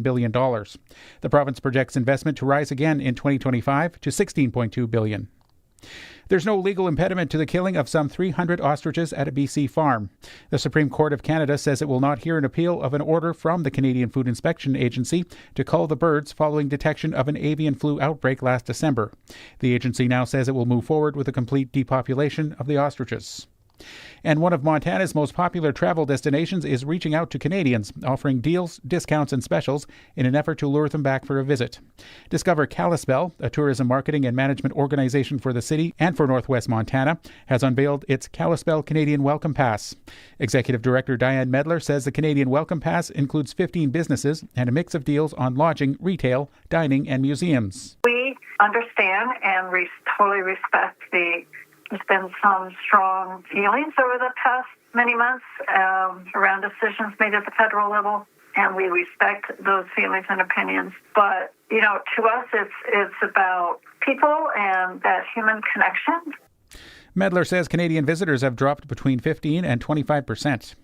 billion. The province projects investment to rise again in 2025 to $16.2 billion. There's no legal impediment to the killing of some 300 ostriches at a BC farm. The Supreme Court of Canada says it will not hear an appeal of an order from the Canadian Food Inspection Agency to cull the birds following detection of an avian flu outbreak last December. The agency now says it will move forward with a complete depopulation of the ostriches. And one of Montana's most popular travel destinations is reaching out to Canadians, offering deals, discounts, and specials in an effort to lure them back for a visit. Discover Kalispell, a tourism marketing and management organization for the city and for Northwest Montana, has unveiled its Kalispell Canadian Welcome Pass. Executive Director Diane Medler says the Canadian Welcome Pass includes 15 businesses and a mix of deals on lodging, retail, dining, and museums. We understand and totally respect there's been some strong feelings over the past many months around decisions made at the federal level, and we respect those feelings and opinions. But, to us, it's about people and that human connection. Medler says Canadian visitors have dropped between 15 and 25%.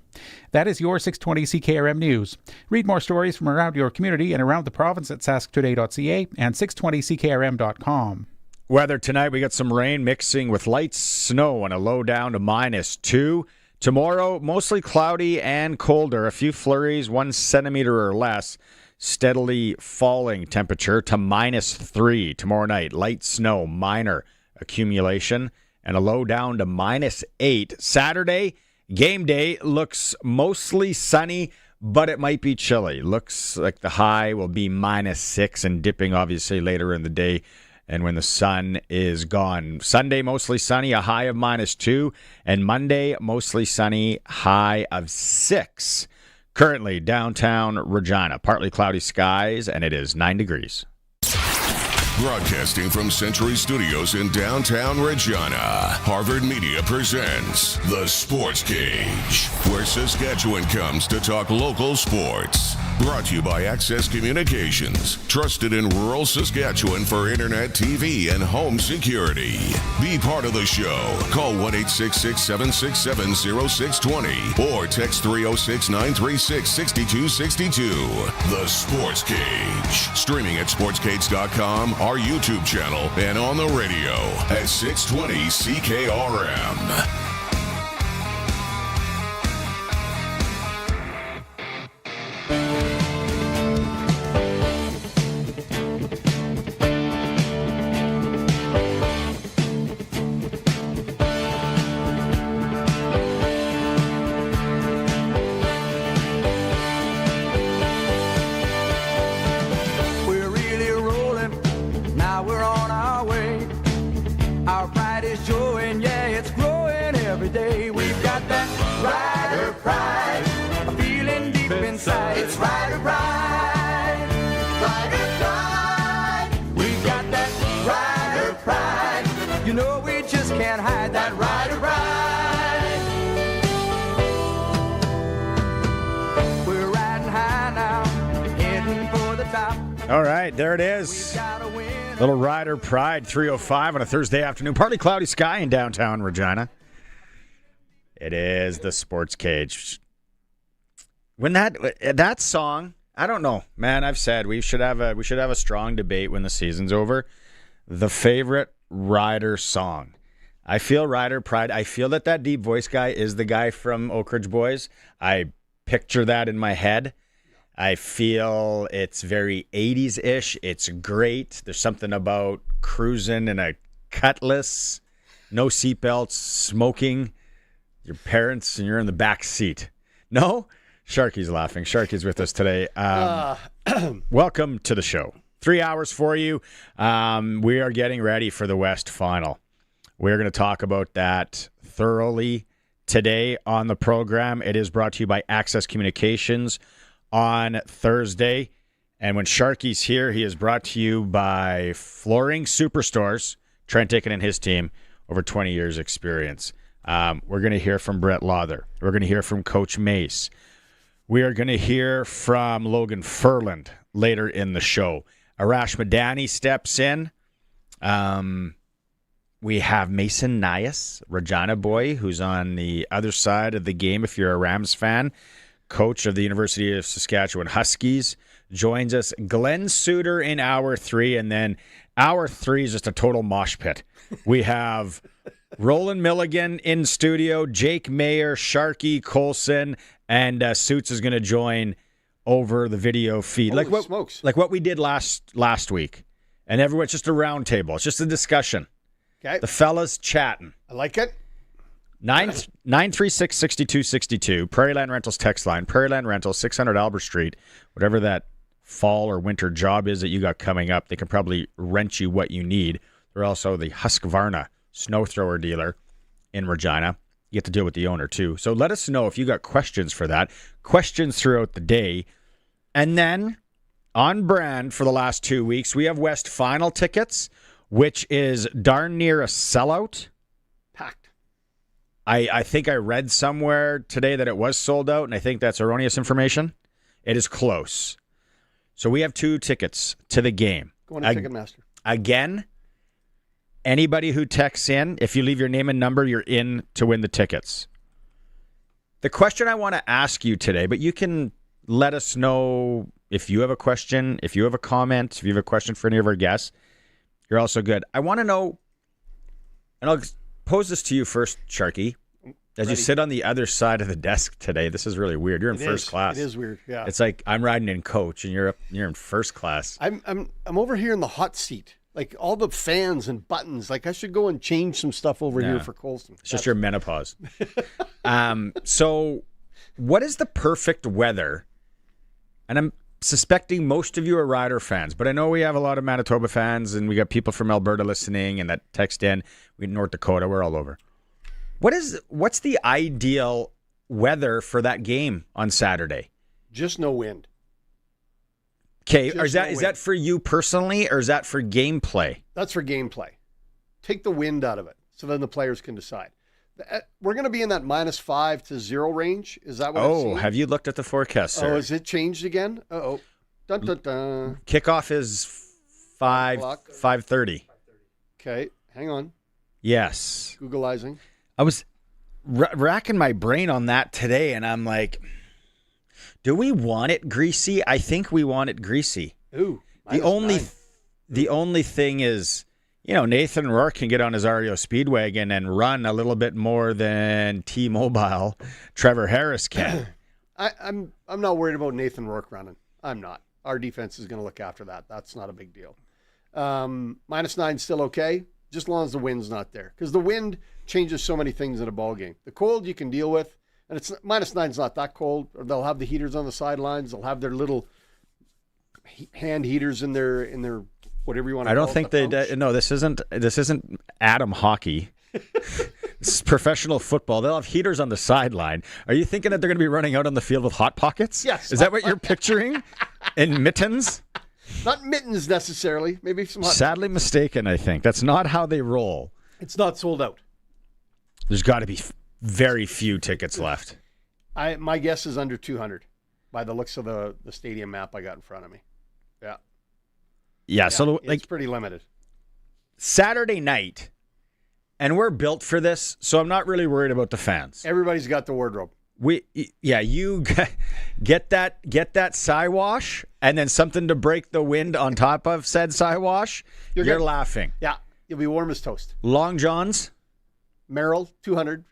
That is your 620 CKRM News. Read more stories from around your community and around the province at sasktoday.ca and 620ckrm.com. Weather tonight, we got some rain mixing with light snow and a low down to -2. Tomorrow, mostly cloudy and colder. A few flurries, 1 centimeter or less. Steadily falling temperature to -3. Tomorrow night, light snow, minor accumulation, and a low down to -8. Saturday, game day, looks mostly sunny, but it might be chilly. Looks like the high will be -6 and dipping, obviously, later in the day. And when the sun is gone. Sunday, mostly sunny, a high of -2. And Monday, mostly sunny, high of 6. Currently, downtown Regina, partly cloudy skies, and it is 9 degrees. Broadcasting from Century Studios in downtown Regina, Harvard Media presents The Sports Cage, where Saskatchewan comes to talk local sports. Brought to you by Access Communications, trusted in rural Saskatchewan for internet, TV, and home security. Be part of the show. Call 1-866-767-0620 or text 306-936-6262. The Sports Cage. Streaming at sportscage.com, our YouTube channel, and on the radio at 620 CKRM. All right, there it is. Little Rider Pride 305 on a Thursday afternoon. Partly cloudy sky in downtown Regina. It is the Sports Cage. When that song, I don't know, man. I've said we should have a strong debate when the season's over. The favorite Rider song. I feel Rider Pride. I feel that deep voice guy is the guy from Oak Ridge Boys. I picture that in my head. I feel it's very 80s-ish. It's great. There's something about cruising in a Cutlass, no seatbelts, smoking, your parents, and you're in the back seat. No? Sharky's laughing. Sharky's with us today. Welcome to the show. 3 hours for you. We are getting ready for the West Final. We're going to talk about that thoroughly today on the program. It is brought to you by Access Communications on Thursday. And when Sharky's here, he is brought to you by Flooring Superstores, Trent Dickin and his team, over 20 years experience. We're going to hear from Brett Lawther. We're going to hear from Coach Mace. We are going to hear from Logan Furland later in the show. Arash Madani steps in. We have Mason Nyhus, Regina boy, who's on the other side of the game if you're a Rams fan. Coach of the University of Saskatchewan Huskies, joins us. Glen Suitor in hour 3, and then hour 3 is just a total mosh pit. We have Rolan Milligan in studio, Jake Maier, Sharky, Colson, and Suits is going to join over the video feed. Holy smokes. Like what we did last week. And everyone's just a round table. It's just a discussion. Okay. The fellas chatting. I like it. 936-6262, Prairie Land Rentals text line, Prairie Land Rentals, 600 Albert Street. Whatever that fall or winter job is that you got coming up, they can probably rent you what you need. They're also the Husqvarna snow thrower dealer in Regina. You get to deal with the owner, too. So let us know if you got questions for that, questions throughout the day. And then, on brand for the last 2 weeks, we have West Final tickets, which is darn near a sellout. Packed. I think I read somewhere today that it was sold out, and I think that's erroneous information. It is close. So we have 2 tickets to the game. Going to Ticketmaster. Again, anybody who texts in, if you leave your name and number, you're in to win the tickets. The question I want to ask you today, but you can let us know if you have a question, if you have a comment, if you have a question for any of our guests. You're also good. I want to know, and I'll pose this to you first, Sharky. As you sit on the other side of the desk today, this is really weird. You're in first class. It is weird. Yeah. It's like I'm riding in coach, and you're in first class. I'm over here in the hot seat. Like all the fans and buttons. Like I should go and change some stuff over here for Colson. It's just your menopause. So, what is the perfect weather? And I'm suspecting most of you are Rider fans, but I know we have a lot of Manitoba fans, and we got people from Alberta listening, and that text in. We North Dakota, we're all over. What's the ideal weather for that game on Saturday? Just no wind. Okay, is that for you personally, or is that for gameplay? That's for gameplay. Take the wind out of it, so then the players can decide. We're going to be in that -5 to 0 range. Is that what I'm seeing? Have you looked at the forecast, sir? Oh, has it changed again? Uh-oh. Dun, dun, dun. Kickoff is 5:30. Okay, hang on. Yes. Googleizing. I was racking my brain on that today, and I'm like, do we want it greasy? I think we want it greasy. Ooh. The only thing is, Nathan Rourke can get on his REO Speedwagon and run a little bit more than T-Mobile Trevor Harris can. I'm not worried about Nathan Rourke running. I'm not. Our defense is going to look after that. That's not a big deal. -9 still okay, just as long as the wind's not there. Because the wind changes so many things in a ball game. The cold you can deal with, and it's -9's not that cold. Or they'll have the heaters on the sidelines. They'll have their little hand heaters in their whatever you want to call it. I don't think they. No, this isn't Atom hockey. This is professional football. They'll have heaters on the sideline. Are you thinking that they're going to be running out on the field with Hot Pockets? Yes. Is that what you're picturing? In mittens? Not mittens necessarily. Maybe some hot Sadly mistaken, I think. That's not how they roll. It's not sold out. There's got to be very few tickets left. My guess is under 200 by the looks of the stadium map I got in front of me. Yeah, so it's pretty limited. Saturday night, and we're built for this, so I'm not really worried about the fans. Everybody's got the wardrobe. You get that Siwash and then something to break the wind on top of said Siwash. You're laughing. Yeah, you'll be warm as toast. Long Johns. Merrill, 200.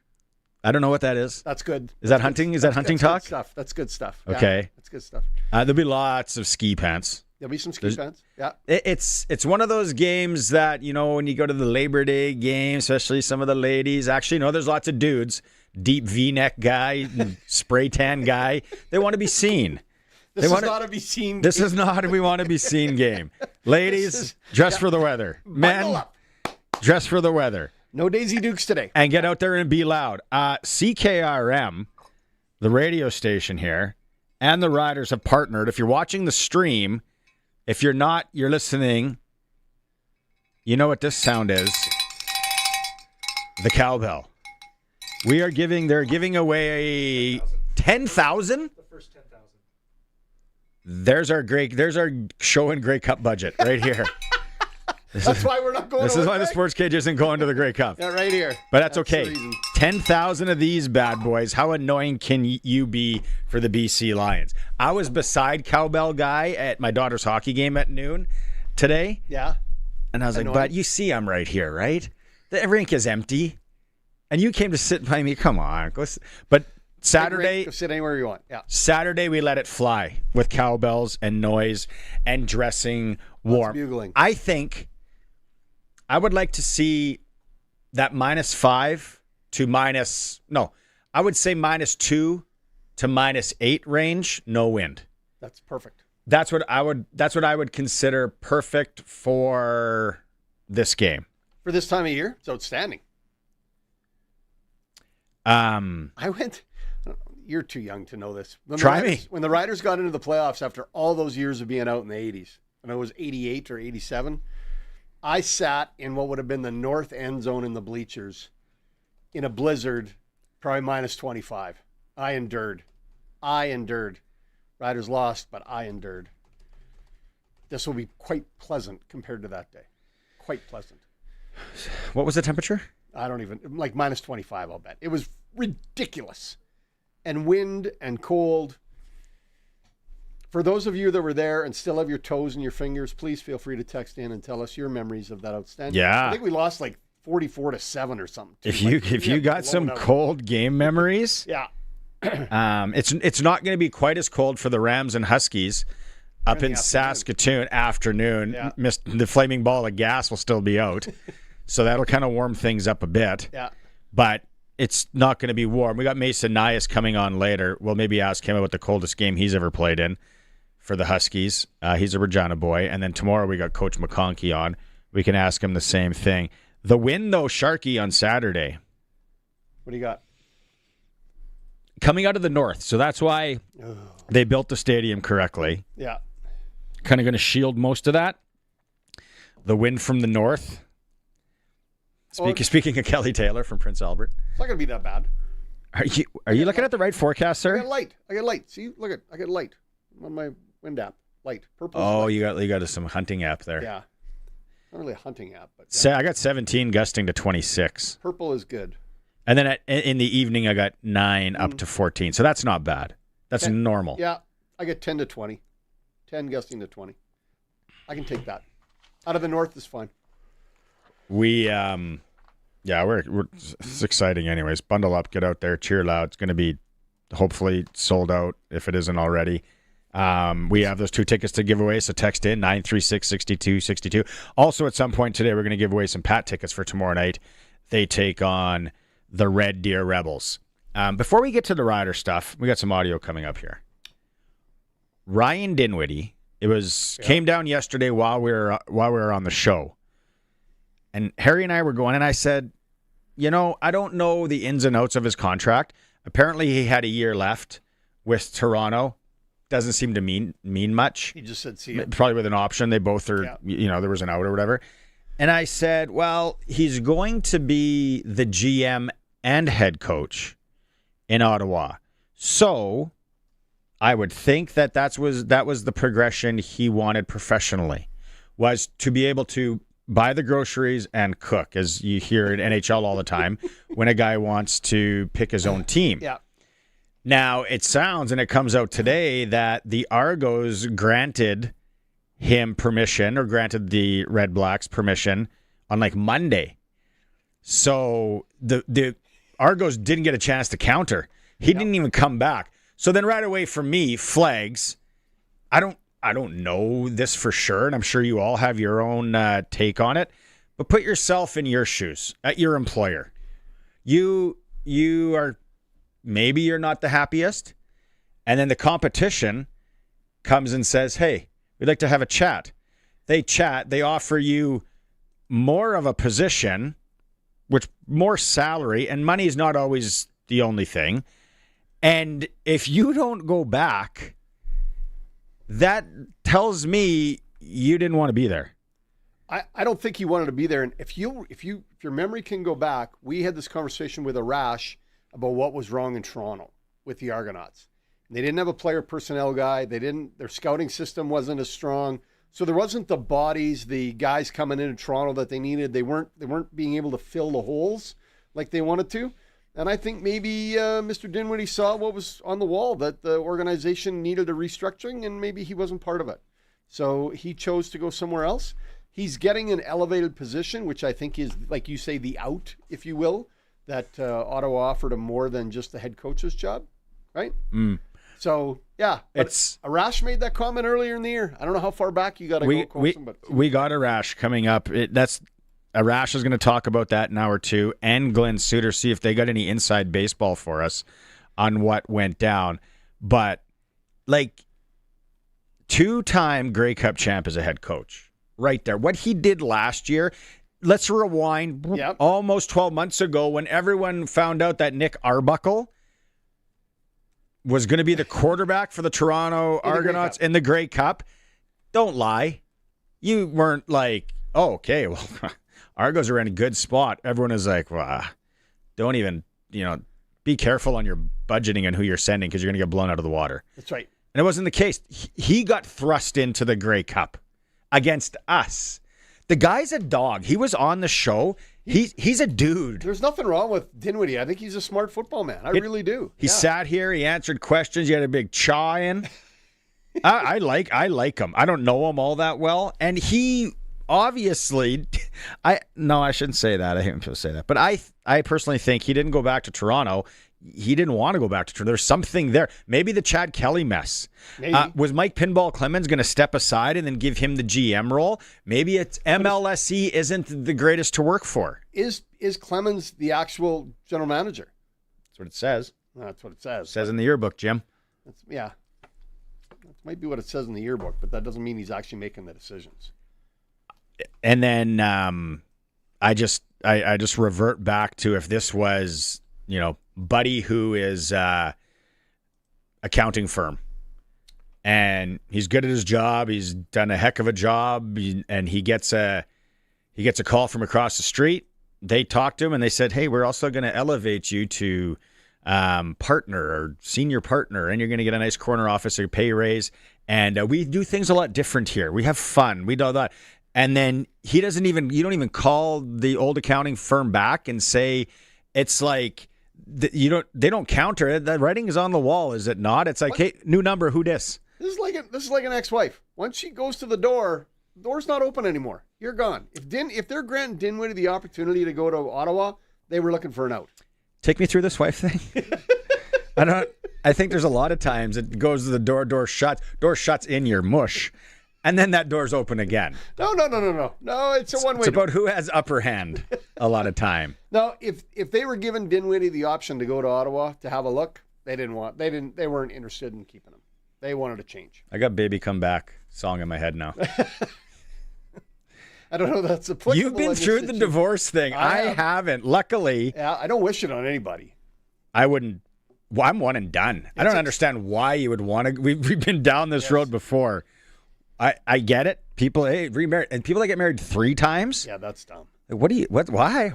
I don't know what that is. That's good. Is that hunting? Is that hunting talk? Good stuff. That's good stuff. Okay. Yeah, that's good stuff. There'll be lots of ski pants. There'll be some ski pants. Yeah. It's one of those games that, when you go to the Labor Day game, especially some of the ladies, actually, there's lots of dudes, deep V-neck guy, spray tan guy, they want to be seen. This is not a be seen game. This is not a we want to be seen game. Ladies, dress for the weather. Men, dress for the weather. No Daisy Dukes today. And get out there and be loud. CKRM, the radio station here, and the Riders have partnered. If you're watching the stream, if you're not, you're listening, you know what this sound is. The cowbell. They're giving away 10,000? The first 10,000. There's our show and Grey Cup budget right here. That's why we're not going. This to is why the Winnipeg. Sports Cage isn't going to the Grey Cup. Yeah, right here. But that's the okay. reason. 10,000 of these bad boys. How annoying can you be for the BC Lions? I was beside Cowbell Guy at my daughter's hockey game at noon today. Yeah. And I was like, but you see I'm right here, right? The rink is empty. And you came to sit by me. Come on. But Saturday, Go sit anywhere you want. Yeah. Saturday we let it fly with cowbells and noise and dressing warm. Bugling. I think I would like to see that -5 to I would say -2 to -8 range, no wind. That's perfect. That's what I would consider perfect for this game. For this time of year, it's outstanding. I went. You're too young to know this. When the Riders got into the playoffs after all those years of being out in the 80s, and it was 88 or 87, I sat in what would have been the north end zone in the bleachers in a blizzard, probably -25. I endured. Riders lost, but I endured. This will be quite pleasant compared to that day. Quite pleasant. What was the temperature? I don't even, like -25, I'll bet. It was ridiculous. And wind and cold. For those of you that were there and still have your toes and your fingers, please feel free to text in and tell us your memories of that outstanding. Yeah. I think we lost like 44-7 or something. If you got some cold game memories, yeah. It's not going to be quite as cold for the Rams and Huskies up in Saskatoon afternoon. Yeah. The flaming ball of gas will still be out. So that'll kind of warm things up a bit. Yeah. But it's not going to be warm. We got Mason Nyhus coming on later. We'll maybe ask him about the coldest game he's ever played in for the Huskies. He's a Regina boy. And then tomorrow we got Coach McConkey on. We can ask him the same thing. The win, though, Sharky, on Saturday. What do you got? Coming out of the north. So that's why they built the stadium correctly. Yeah. Kind of going to shield most of that. The wind from the north. Speaking of Kelly Taylor from Prince Albert. It's not going to be that bad. Are you looking at the right forecast, sir? I get light. See, look I get light. I'm on my wind app. Light. Purple. Oh, light. you got some hunting app there. Yeah. Not really a hunting app, but I got 17 gusting to 26. Purple is good. And then in the evening, I got 9 up to 14. So that's not bad. That's 10, normal. Yeah. I get 10 to 20. 10 gusting to 20. I can take that. Out of the north is fine. It's exciting anyways. Bundle up, get out there, cheer loud. It's going to be hopefully sold out if it isn't already. We have those 2 tickets to give away, so text in 936-6262. Also, at some point today, we're going to give away some Pat tickets for tomorrow night. They take on the Red Deer Rebels. Before we get to the Rider stuff, we got some audio coming up here. Ryan Dinwiddie, came down yesterday while we were on the show. And Harry and I were going, and I said, I don't know the ins and outs of his contract. Apparently, he had a year left with Toronto. Doesn't seem to mean much. He just said, see ya. Probably with an option. They both are, there was an out or whatever. And I said, well, he's going to be the GM and head coach in Ottawa. So I would think that was the progression he wanted professionally, was to be able to buy the groceries and cook, as you hear in NHL all the time when a guy wants to pick his own team. Yeah. Now, it sounds, and it comes out today, that the Argos granted him permission, or granted the Red Blacks permission on like Monday. So the Argos didn't get a chance to counter. He didn't even come back. So then right away for me, flags. I don't know this for sure, and I'm sure you all have your own take on it, but put yourself in your shoes at your employer. You are, maybe you're not the happiest, and then the competition comes and says, hey, we'd like to have a chat. They chat, they offer you more of a position, which more salary, and money is not always the only thing. And if you don't go back, that tells me you didn't want to be there. I don't think he wanted to be there. And if your memory can go back, we had this conversation with Arash about what was wrong in Toronto with the Argonauts. And they didn't have a player personnel guy. Their scouting system wasn't as strong. So there wasn't the bodies, the guys coming into Toronto that they needed. They weren't being able to fill the holes like they wanted to. And I think maybe Mr. Dinwiddie saw what was on the wall, that the organization needed a restructuring, and maybe he wasn't part of it. So he chose to go somewhere else. He's getting an elevated position, which I think is, like you say, the out, if you will, that Ottawa offered him more than just the head coach's job, right? So, yeah. Arash made that comment earlier in the year. I don't know how far back you got to go, Colson, but we got Arash coming up. Arash is going to talk about that in hour 2, and Glen Suitor, see if they got any inside baseball for us on what went down. But, like, 2-time Grey Cup champ as a head coach. Right there. What he did last year, let's rewind almost 12 months ago when everyone found out that Nick Arbuckle was going to be the quarterback for the Toronto Argonauts in the Grey Cup. Don't lie. You weren't like, oh, okay, well, Argos are in a good spot. Everyone is like, well, don't even, be careful on your budgeting and who you're sending because you're going to get blown out of the water. That's right. And it wasn't the case. He got thrust into the Grey Cup against us. The guy's a dog. He was on the show. He's a dude. There's nothing wrong with Dinwiddie. I think he's a smart football man. I really do. He sat here. He answered questions. He had a big chaw in. I like him. I don't know him all that well. And he obviously, I shouldn't say that. I hate when people say that. But I personally think he didn't go back to Toronto. He didn't want to go back to Toronto. There's something there. Maybe the Chad Kelly mess. Was Mike Pinball Clemens going to step aside and then give him the GM role? Maybe it's MLSE isn't the greatest to work for. Is Clemens the actual general manager? That's what it says. That's what it says. It says in the yearbook, Jim. That might be what it says in the yearbook, but that doesn't mean he's actually making the decisions. And then I just revert back to if this was, Buddy, who is accounting firm, and he's good at his job. He's done a heck of a job, and he gets a call from across the street. They talked to him and they said, "Hey, we're also going to elevate you to partner or senior partner, and you're going to get a nice corner office or pay raise. And we do things a lot different here. We have fun. We do that." And then you don't even call the old accounting firm back and say, it's like, they don't counter it. The writing is on the wall, is it not? It's like, hey, new number, who dis? This is like an ex-wife. Once she goes to the door's not open anymore. You're gone. If they're granting Dinwiddie the opportunity to go to Ottawa, they were looking for an out. Take me through this wife thing. I think there's a lot of times it goes to the door shuts in your mush, and then that door's open again. No. No, it's a one-way. It's about who has upper hand a lot of time. No, if they were giving Dinwiddie the option to go to Ottawa to have a look, they weren't interested in keeping him. They wanted to change. I got Baby Come Back song in my head now. I don't know if that's applicable. You've been through the divorce thing. I haven't. Luckily. Yeah, I don't wish it on anybody. I wouldn't. Well, I'm one and done. I don't understand why you would want to. We've been down this road before. I get it. People remarry, and people that get married 3 times. Yeah, that's dumb. Why?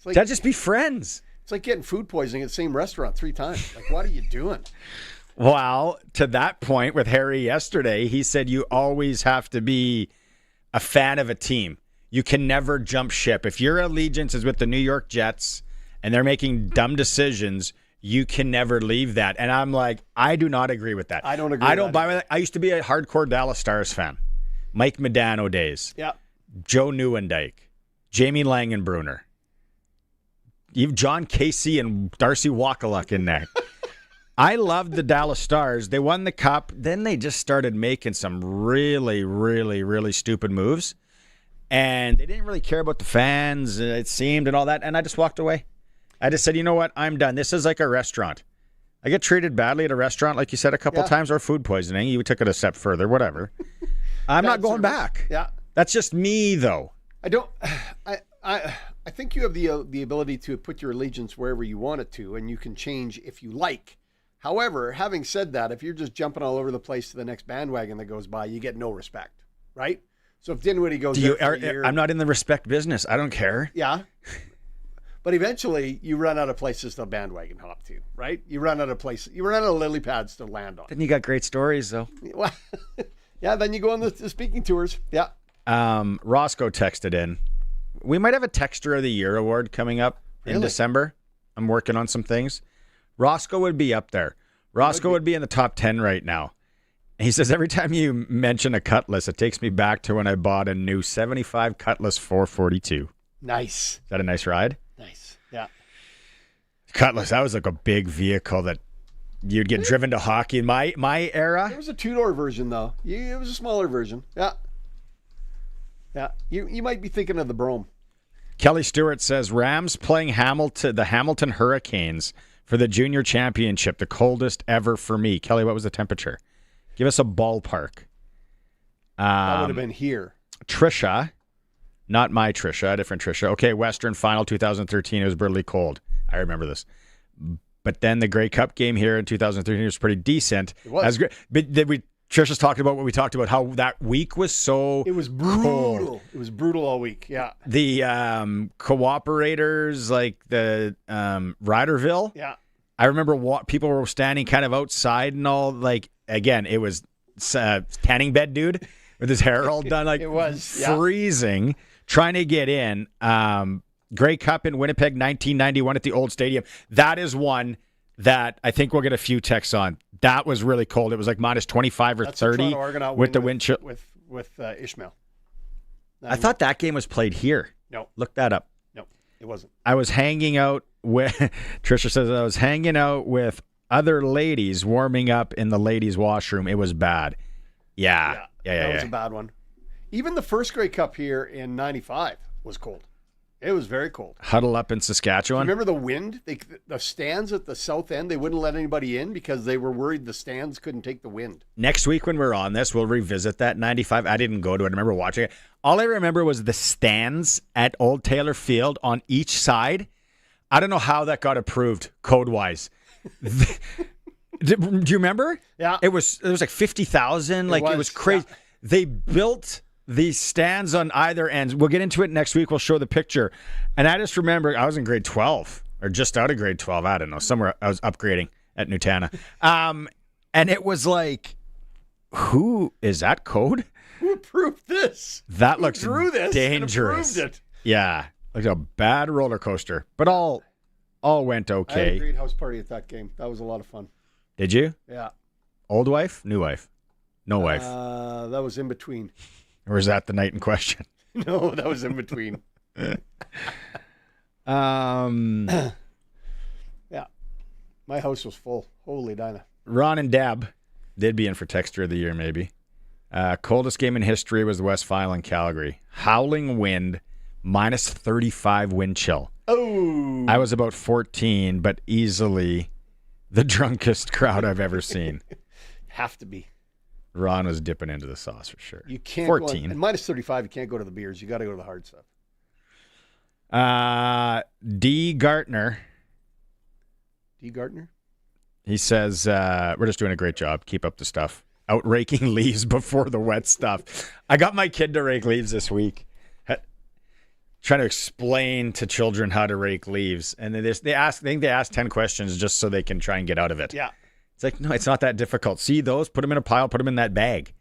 Like, that just be friends. It's like getting food poisoning at the same restaurant 3 times. Like, what are you doing? Well, to that point with Harry yesterday, he said you always have to be a fan of a team. You can never jump ship. If your allegiance is with the New York Jets and they're making dumb decisions, you can never leave that. And I'm like, I do not agree with that. I don't agree. I don't buy that. I used to be a hardcore Dallas Stars fan. Mike Madano days. Yeah. Joe Nieuwendyk. Jamie Langenbrunner. Even John Casey and Darcy Wakaluk in there. I loved the Dallas Stars. They won the cup. Then they just started making some really, really, really stupid moves. And they didn't really care about the fans, it seemed, and all that. And I just walked away. I just said, you know what? I'm done. This is like a restaurant. I get treated badly at a restaurant, like you said, a couple times, or food poisoning. You took it a step further, whatever. I'm not going back. Yeah. That's just me, though. I think you have the ability to put your allegiance wherever you want it to, and you can change if you like. However, having said that, if you're just jumping all over the place to the next bandwagon that goes by, you get no respect, right? So if Dinwiddie goes I'm not in the respect business. I don't care. Yeah. But eventually, you run out of places to bandwagon hop to, right? You run out of lily pads to land on. Then you got great stories, though. Well, Yeah, then you go on the speaking tours. Yeah. Roscoe texted in. We might have a Texter of the Year award coming up in December. I'm working on some things. Roscoe would be up there. Roscoe would be in the top 10 right now. He says, every time you mention a Cutlass, it takes me back to when I bought a new 75 Cutlass 442. Nice. Is that a nice ride? Nice. Yeah. Cutlass, that was like a big vehicle that you'd get driven to hockey in my era. There was a two-door version, though. It was a smaller version. Yeah. Yeah. You might be thinking of the Brougham. Kelly Stewart says, Rams playing the Hamilton Hurricanes for the junior championship, the coldest ever for me. Kelly, what was the temperature? Give us a ballpark. That would have been here. Trisha, not my Trisha, a different Trisha. Okay, Western Final 2013. It was brutally cold. I remember this. But then the Grey Cup game here in 2013 was pretty decent. It was. Great. But Trisha's talking about what we talked about, how that week was so It was brutal. cold. It was brutal all week, yeah. The cooperators, like the Riderville. Yeah. I remember people were standing kind of outside and all, like, again, it was tanning bed dude with his hair all done, like It was, freezing, trying to get in. Grey Cup in Winnipeg, 1991 at the old stadium. That is one that I think we'll get a few texts on. That was really cold. It was like minus 25 or That's 30 with the wind chill. With Ishmael. I thought that game was played here. No. Look that up. No, it wasn't. I was hanging out with, Trisha says, I was hanging out with other ladies warming up in the ladies' washroom. It was bad. Yeah. That was a bad one. Even the first Grey Cup here in 95 was cold. It was very cold. Huddle up in Saskatchewan. Remember the wind? The stands at the south end, they wouldn't let anybody in because they were worried the stands couldn't take the wind. Next week when we're on this, we'll revisit that 95. I didn't go to it. I remember watching it. All I remember was the stands at Old Taylor Field on each side. I don't know how that got approved code-wise. Do you remember? Yeah. It was like 50,000. Like it was crazy. Yeah. They built these stands on either end. We'll get into it next week. We'll show the picture. And I just remember I was in grade 12 or just out of grade 12. I don't know. Somewhere I was upgrading at Nutana. And it was like, who is that code? Who approved this? That looks drew this dangerous. And approved it? Yeah. Like a bad roller coaster. But all went I had a okay. great house party at that game. That was a lot of fun. Did you? Yeah. Old wife? New wife? No wife. That was in between. Or was that the night in question? No, that was in between. Yeah. My house was full. Holy Dinah. Ron and Deb did be in for Texter of the Year, maybe. Coldest game in history was the West Final in Calgary. Howling wind, minus 35 wind chill. Oh. I was about 14, but easily the drunkest crowd I've ever seen. Have to be. Ron was dipping into the sauce for sure. You can't 14. go on, and minus 35, you can't go to the beers. You got to go to the hard stuff. D. Gartner. D. Gartner? He says, we're just doing a great job. Keep up the stuff. Out raking leaves before the wet stuff. I got my kid to rake leaves this week. Trying to explain to children how to rake leaves. And they ask 10 questions just so they can try and get out of it. Yeah. It's like, no, it's not that difficult. See those? Put them in a pile, put them in that bag.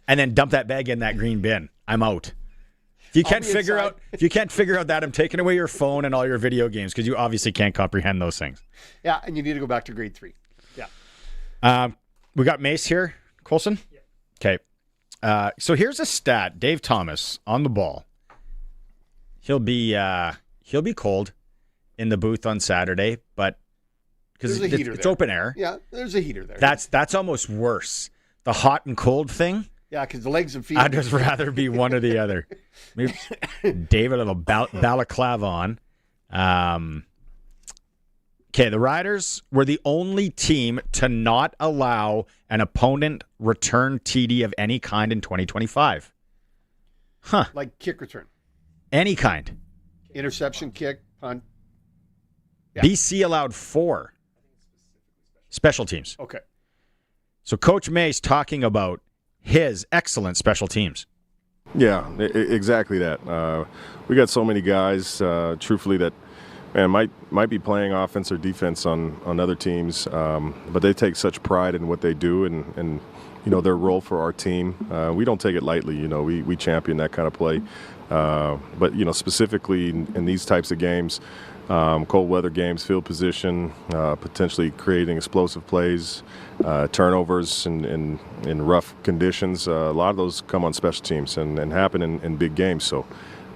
And then dump that bag in that green bin. I'm out. If you can't figure out that, I'm taking away your phone and all your video games because you obviously can't comprehend those things. Yeah, and you need to go back to grade 3. Yeah. We got Mace here, Colson? Okay. So here's a stat. Dave Thomas on the ball. He'll be cold in the booth on Saturday, but because it's open air. Yeah, there's a heater there. That's almost worse. The hot and cold thing. Yeah, because the legs and feet. I'd just rather be one or the other. Maybe David have a balaclava on. Okay, the Riders were the only team to not allow an opponent return TD of any kind in 2025. Huh. Like kick return. Any kind. Interception, kick, punt. Yeah. BC allowed 4 special teams. Okay. So Coach Mace talking about his excellent special teams. Yeah, exactly that. We got so many guys, truthfully, that might be playing offense or defense on other teams, but they take such pride in what they do, and their role for our team. We don't take it lightly. We champion that kind of play. But specifically in these types of games, cold weather games, field position, potentially creating explosive plays, turnovers in rough conditions. A lot of those come on special teams and happen in big games. So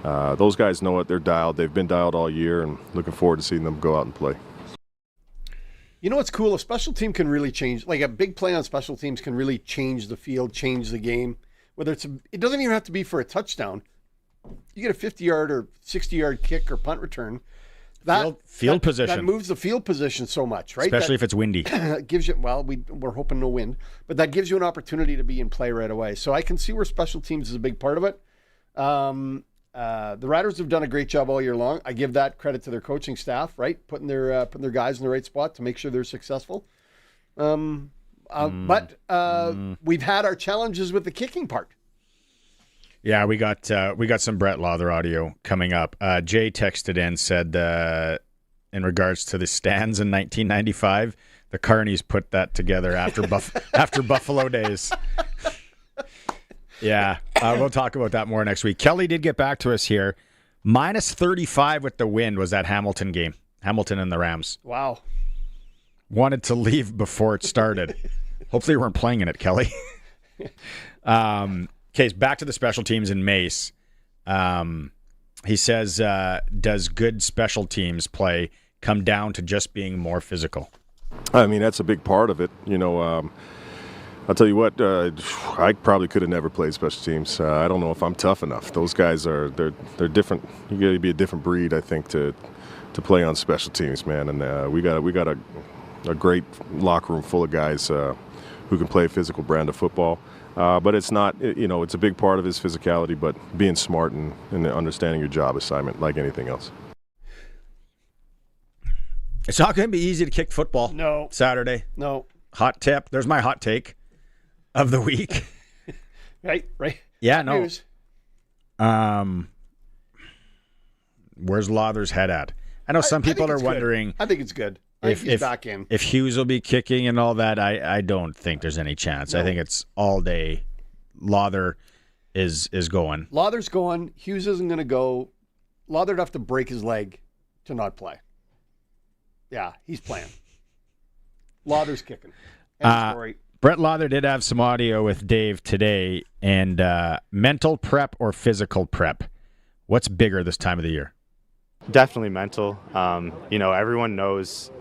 those guys know it. They're dialed. They've been dialed all year, and looking forward to seeing them go out and play. You know what's cool? A special team can really change. Like a big play on special teams can really change the field, change the game. Whether it doesn't even have to be for a touchdown. You get a 50-yard or 60-yard kick or punt return. Field position. That moves the field position so much, right? Especially if it's windy. Gives you, we're hoping no wind, but that gives you an opportunity to be in play right away. So I can see where special teams is a big part of it. The Riders have done a great job all year long. I give that credit to their coaching staff, right? Putting their guys in the right spot to make sure they're successful. But we've had our challenges with the kicking part. Yeah, we got some Brett Lawther audio coming up. Jay texted in, said in regards to the stands in 1995, the Carnies put that together after after Buffalo days. Yeah, we'll talk about that more next week. Kelly did get back to us here. Minus 35 with the wind was that Hamilton game. Hamilton and the Rams. Wow. Wanted to leave before it started. Hopefully you weren't playing in it, Kelly. Okay, back to the special teams in Mace. He says, does good special teams play come down to just being more physical? I mean, that's a big part of it. I'll tell you what, I probably could have never played special teams. I don't know if I'm tough enough. Those guys they're different. You got to be a different breed, I think, to play on special teams, man. And we got a great locker room full of guys who can play a physical brand of football. But it's not, it's a big part of his physicality, but being smart and understanding your job assignment like anything else. It's not going to be easy to kick football. No. Saturday. No. Hot tip. There's my hot take of the week. Right. Yeah, Hot no. news. Where's Lawther's head at? I know some people are wondering. Good. I think it's good. If he's back in. If Hughes will be kicking and all that, I don't think there's any chance. No. I think it's all day. Lawther is going. Lawther's going. Hughes isn't going to go. Lawther'd have to break his leg to not play. Yeah, he's playing. Lawther's kicking. End story. Brett Lawther did have some audio with Dave today, and mental prep or physical prep? What's bigger this time of the year? Definitely mental. Everyone knows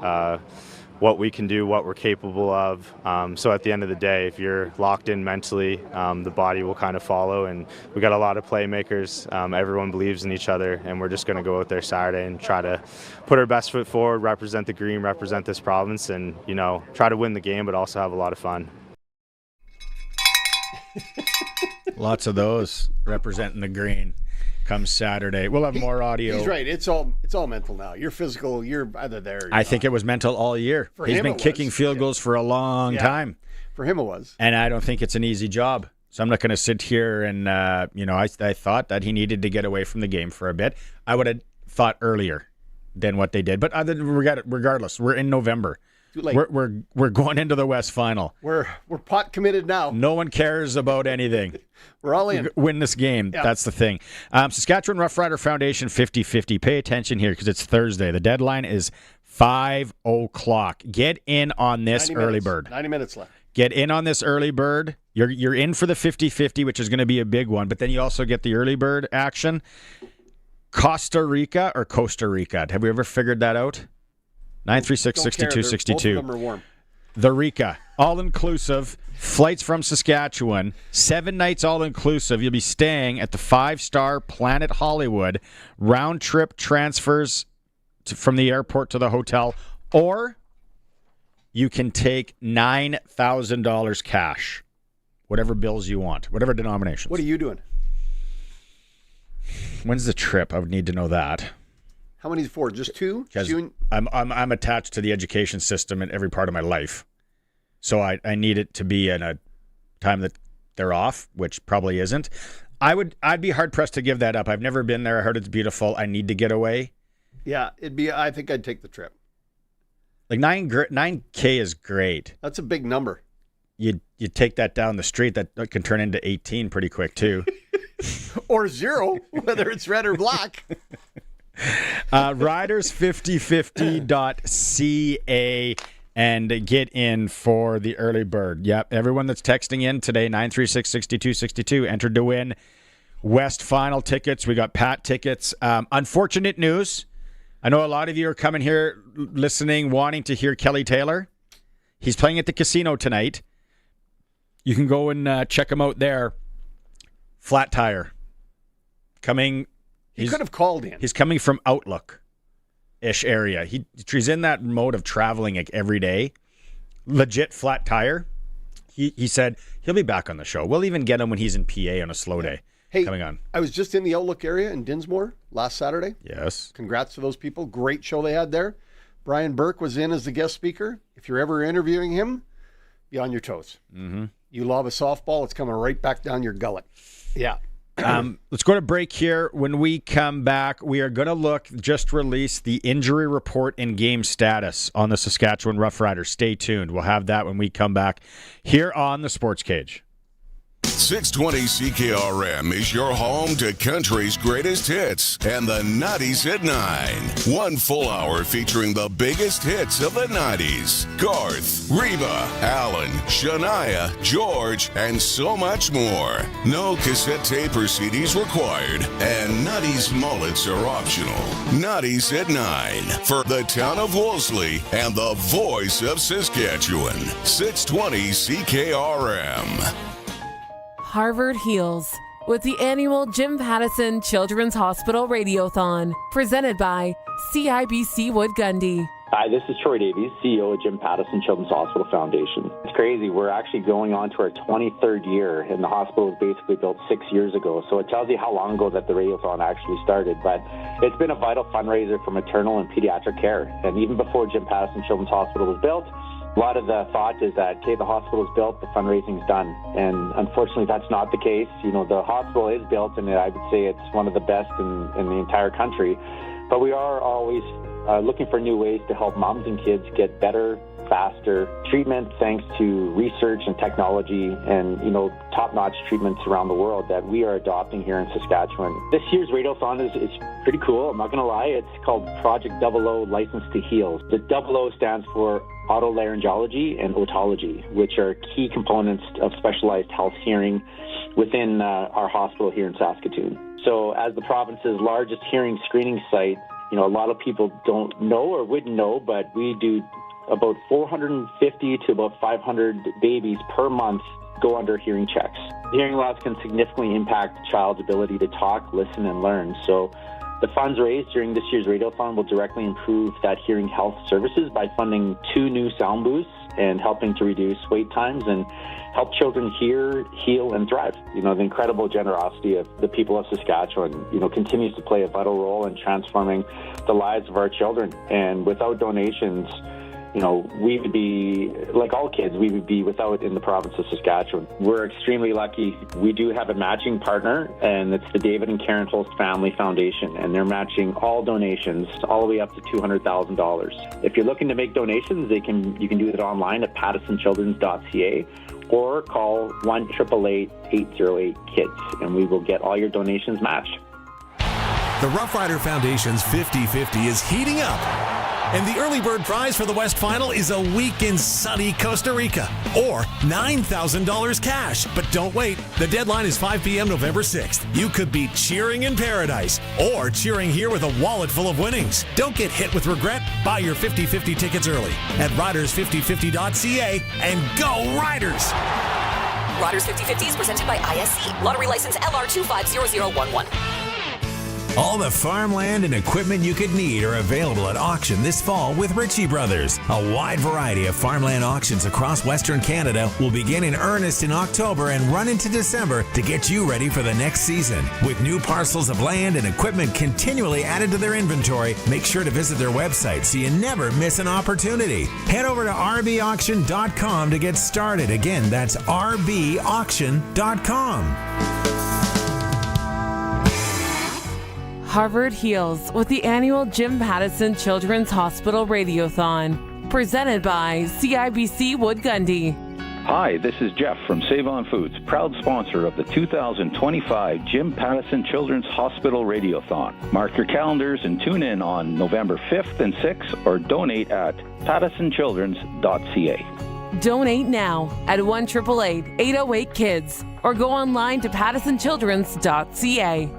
what we can do, what we're capable of. So at the end of the day, if you're locked in mentally, the body will kind of follow. And we got a lot of playmakers. Everyone believes in each other, and we're just going to go out there Saturday and try to put our best foot forward, represent the green, represent this province, and try to win the game, but also have a lot of fun. Lots of those representing the green. Come Saturday. We'll have more audio. He's right. It's all mental now. You're physical. You're either there or I think it was mental all year. He's been kicking field goals for a long time. For him it was. And I don't think it's an easy job. So I'm not going to sit here and, I thought that he needed to get away from the game for a bit. I would have thought earlier than what they did. But regardless, we're in November. We're going into the West Final. We're pot committed now. No one cares about anything. We're all in. Win this game. Yeah. That's the thing. Saskatchewan Roughrider Foundation 50-50. Pay attention here because it's Thursday. The deadline is 5 o'clock. Get in on this early bird. 90 minutes left. Get in on this early bird. You're in for the 50-50, which is going to be a big one. But then you also get the early bird action. Costa Rica or Costa Rica? Have we ever figured that out? 936-6262. Both of them are warm. The Rica, all-inclusive, flights from Saskatchewan, 7 nights all-inclusive. You'll be staying at the 5-star Planet Hollywood, round-trip transfers from the airport to the hotel, or you can take $9,000 cash, whatever bills you want, whatever denominations. What are you doing? When's the trip? I would need to know that. How many for? Just 2? I'm attached to the education system in every part of my life. So I need it to be in a time that they're off, which probably isn't. I'd be hard pressed to give that up. I've never been there. I heard it's beautiful. I need to get away. Yeah, I think I'd take the trip. Like 9K is great. That's a big number. you take that down the street, that can turn into 18 pretty quick too. Or 0, whether it's red or black. Riders5050.ca and get in for the early bird. Yep, everyone that's texting in today, 936-6262, entered to win West Final tickets. We got Pat tickets. Unfortunate news. I know a lot of you are coming here listening, wanting to hear Kelly Taylor. He's playing at the casino tonight. You can go and check him out there. Flat tire. Coming. He could have called in. He's coming from Outlook-ish area. He's in that mode of traveling like every day. Legit flat tire. He said he'll be back on the show. We'll even get him when he's in PA on a slow day. Hey, coming on. I was just in the Outlook area in Dinsmore last Saturday. Yes. Congrats to those people. Great show they had there. Brian Burke was in as the guest speaker. If you're ever interviewing him, be on your toes. Mm-hmm. You lob a softball, it's coming right back down your gullet. Yeah. Let's go to break here. When we come back, we are going to just release the injury report and game status on the Saskatchewan Roughriders. Stay tuned. We'll have that when we come back here on the Sports Cage. 620 CKRM is your home to country's greatest hits and the 90s at 9. 1 full hour featuring the biggest hits of the 90s. Garth, Reba, Alan, Shania, George, and so much more. No cassette tape or CDs required, and 90s mullets are optional. 90s at 9 for the town of Wolseley and the voice of Saskatchewan. 620 CKRM. Harvard Heals with the annual Jim Pattison Children's Hospital Radiothon, presented by CIBC Wood Gundy. Hi, this is Troy Davies, CEO of Jim Pattison Children's Hospital Foundation. It's crazy. We're actually going on to our 23rd year, and the hospital was basically built 6 years ago. So it tells you how long ago that the Radiothon actually started. But it's been a vital fundraiser for maternal and pediatric care. And even before Jim Pattison Children's Hospital was built, a lot of the thought is that, okay, the hospital is built, the fundraising's done. And unfortunately, that's not the case. You know, the hospital is built, and I would say it's one of the best in the entire country. But we are always looking for new ways to help moms and kids get better, faster treatment thanks to research and technology and, top-notch treatments around the world that we are adopting here in Saskatchewan. This year's Radiothon is pretty cool. I'm not going to lie. It's called Project 00 License to Heal. The 00 stands for otolaryngology and otology, which are key components of specialized health hearing within our hospital here in Saskatoon. So as the province's largest hearing screening site, a lot of people don't know or wouldn't know, but we do about 450 to about 500 babies per month go under hearing checks. Hearing loss can significantly impact a child's ability to talk, listen, and learn. So the funds raised during this year's Radiothon will directly improve that hearing health services by funding 2 new sound booths and helping to reduce wait times and help children hear, heal, and thrive. The incredible generosity of the people of Saskatchewan, continues to play a vital role in transforming the lives of our children. And without donations, we would be, like all kids, we would be without in the province of Saskatchewan. We're extremely lucky. We do have a matching partner, and it's the David and Karen Holst Family Foundation, and they're matching all donations all the way up to $200,000. If you're looking to make donations, you can do it online at pattisonchildrens.ca or call 1-888-808-KIDS, and we will get all your donations matched. The Rough Rider Foundation's 50-50 is heating up. And the early bird prize for the West Final is a week in sunny Costa Rica, or $9,000 cash. But don't wait. The deadline is 5 p.m. November 6th. You could be cheering in paradise or cheering here with a wallet full of winnings. Don't get hit with regret. Buy your 50-50 tickets early at riders5050.ca and go Riders! Riders 50-50 is presented by ISC. Lottery license LR250011. All the farmland and equipment you could need are available at auction this fall with Ritchie Brothers. A wide variety of farmland auctions across Western Canada will begin in earnest in October and run into December to get you ready for the next season. With new parcels of land and equipment continually added to their inventory, make sure to visit their website so you never miss an opportunity. Head over to rbauction.com to get started. Again, that's rbauction.com. Harvard Heals with the annual Jim Pattison Children's Hospital Radiothon, presented by CIBC Wood Gundy. Hi, this is Jeff from Save On Foods, proud sponsor of the 2025 Jim Pattison Children's Hospital Radiothon. Mark your calendars and tune in on November 5th and 6th or donate at pattisonchildrens.ca. Donate now at 1-888-808-KIDS or go online to pattisonchildrens.ca.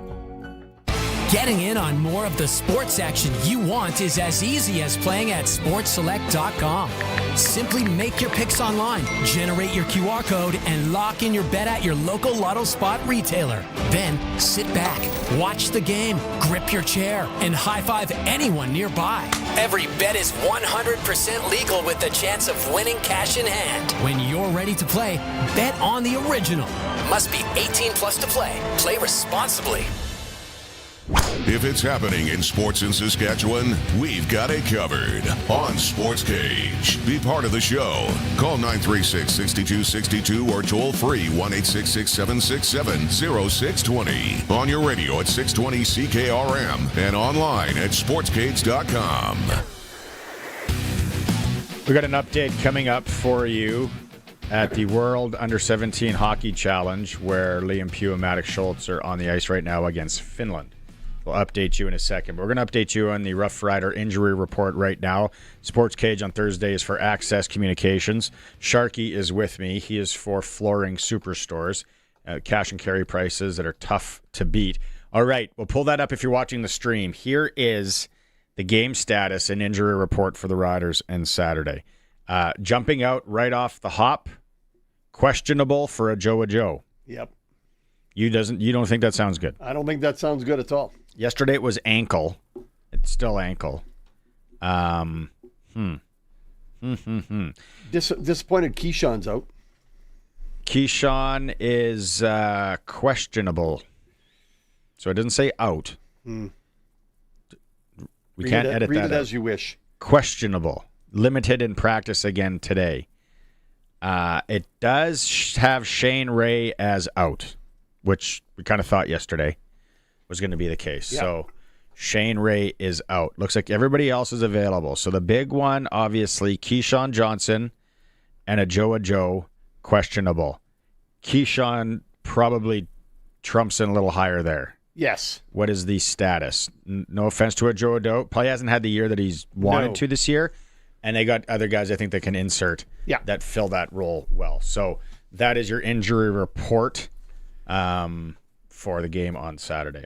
Getting in on more of the sports action you want is as easy as playing at sportselect.com. Simply make your picks online, generate your QR code, and lock in your bet at your local Lotto Spot retailer. Then sit back, watch the game, grip your chair, and high-five anyone nearby. Every bet is 100% legal with the chance of winning cash in hand. When you're ready to play, bet on the original. Must be 18 plus to play. Play responsibly. If it's happening in sports in Saskatchewan, we've got it covered on Sportscage. Be part of the show. Call 936-6262 or toll free 1-866-767-0620. On your radio at 620 CKRM and online at sportscage.com. We got an update coming up for you at the World Under-17 Hockey Challenge, where Liam Pugh and Maddox Schultz are on the ice right now against Finland. We'll update you in a second. But we're going to update you on the Rough Rider injury report right now. Sportscage on Thursday is for Access Communications. Sharky is with me. He is for Flooring Superstores. Cash and carry prices that are tough to beat. All right, we'll pull that up if you're watching the stream. Here is the game status and injury report for the Riders on Saturday. Jumping out right off the hop, questionable for a Joe. Yep. You don't think that sounds good? I don't think that sounds good at all. Yesterday it was ankle. It's still ankle. Disappointed Keyshawn's out. Keyshawn is questionable. So it doesn't say out. We can't edit that out. Read it as you wish. Questionable. Limited in practice again today. It does have Shane Ray as out, which we kind of thought yesterday was going to be the case. Yeah. So Shane Ray is out. Looks like everybody else is available. So the big one, obviously, Keyshawn Johnson and a Joe questionable. Keyshawn probably trumps in a little higher there. Yes. What is the status? No offense to a Joe probably hasn't had the year that he's wanted to this year. And they got other guys I think that can insert that fill that role well. So that is your injury report for the game on Saturday.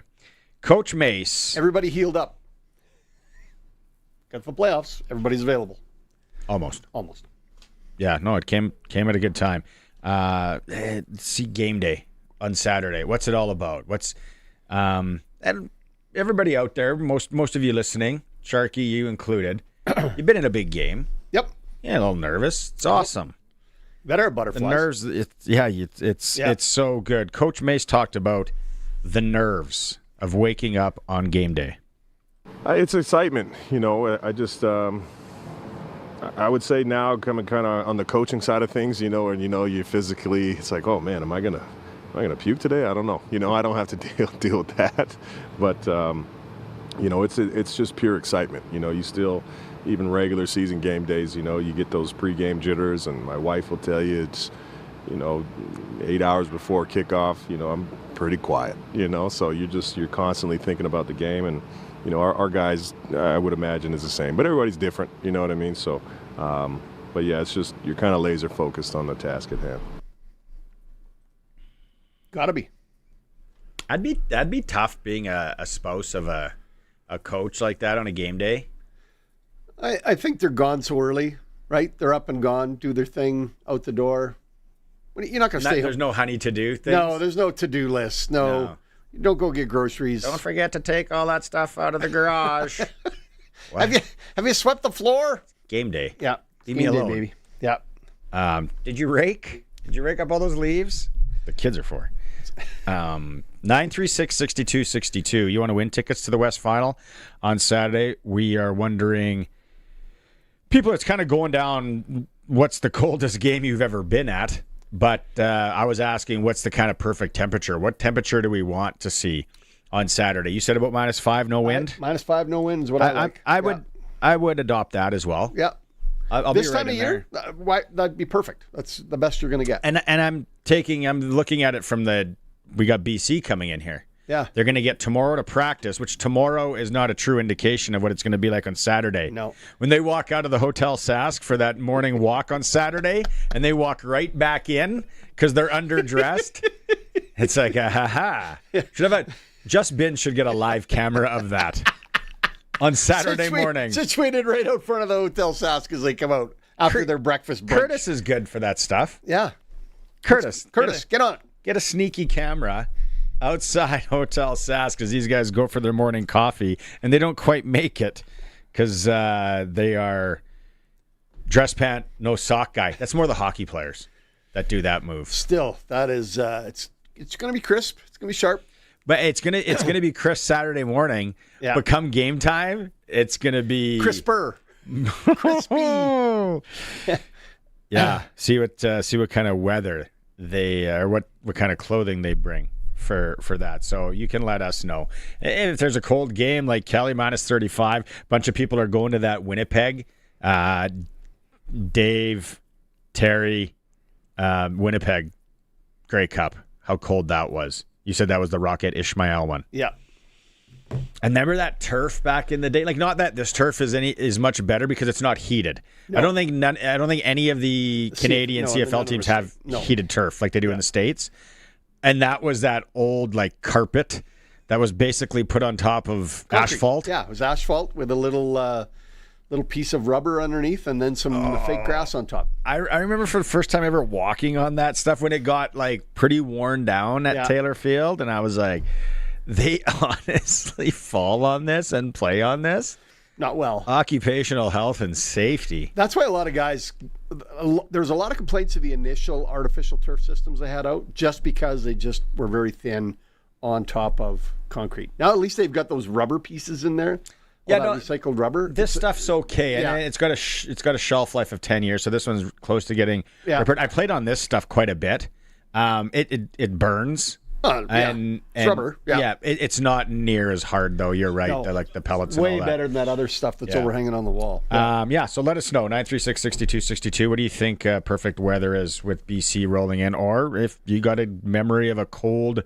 Coach Mace. Everybody healed up. Got for playoffs. Everybody's available. Almost. Yeah, no, it came at a good time. See game day on Saturday. What's it all about? What's and everybody out there, most of you listening, Sharky, you included, you've been in a big game. Yep. Yeah, a little nervous. It's awesome. Better at butterflies. The nerves, it's so good. Coach Mace talked about the nerves of waking up on game day. It's excitement. I just I would say now coming kind of on the coaching side of things, and you physically, it's like, oh man, am I gonna puke today? I don't know. I don't have to deal with that, but it's just pure excitement. You still, even regular season game days, you get those pregame jitters, and my wife will tell you it's 8 hours before kickoff, I'm pretty quiet, so you're constantly thinking about the game, and our guys, I would imagine, is the same, but everybody's different, you know what I mean? So but yeah, it's just you're kind of laser focused on the task at hand. Gotta be. That'd be tough being a spouse of a coach like that on a game day. I think they're gone so early, right? They're up and gone, do their thing, out the door. You're not going to stay home. There's no honey to do things? No, there's no to-do list. No. You don't go get groceries. Don't forget to take all that stuff out of the garage. Have you swept the floor? Game day. Yeah. Leave me alone. Baby. Yeah. Did you rake? Did you rake up all those leaves? The kids are for. 936-6262. You want to win tickets to the West Final on Saturday? We are wondering, people, it's kind of going down, what's the coldest game you've ever been at? But I was asking, what's the kind of perfect temperature? What temperature do we want to see on Saturday? You said about -5, no wind? -5, no wind is what I like. I would adopt that as well. Yeah. I'll this be right time of in year, that'd be perfect. That's the best you're going to get. And I'm looking at it from we got BC coming in here. Yeah. They're going to get tomorrow to practice, which tomorrow is not a true indication of what it's going to be like on Saturday. No. When they walk out of the Hotel Sask for that morning walk on Saturday, and they walk right back in because they're underdressed, it's like, Just Ben should get a live camera of that on Saturday morning. Situated right out front of the Hotel Sask as they come out after their breakfast brunch. Curtis is good for that stuff. Yeah. Curtis, get on it. Get a sneaky camera outside Hotel Sask because these guys go for their morning coffee and they don't quite make it because they are dress pant, no sock guy. That's more the hockey players that do that move. Still, that is it's going to be crisp. It's going to be sharp. But it's gonna be crisp Saturday morning. Yeah. But come game time, it's gonna be crisper, crispy. Yeah. See what kind of weather they or what kind of clothing they bring for that. So you can let us know if there's a cold game like Kelly -35. A bunch of people are going to that Winnipeg. Dave, Terry, Winnipeg, Grey Cup. How cold that was. You said that was the Rocket Ishmael one. Yeah. And remember that turf back in the day? Like, not that this turf is much better because it's not heated. No. I don't think any of the Canadian CFL teams have heated turf like they do in the States. And that was that old like carpet that was basically put on top of asphalt. Yeah, it was asphalt with a little piece of rubber underneath and then some fake grass on top. I remember for the first time ever walking on that stuff when it got like pretty worn down at Taylor Field, and I was like, they honestly fall on this and play on this? Not well. Occupational health and safety. That's why a lot of guys, there's a lot of complaints of the initial artificial turf systems they had out just because they just were very thin on top of concrete. Now at least they've got those rubber pieces in there. Yeah, recycled rubber. This stuff's okay, and it's got a shelf life of 10 years. So this one's close to getting repaired. I played on this stuff quite a bit. It burns. And it's rubber. Yeah, it's not near as hard though. You're right. I like the pellets. Way and all that. Better than that other stuff that's overhanging on the wall. So let us know 936-6262. What do you think perfect weather is with BC rolling in, or if you got a memory of a cold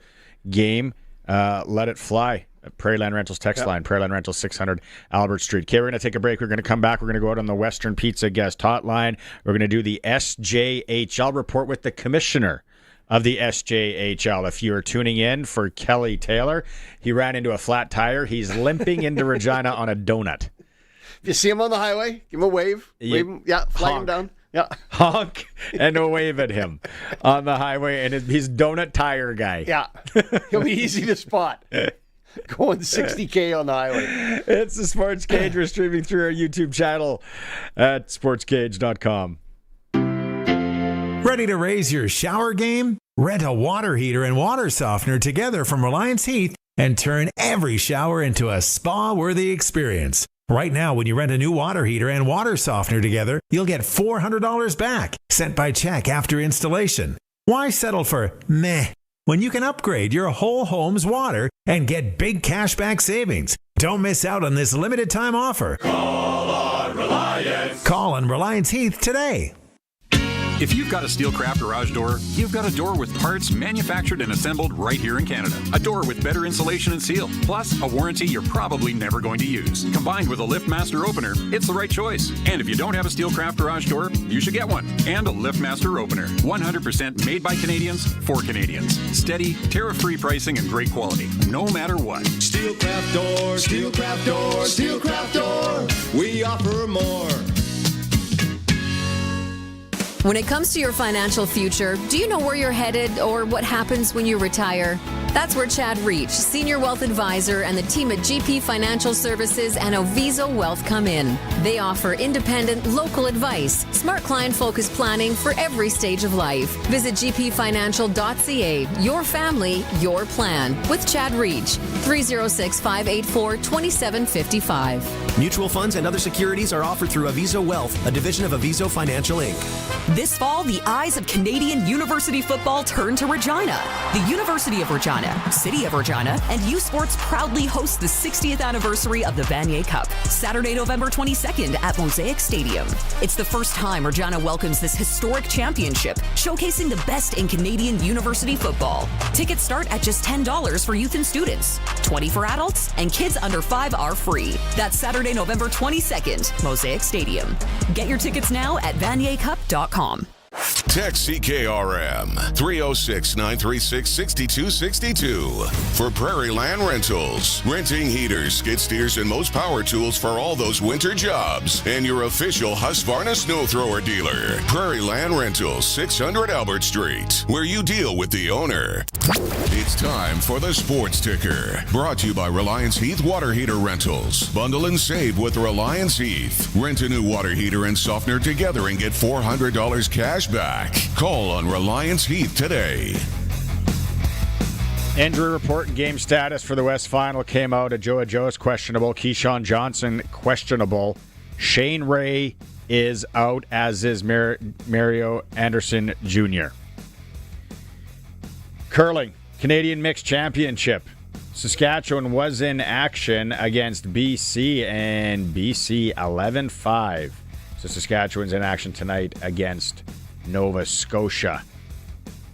game, let it fly. Prairieland Rentals text line, Prairieland Rentals 600 Albert Street. Okay, we're going to take a break. We're going to come back. We're going to go out on the Western Pizza guest hotline. We're going to do the SJHL report with the commissioner of the SJHL. If you're tuning in for Kelly Taylor, he ran into a flat tire. He's limping into Regina on a donut. If you see him on the highway, give him a wave. Wave him, flag him down. Yeah. Honk and a wave at him on the highway. And he's donut tire guy. Yeah. He'll be easy to spot. Going 60K on the highway. It's the Sports Cage. We're streaming through our YouTube channel at sportscage.com. Ready to raise your shower game? Rent a water heater and water softener together from Reliance Heath and turn every shower into a spa-worthy experience. Right now, when you rent a new water heater and water softener together, you'll get $400 back, sent by check after installation. Why settle for meh when you can upgrade your whole home's water and get big cashback savings? Don't miss out on this limited time offer. Call on Reliance. Call on Reliance Heath today. If you've got a Steelcraft garage door, you've got a door with parts manufactured and assembled right here in Canada. A door with better insulation and seal, plus a warranty you're probably never going to use. Combined with a LiftMaster opener, it's the right choice. And if you don't have a Steelcraft garage door, you should get one. And a LiftMaster opener. 100% made by Canadians for Canadians. Steady, tariff-free pricing and great quality, no matter what. Steelcraft door, Steelcraft door, Steelcraft door. We offer more. When it comes to your financial future, do you know where you're headed or what happens when you retire? That's where Chad Reach, Senior Wealth Advisor, and the team at GP Financial Services and Oviso Wealth come in. They offer independent, local advice, smart client-focused planning for every stage of life. Visit gpfinancial.ca. Your family, your plan. With Chad Reach, 306-584-2755. Mutual funds and other securities are offered through Oviso Wealth, a division of Oviso Financial Inc. This fall, the eyes of Canadian university football turn to Regina. The University of Regina Regina, City of Regina, and U Sports proudly host the 60th anniversary of the Vanier Cup, Saturday, November 22nd at Mosaic Stadium. It's the first time Regina welcomes this historic championship, showcasing the best in Canadian university football. Tickets start at just $10 for youth and students, $20 for adults, and kids under 5 are free. That's Saturday, November 22nd, Mosaic Stadium. Get your tickets now at vaniercup.com. Text CKRM 306-936-6262 for Prairie Land Rentals. Renting heaters, skid steers, and most power tools for all those winter jobs. And your official Husqvarna snow thrower dealer. Prairie Land Rentals, 600 Albert Street, where you deal with the owner. It's time for the Sports Ticker. Brought to you by Reliance Heath Water Heater Rentals. Bundle and save with Reliance Heath. Rent a new water heater and softener together and get $400 cash back. Call on Reliance Heath today. Injury report and game status for the West Final came out. Ajoa Joe's questionable. Keyshawn Johnson questionable. Shane Ray is out, as is Mario Anderson Jr. Curling, Canadian Mixed Championship. Saskatchewan was in action against BC, and BC 11-5. So Saskatchewan's in action tonight against Nova Scotia.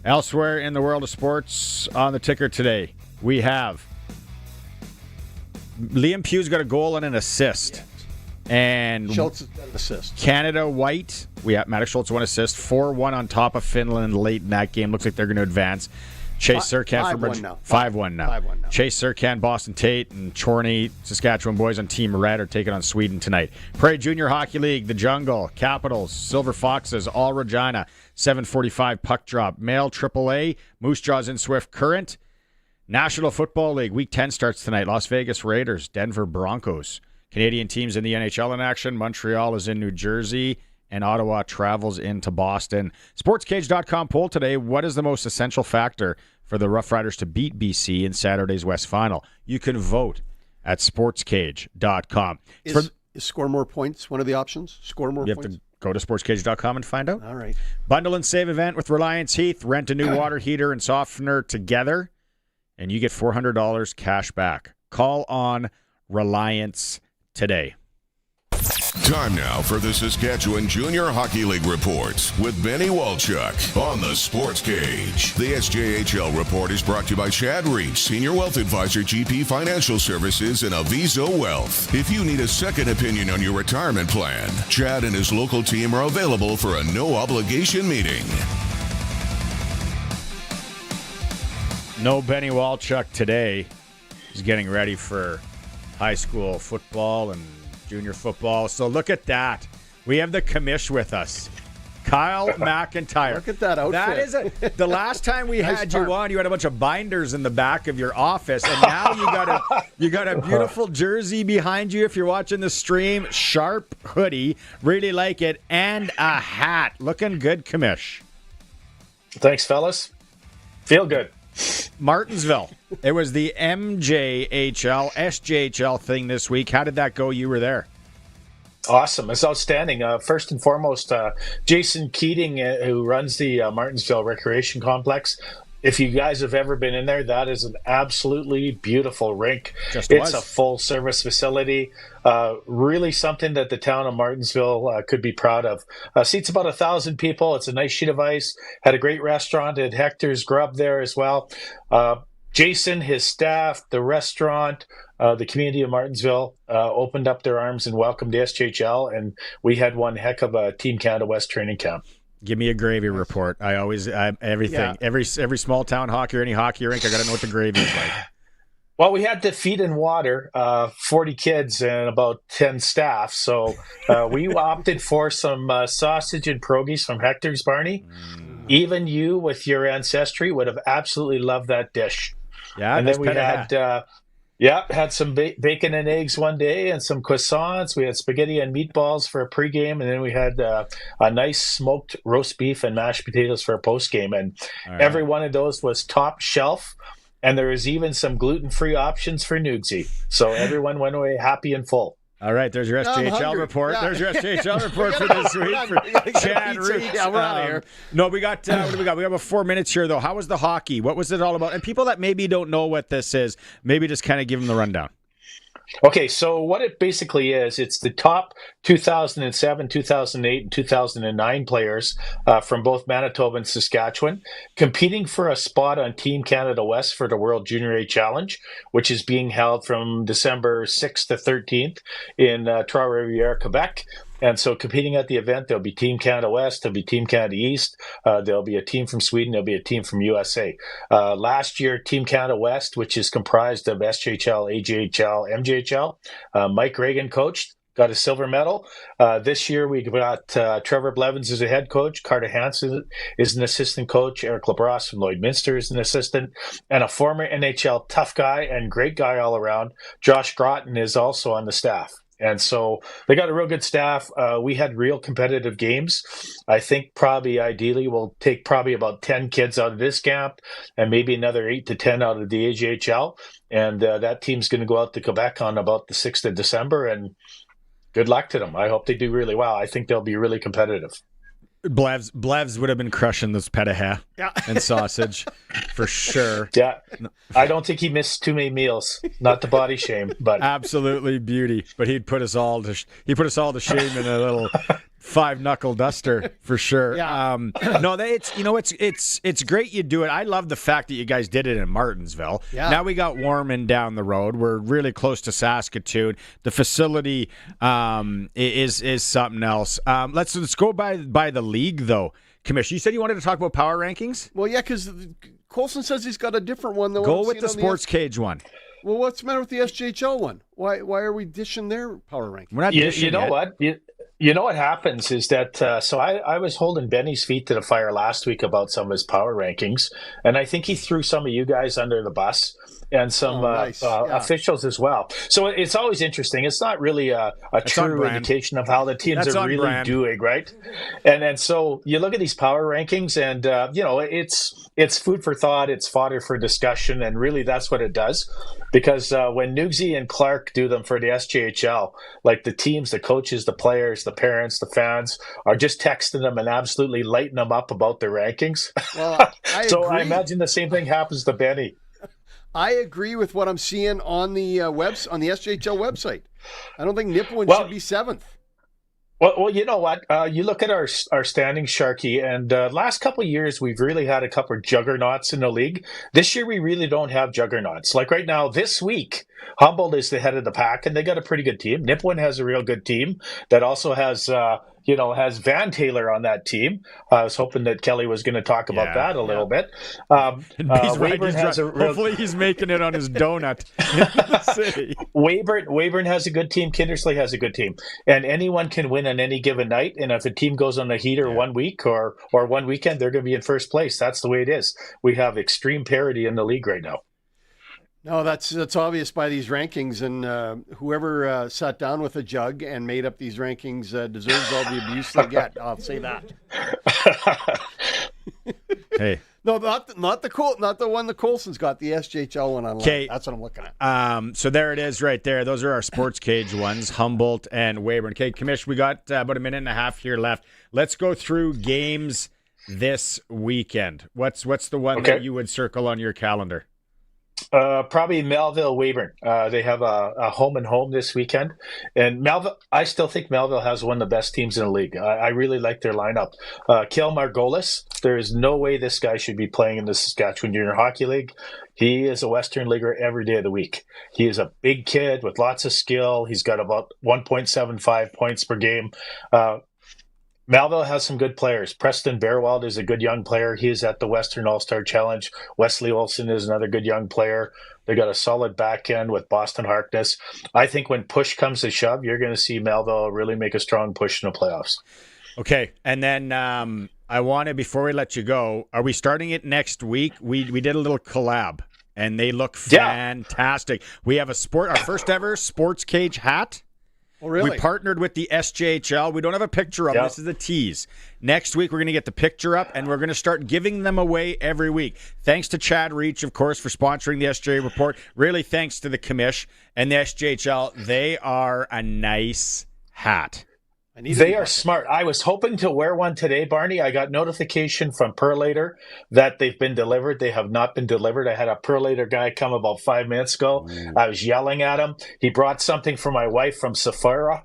Elsewhere in the world of sports on the ticker today, we have Liam Pugh's got a goal and an assist. And Schultz has got an assist. Canada White, we have Maddox Schultz, one assist, 4-1 on top of Finland late in that game. Looks like they're going to advance. Chase Serkan 5-1 now. 5-1 now. 5-1 now. Chase Serkan, Boston Tate, and Chorney, Saskatchewan boys on Team Red are taking on Sweden tonight. Prairie Junior Hockey League, the Jungle, Capitals, Silver Foxes, all Regina, 7:45 puck drop. Male AAA, Moose Jaws in Swift Current. National Football League, Week 10 starts tonight. Las Vegas Raiders, Denver Broncos. Canadian teams in the NHL in action. Montreal is in New Jersey, and Ottawa travels into Boston. Sportscage.com poll today. What is the most essential factor for the Roughriders to beat BC in Saturday's West Final? You can vote at sportscage.com. Is score more points one of the options? Score more points? You have to go to sportscage.com and find out. All right. Bundle and save event with Reliance Heath. Rent a new water heater and softener together, and you get $400 cash back. Call on Reliance today. Time now for the Saskatchewan Junior Hockey League report with Benny Walchuk on the Sports Cage. The SJHL report is brought to you by Chad Reach, Senior Wealth Advisor, GP Financial Services, and Aviso Wealth. If you need a second opinion on your retirement plan, Chad and his local team are available for a no-obligation meeting. No Benny Walchuk today. He's getting ready for high school football and junior football. So look at that. We have the commish with us. Kyle McIntyre. Look at that outfit. That is the last time we had you on, you had a bunch of binders in the back of your office, and now you got a beautiful jersey behind you if you're watching the stream, sharp hoodie, really like it, and a hat. Looking good, commish. Thanks, fellas. Feel good. Martinsville. It was the MJHL, SJHL thing this week. How did that go? You were there. Awesome. It's outstanding. First and foremost, Jason Keating, who runs the Martinsville Recreation Complex. If you guys have ever been in there, that is an absolutely beautiful rink. It's a full-service facility. Really something that the town of Martinsville could be proud of. Seats about 1,000 people. It's a nice sheet of ice. Had a great restaurant at Hector's Grub there as well. Jason, his staff, the restaurant, the community of Martinsville opened up their arms and welcomed the SJHL, and we had one heck of a Team Canada West training camp. Give me a gravy report. Everything. Yeah. Every small town hockey or any hockey rink, I got to know what the gravy is like. Well, we had to feed and water 40 kids and about 10 staff. So we opted for some sausage and pierogies from Hector's, Barney. Even you, with your ancestry, would have absolutely loved that dish. Yeah, and then we had some bacon and eggs one day and some croissants. We had spaghetti and meatballs for a pregame, and then we had a nice smoked roast beef and mashed potatoes for a postgame. And every one of those was top shelf. And there was even some gluten-free options for Noogsy. So everyone went away happy and full. All right, there's your SJHL report. Yeah. There's your SJHL report for this week for Chad Reach. Yeah, we're out of here. No, we got what do we got? We got about 4 minutes here, though. How was the hockey? What was it all about? And people that maybe don't know what this is, maybe just kind of give them the rundown. Okay, so what it basically is, it's the top 2007, 2008, and 2009 players from both Manitoba and Saskatchewan competing for a spot on Team Canada West for the World Junior A Challenge, which is being held from December 6th to 13th in Trois-Rivières, Quebec. And so competing at the event, there'll be Team Canada West, there'll be Team Canada East, there'll be a team from Sweden, there'll be a team from USA. Last year, Team Canada West, which is comprised of SJHL, AJHL, MJHL, Mike Reagan coached, got a silver medal. This year, we got Trevor Blevins as a head coach, Carter Hansen is an assistant coach, Eric Labrosse from Lloydminster is an assistant, and a former NHL tough guy and great guy all around, Josh Groton, is also on the staff. And so they got a real good staff. We had real competitive games. I think probably ideally we'll take probably about 10 kids out of this camp and maybe another 8 to 10 out of the AJHL. And that team's going to go out to Quebec on about the 6th of December. And good luck to them. I hope they do really well. I think they'll be really competitive. Blevs would have been crushing this pet of hair and sausage for sure. Yeah, I don't think he missed too many meals. Not the body shame, but absolutely beauty. But he'd put us all to shame in a little 5-knuckle duster for sure. Yeah. No, it's great you do it. I love the fact that you guys did it in Martinsville. Yeah. Now we got Warman down the road. We're really close to Saskatoon. The facility is something else. Let's go by the league though. Commissioner, you said you wanted to talk about power rankings? Well, yeah, because Colson says he's got a different one. Go with the Sportscage one. Well, what's the matter with the SJHL one? Why are we dishing their power rankings? We're not dishing you know yet. what? You know what happens is that, so I was holding Benny's feet to the fire last week about some of his power rankings, and I think he threw some of you guys under the bus and some officials as well. So it's always interesting. It's not really a true indication of how the teams are really doing, right? And so you look at these power rankings and, it's food for thought, it's fodder for discussion, and really that's what it does. Because when Nugsy and Clark do them for the SJHL, like the teams, the coaches, the players, the parents, the fans are just texting them and absolutely lighting them up about their rankings. Well, I imagine the same thing happens to Benny. I agree with what I'm seeing on the on the SJHL website. I don't think Nipawin should be 7th. Well, you know what? You look at our standings, Sharky, and last couple of years, we've really had a couple of juggernauts in the league. This year, we really don't have juggernauts. Like right now, this week, Humboldt is the head of the pack, and they got a pretty good team. Nipawin has a real good team that also has Van Taylor on that team. I was hoping that Kelly was going to talk about that a little bit. Hopefully he's making it on his donut in the city. Weyburn has a good team. Kindersley has a good team. And anyone can win on any given night. And if a team goes on a heater 1 week or 1 weekend, they're going to be in first place. That's the way it is. We have extreme parity in the league right now. No, that's obvious by these rankings, and whoever sat down with a jug and made up these rankings deserves all the abuse they get. I'll say that. Hey, no, not the one the Colson's got. The SJHL one online. Okay, that's what I'm looking at. So there it is, right there. Those are our Sportscage ones, Humboldt and Weyburn. Okay, Commish, we got about a minute and a half here left. Let's go through games this weekend. What's the one that you would circle on your calendar? Probably Melville Weyburn. They have a home and home this weekend, and Melville. I still think Melville has one of the best teams in the league. I really like their lineup. Kel Margolis. There is no way this guy should be playing in the Saskatchewan Junior Hockey League. He is a Western Leaguer every day of the week. He is a big kid with lots of skill. He's got about 1.75 points per game. Melville has some good players. Preston Bearwald is a good young player. He is at the Western All-Star Challenge. Wesley Olson is another good young player. They got a solid back end with Boston Harkness. I think when push comes to shove, you're going to see Melville really make a strong push in the playoffs. Okay, and then I want to, before we let you go, are we starting it next week? We did a little collab, and they look fantastic. We have our first ever Sportscage hat. Oh, really? We partnered with the SJHL. We don't have a picture of them. This is a tease. Next week, we're going to get the picture up, and we're going to start giving them away every week. Thanks to Chad Reach, of course, for sponsoring the SJ Report. Really thanks to the commish and the SJHL. They are a nice hat. They are smart. I was hoping to wear one today, Barney. I got notification from Perlator that they've been delivered. They have not been delivered. I had a Perlator guy come about 5 minutes ago. I was yelling at him. He brought something for my wife from Sephora.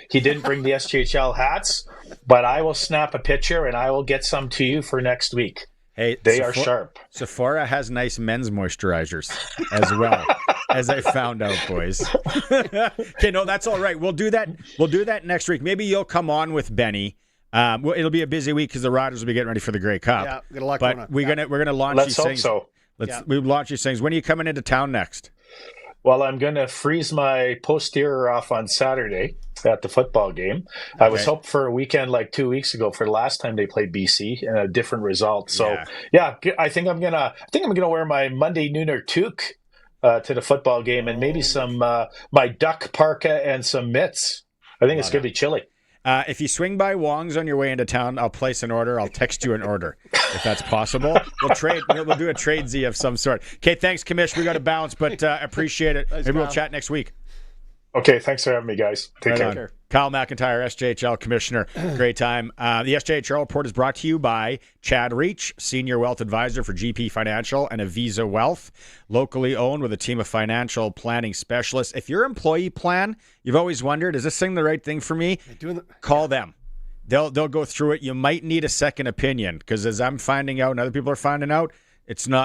He didn't bring the SJHL hats, but I will snap a picture and I will get some to you for next week. Hey, they are sharp. Sephora has nice men's moisturizers as well, as I found out, boys. Okay, no, that's all right. We'll do that. We'll do that next week. Maybe you'll come on with Benny. It'll be a busy week because the Riders will be getting ready for the Grey Cup. Yeah, got a lot but going on. we're gonna launch Let's these hope things. so. We launch these things. When are you coming into town next? Well, I'm going to freeze my posterior off on Saturday at the football game. I was hoping for a weekend like 2 weeks ago for the last time they played BC and a different result. So I think I'm gonna wear my Monday nooner toque to the football game and maybe some my duck parka and some mitts. I think it's going to be chilly. If you swing by Wong's on your way into town, I'll place an order. I'll text you an order if that's possible. We'll trade. We'll do a trade Z of some sort. Okay, thanks, Commish. We got to bounce, but appreciate it. Maybe we'll chat next week. Okay, thanks for having me, guys. Take care. Kyle McIntyre, SJHL Commissioner. Great time. The SJHL Report is brought to you by Chad Reach, Senior Wealth Advisor for GP Financial and Avisa Wealth, locally owned with a team of financial planning specialists. If your employee plan, you've always wondered, is this thing the right thing for me? Call them. They'll go through it. You might need a second opinion because as I'm finding out and other people are finding out,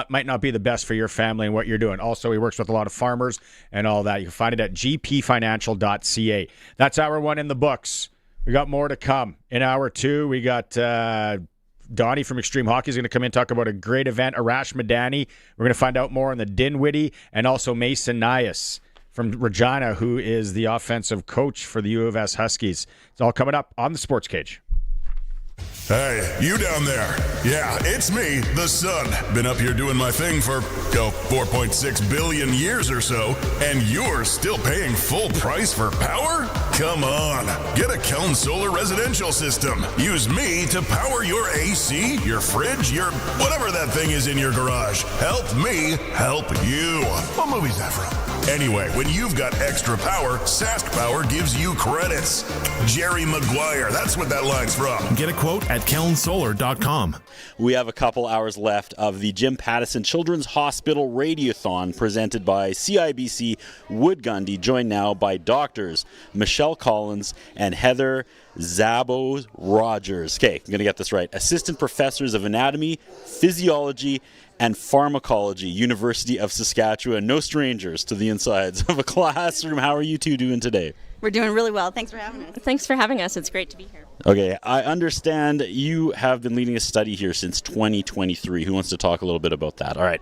might not be the best for your family and what you're doing. Also, he works with a lot of farmers and all that. You can find it at gpfinancial.ca. That's hour one in the books. We got more to come. In hour two, we got Donnie from Extreme Hockey is going to come in and talk about a great event, Arash Madani. We're going to find out more on the Dinwiddie and also Mason Nyhus from Regina, who is the offensive coach for the U of S Huskies. It's all coming up on the Sports Cage. Hey, you down there. Yeah, it's me, the sun. Been up here doing my thing for, 4.6 billion years or so, and you're still paying full price for power? Come on. Get a Keln Solar residential system. Use me to power your AC, your fridge, your whatever that thing is in your garage. Help me help you. What movie's that from? Anyway, when you've got extra power, Sask Power gives you credits. Jerry Maguire, that's what that line's from. Get a quote at kelnsolar.com. We have a couple hours left of the Jim Pattison Children's Hospital Radiothon presented by CIBC Wood Gundy, joined now by doctors Michelle Collins and Heather Zabo Rogers. Okay, I'm going to get this right. Assistant professors of anatomy, physiology, and pharmacology, University of Saskatchewan. No strangers to the insides of a classroom. How are you two doing today? We're doing really well. Thanks for having us. Thanks for having us. It's great to be here. Okay, I understand you have been leading a study here since 2023. Who wants to talk a little bit about that? All right.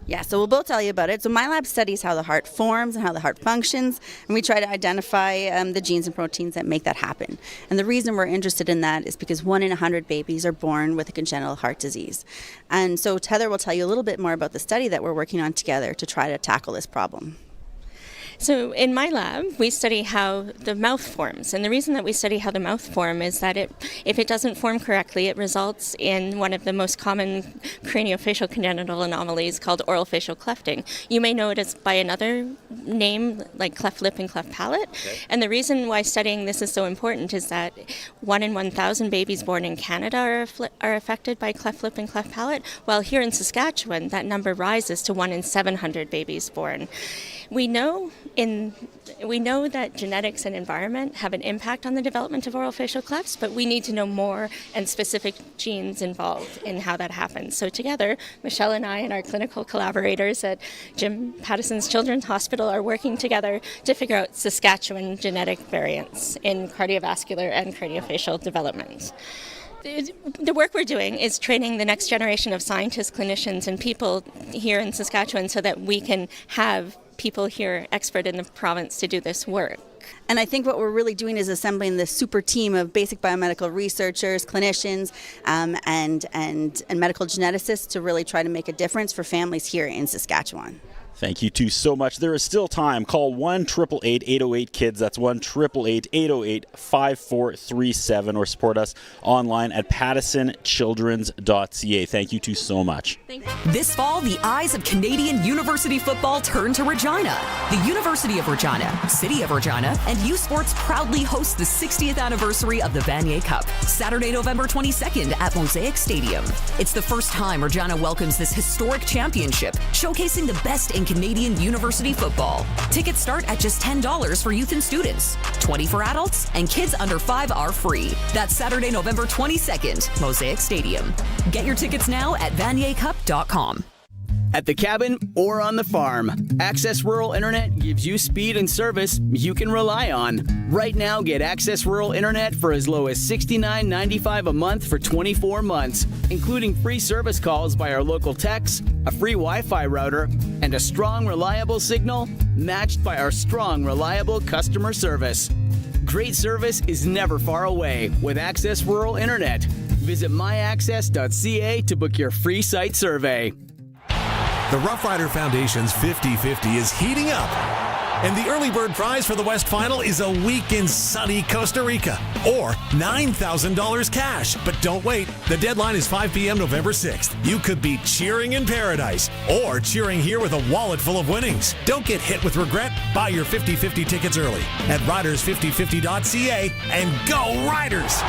Yeah, so we'll both tell you about it. So my lab studies how the heart forms and how the heart functions, and we try to identify the genes and proteins that make that happen. And the reason we're interested in that is because 1 in 100 babies are born with a congenital heart disease. And so Heather will tell you a little bit more about the study that we're working on together to try to tackle this problem. So in my lab, we study how the mouth forms. And the reason that we study how the mouth form is that if it doesn't form correctly, it results in one of the most common craniofacial congenital anomalies called oral facial clefting. You may know it as by another name, like cleft lip and cleft palate. Okay. And the reason why studying this is so important is that 1 in 1,000 babies born in Canada are affected by cleft lip and cleft palate, while here in Saskatchewan, that number rises to 1 in 700 babies born. We know that genetics and environment have an impact on the development of oral facial clefts, but we need to know more and specific genes involved in how that happens. So together, Michelle and I and our clinical collaborators at Jim Pattison's Children's Hospital are working together to figure out Saskatchewan genetic variants in cardiovascular and craniofacial development. The work we're doing is training the next generation of scientists, clinicians, and people here in Saskatchewan so that we can have people here expert in the province to do this work. And I think what we're really doing is assembling this super team of basic biomedical researchers, clinicians, and medical geneticists to really try to make a difference for families here in Saskatchewan. Thank you two so much. There is still time. Call 1-888-808-KIDS. That's 1-888-808-5437 or support us online at pattesonchildrens.ca. Thank you two so much. This fall, the eyes of Canadian university football turn to Regina. The University of Regina, City of Regina, and U Sports proudly host the 60th anniversary of the Vanier Cup, Saturday, November 22nd at Mosaic Stadium. It's the first time Regina welcomes this historic championship, showcasing the best in Canadian university football. Tickets start at just $10 for youth and students, $20 for adults, and kids under 5 are free. That's Saturday, November 22nd, Mosaic Stadium. Get your tickets now at vaniercup.com. At the cabin or on the farm, Access Rural Internet gives you speed and service you can rely on. Right now, get Access Rural Internet for as low as $69.95 a month for 24 months, including free service calls by our local techs, a free Wi-Fi router, and a strong, reliable signal matched by our strong, reliable customer service. Great service is never far away with Access Rural Internet. Visit myaccess.ca to book your free site survey. The Rough Rider Foundation's 50-50 is heating up. And the early bird prize for the West Final is a week in sunny Costa Rica, or $9,000 cash. But don't wait. The deadline is 5 p.m. November 6th. You could be cheering in paradise or cheering here with a wallet full of winnings. Don't get hit with regret. Buy your 50-50 tickets early at riders5050.ca and go Riders!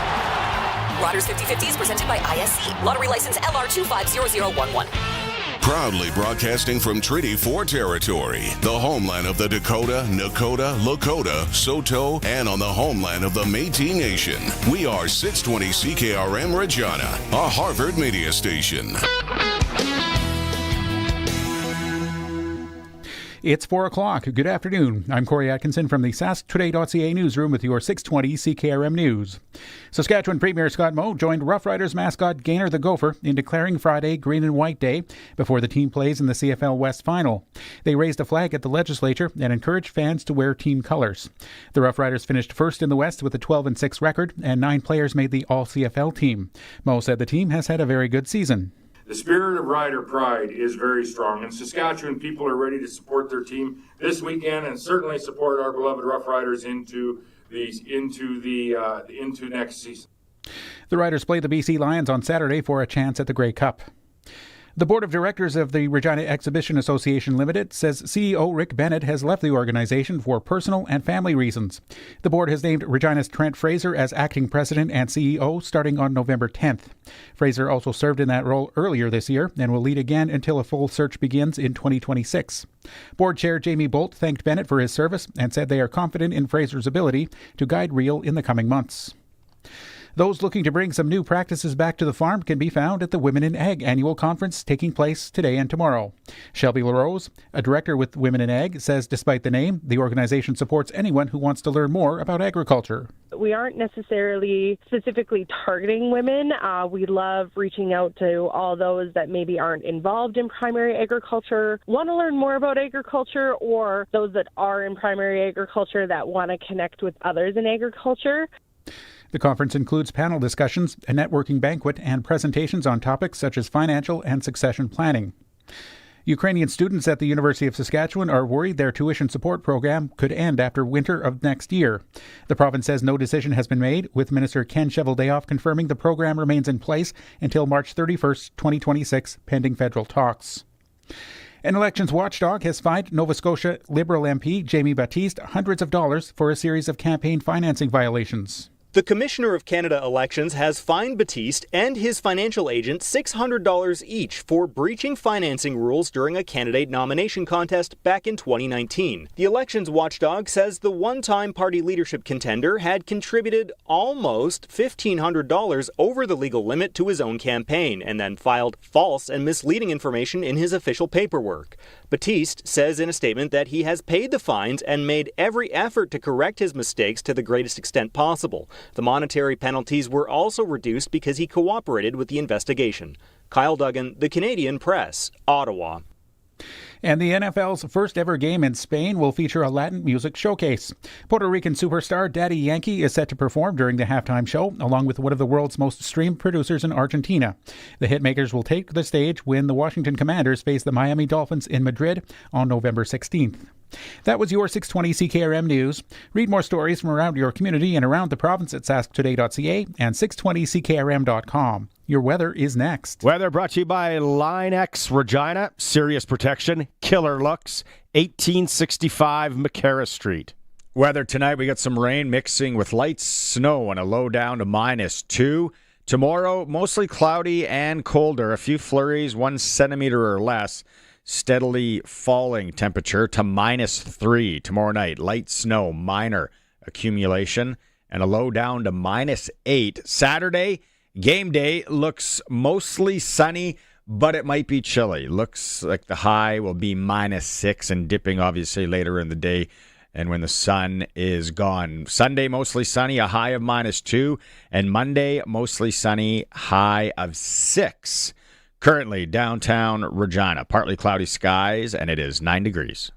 Riders 50-50 is presented by ISC. Lottery license LR250011. Proudly broadcasting from Treaty 4 territory, the homeland of the Dakota, Nakota, Lakota, Saulteaux, and on the homeland of the Métis Nation. We are 620 CKRM Regina, a Harvard media station. It's 4 o'clock. Good afternoon. I'm Corey Atkinson from the sasktoday.ca newsroom with your 620 CKRM News. Saskatchewan Premier Scott Moe joined Rough Riders mascot Gaynor the Gopher in declaring Friday Green and White Day before the team plays in the CFL West Final. They raised a flag at the legislature and encouraged fans to wear team colors. The Rough Riders finished first in the West with a 12-6 record, and 9 players made the All-CFL team. Moe said the team has had a very good season. The spirit of rider pride is very strong, and Saskatchewan people are ready to support their team this weekend and certainly support our beloved Rough Riders into next season. The Riders play the BC Lions on Saturday for a chance at the Grey Cup. The Board of Directors of the Regina Exhibition Association Limited says CEO Rick Bennett has left the organization for personal and family reasons. The board has named Regina's Trent Fraser as acting president and CEO starting on November 10th. Fraser also served in that role earlier this year and will lead again until a full search begins in 2026. Board Chair Jamie Bolt thanked Bennett for his service and said they are confident in Fraser's ability to guide Reel in the coming months. Those looking to bring some new practices back to the farm can be found at the Women in Ag annual conference taking place today and tomorrow. Shelby LaRose, a director with Women in Ag, says despite the name, the organization supports anyone who wants to learn more about agriculture. We aren't necessarily specifically targeting women. We love reaching out to all those that maybe aren't involved in primary agriculture, want to learn more about agriculture, or those that are in primary agriculture that want to connect with others in agriculture. The conference includes panel discussions, a networking banquet, and presentations on topics such as financial and succession planning. Ukrainian students at the University of Saskatchewan are worried their tuition support program could end after winter of next year. The province says no decision has been made, with Minister Ken Cheveldayoff confirming the program remains in place until March 31st, 2026, pending federal talks. An elections watchdog has fined Nova Scotia Liberal MP Jamie Baptiste hundreds of dollars for a series of campaign financing violations. The Commissioner of Canada Elections has fined Baptiste and his financial agent $600 each for breaching financing rules during a candidate nomination contest back in 2019. The elections watchdog says the one-time party leadership contender had contributed almost $1,500 over the legal limit to his own campaign and then filed false and misleading information in his official paperwork. Baptiste says in a statement that he has paid the fines and made every effort to correct his mistakes to the greatest extent possible. The monetary penalties were also reduced because he cooperated with the investigation. Kyle Duggan, The Canadian Press, Ottawa. And the NFL's first ever game in Spain will feature a Latin music showcase. Puerto Rican superstar Daddy Yankee is set to perform during the halftime show, along with one of the world's most streamed producers in Argentina. The hitmakers will take the stage when the Washington Commanders face the Miami Dolphins in Madrid on November 16th. That was your 620 CKRM News. Read more stories from around your community and around the province at sasktoday.ca and 620ckrm.com. Your weather is next. Weather brought to you by Line X Regina. Serious protection, killer looks. 1865 McCarra Street. Weather tonight, we got some rain mixing with light snow and a low down to -2. Tomorrow, mostly cloudy and colder. A few flurries, 1 centimeter or less. Steadily falling temperature to -3. Tomorrow night, light snow, minor accumulation, and a low down to -8. Saturday, game day, looks mostly sunny, but it might be chilly. Looks like the high will be -6 and dipping obviously later in the day and when the sun is gone. Sunday, mostly sunny, a high of -2, and Monday, mostly sunny, high of 6. Currently, downtown Regina, partly cloudy skies, and it is 9 degrees.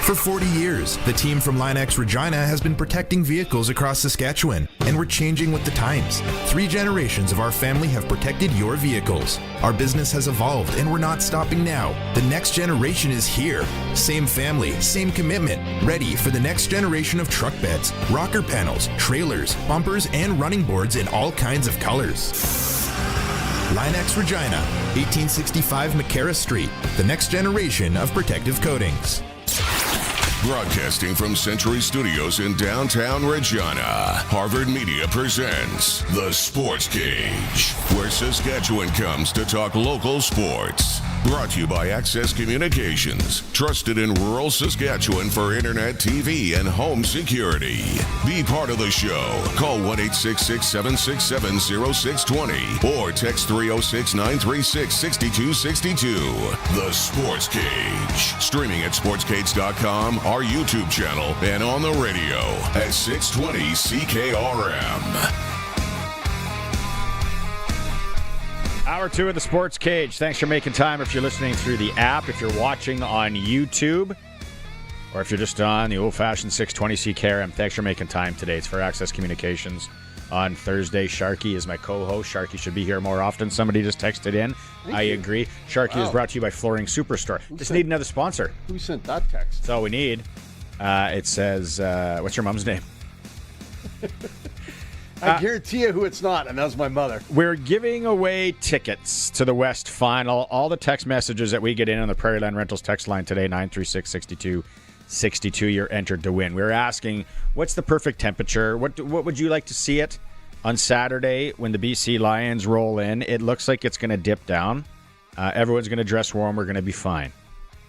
For 40 years, the team from Line X Regina has been protecting vehicles across Saskatchewan, and we're changing with the times. 3 generations of our family have protected your vehicles. Our business has evolved, and we're not stopping now. The next generation is here. Same family, same commitment, ready for the next generation of truck beds, rocker panels, trailers, bumpers, and running boards in all kinds of colors. Line X Regina, 1865 McCarra Street, the next generation of protective coatings. Broadcasting from Century Studios in downtown Regina, Harvard Media presents The Sports Cage, where Saskatchewan comes to talk local sports. Brought to you by Access Communications, trusted in rural Saskatchewan for internet, TV, and home security. Be part of the show. Call 1-866-767-0620 or text 306-936-6262. The Sports Cage. Streaming at sportscage.com, our YouTube channel, and on the radio at 620 CKRM. Hour 2 of the Sports Cage. Thanks for making time if you're listening through the app, if you're watching on YouTube, or if you're just on the old-fashioned 620 CKRM. Thanks for making time today. It's for Access Communications on Thursday. Sharky is my co-host. Sharky should be here more often. Somebody just texted in. I agree. Sharky is brought to you by Flooring Superstore. Just need another sponsor. Who sent that text? That's all we need. It says, what's your mom's name? I guarantee you who it's not, and that's my mother. We're giving away tickets to the West Final. All the text messages that we get in on the Prairie Land Rentals text line today, 936-6262, you're entered to win. We're asking, what's the perfect temperature? What would you like to see it on Saturday when the BC Lions roll in? It looks like it's going to dip down. Everyone's going to dress warm. We're going to be fine.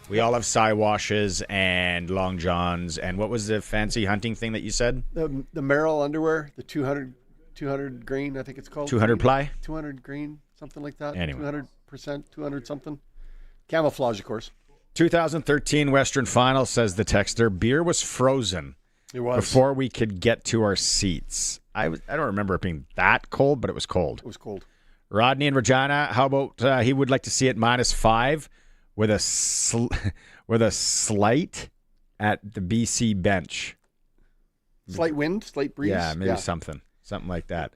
We all have Siwashes and Long Johns. And what was the fancy hunting thing that you said? The Merrill underwear, the 200 grain, I think it's called. 200 ply? 200 grain, something like that. Anyway. 200%, 200 something. Camouflage, of course. 2013 Western Final, says the texter. Beer was frozen. It was. Before we could get to our seats. I don't remember it being that cold, but it was cold. It was cold. Rodney in Regina, how about he would like to see it -5 with a slight at the BC bench. Slight wind, slight breeze. Yeah, maybe something like that.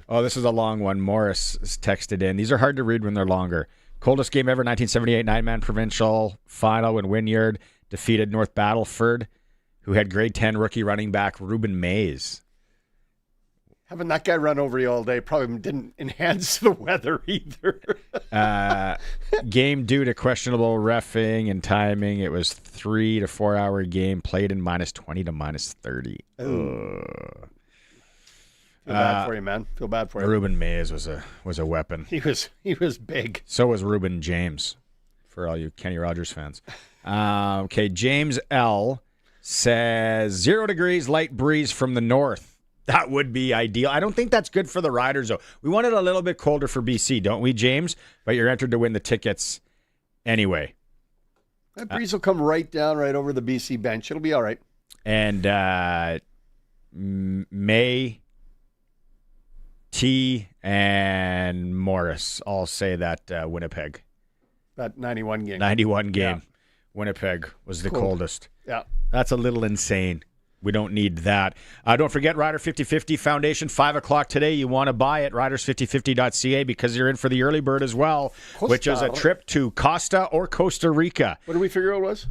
Oh, this is a long one. Morris texted in. These are hard to read when they're longer. Coldest game ever, 1978 9-man provincial final when Wynyard defeated North Battleford, who had grade 10 rookie running back Ruben Mays. Having that guy run over you all day probably didn't enhance the weather either. Game due to questionable reffing and timing. It was 3 to 4 hour game played in -20 to -30. Feel bad for you, man. Feel bad for you. Ruben Mays was a weapon. He was big. So was Ruben James, for all you Kenny Rogers fans. Okay, James L. says 0 degrees, light breeze from the north. That would be ideal. I don't think that's good for the Riders, though. We want it a little bit colder for BC, don't we, James? But you're entered to win the tickets anyway. That breeze will come right down, right over the BC bench. It'll be all right. And May, T, and Morris all say that Winnipeg. That 91 game. 91 game. Yeah. Winnipeg was the coldest. Yeah. That's a little insane. We don't need that. Don't forget Rider 5050 Foundation, 5 o'clock today. You want to buy it, riders5050.ca, because you're in for the early bird as well, which is a trip to Costa or Costa Rica. What did we figure out it was?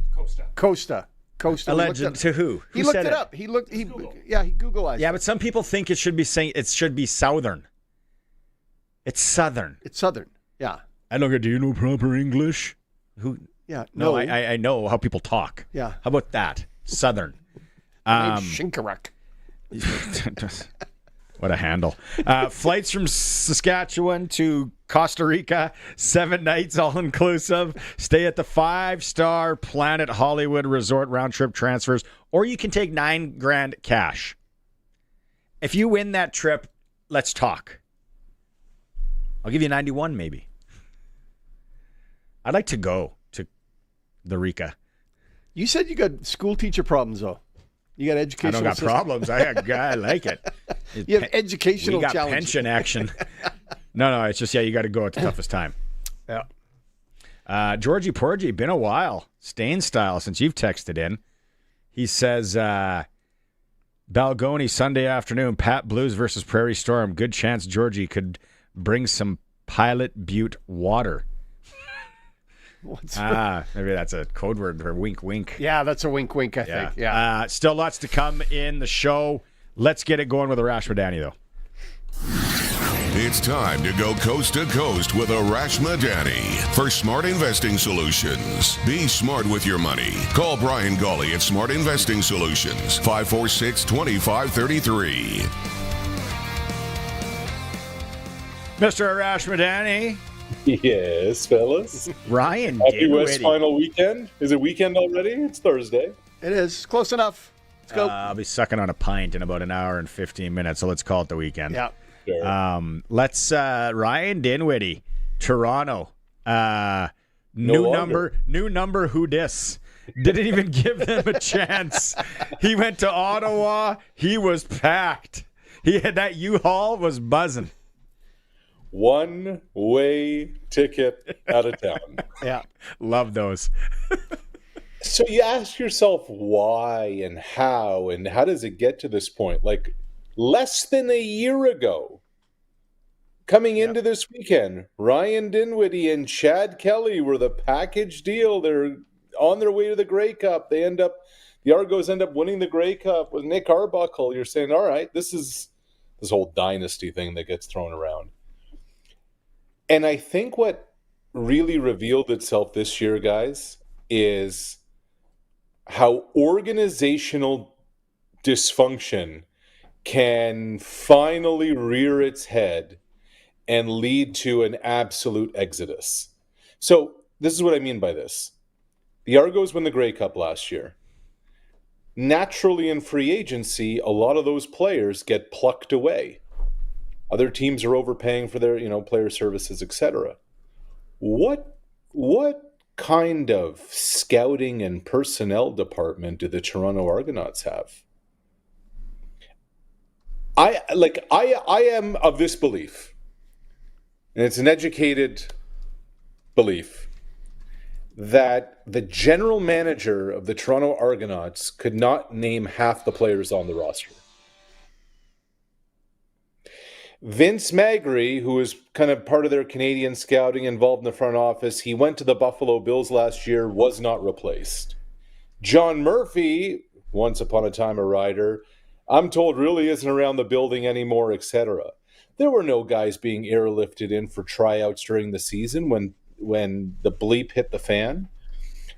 Costa. Alleged to who? He looked it up. He Googled. Yeah, but some people think it should be southern. It's southern. It's southern. Yeah. I don't get. Do you know proper English? Who? Yeah. No, I know how people talk. Yeah. How about that? Southern. Shinkaruk. What a handle. Flights from Saskatchewan to Costa Rica, 7 nights, all inclusive. Stay at the 5-star Planet Hollywood Resort, round trip transfers, or you can take $9,000 cash. If you win that trip, let's talk. I'll give you 91 maybe. I'd like to go to the Rica. You said you got school teacher problems, though. You got educational. I don't got problems. I like it. You have educational We got challenges. pension action. No, it's just, you got to go at the toughest time. Yeah. Georgie Porgy, been a while. Stain style since you've texted in. He says, Balgoni Sunday afternoon, Pat Blues versus Prairie Storm. Good chance Georgie could bring some Pilot Butte water. Maybe that's a code word for wink, wink. Yeah, that's a wink, wink, I think. Yeah. Still lots to come in the show. Let's get it going with Arash Madani, though. It's time to go coast to coast with Arash Madani for Smart Investing Solutions. Be smart with your money. Call Brian Gawley at Smart Investing Solutions, 546-2533. Mr. Arash Madani. Yes, fellas. Ryan Happy Dinwiddie. West final weekend. Is it weekend already? It's Thursday. It is. Close enough. Let's go. I'll be sucking on a pint in about an hour and 15 minutes, so let's call it the weekend. Yeah. Sure. Let's Ryan Dinwiddie, Toronto. New number who dis. Didn't even give them a chance. He went to Ottawa. He was packed. He had that U-Haul was buzzing. One-way ticket out of town. Yeah. Love those. So you ask yourself why and how does it get to this point? Like less than a year ago, coming into this weekend, Ryan Dinwiddie and Chad Kelly were the package deal. They're on their way to the Grey Cup. The Argos end up winning the Grey Cup with Nick Arbuckle. You're saying, all right, this is this whole dynasty thing that gets thrown around. And I think what really revealed itself this year, guys, is how organizational dysfunction can finally rear its head and lead to an absolute exodus. So this is what I mean by this. The Argos won the Grey Cup last year. Naturally, in free agency, a lot of those players get plucked away. Other teams are overpaying for their, player services, etc. What kind of scouting and personnel department do the Toronto Argonauts have? I am of this belief, and it's an educated belief, that the general manager of the Toronto Argonauts could not name half the players on the roster. Vince Magri, who is kind of part of their Canadian scouting, involved in the front office, he went to the Buffalo Bills last year, was not replaced. John Murphy, once upon a time a Rider, I'm told really isn't around the building anymore, etc. There were no guys being airlifted in for tryouts during the season when the bleep hit the fan.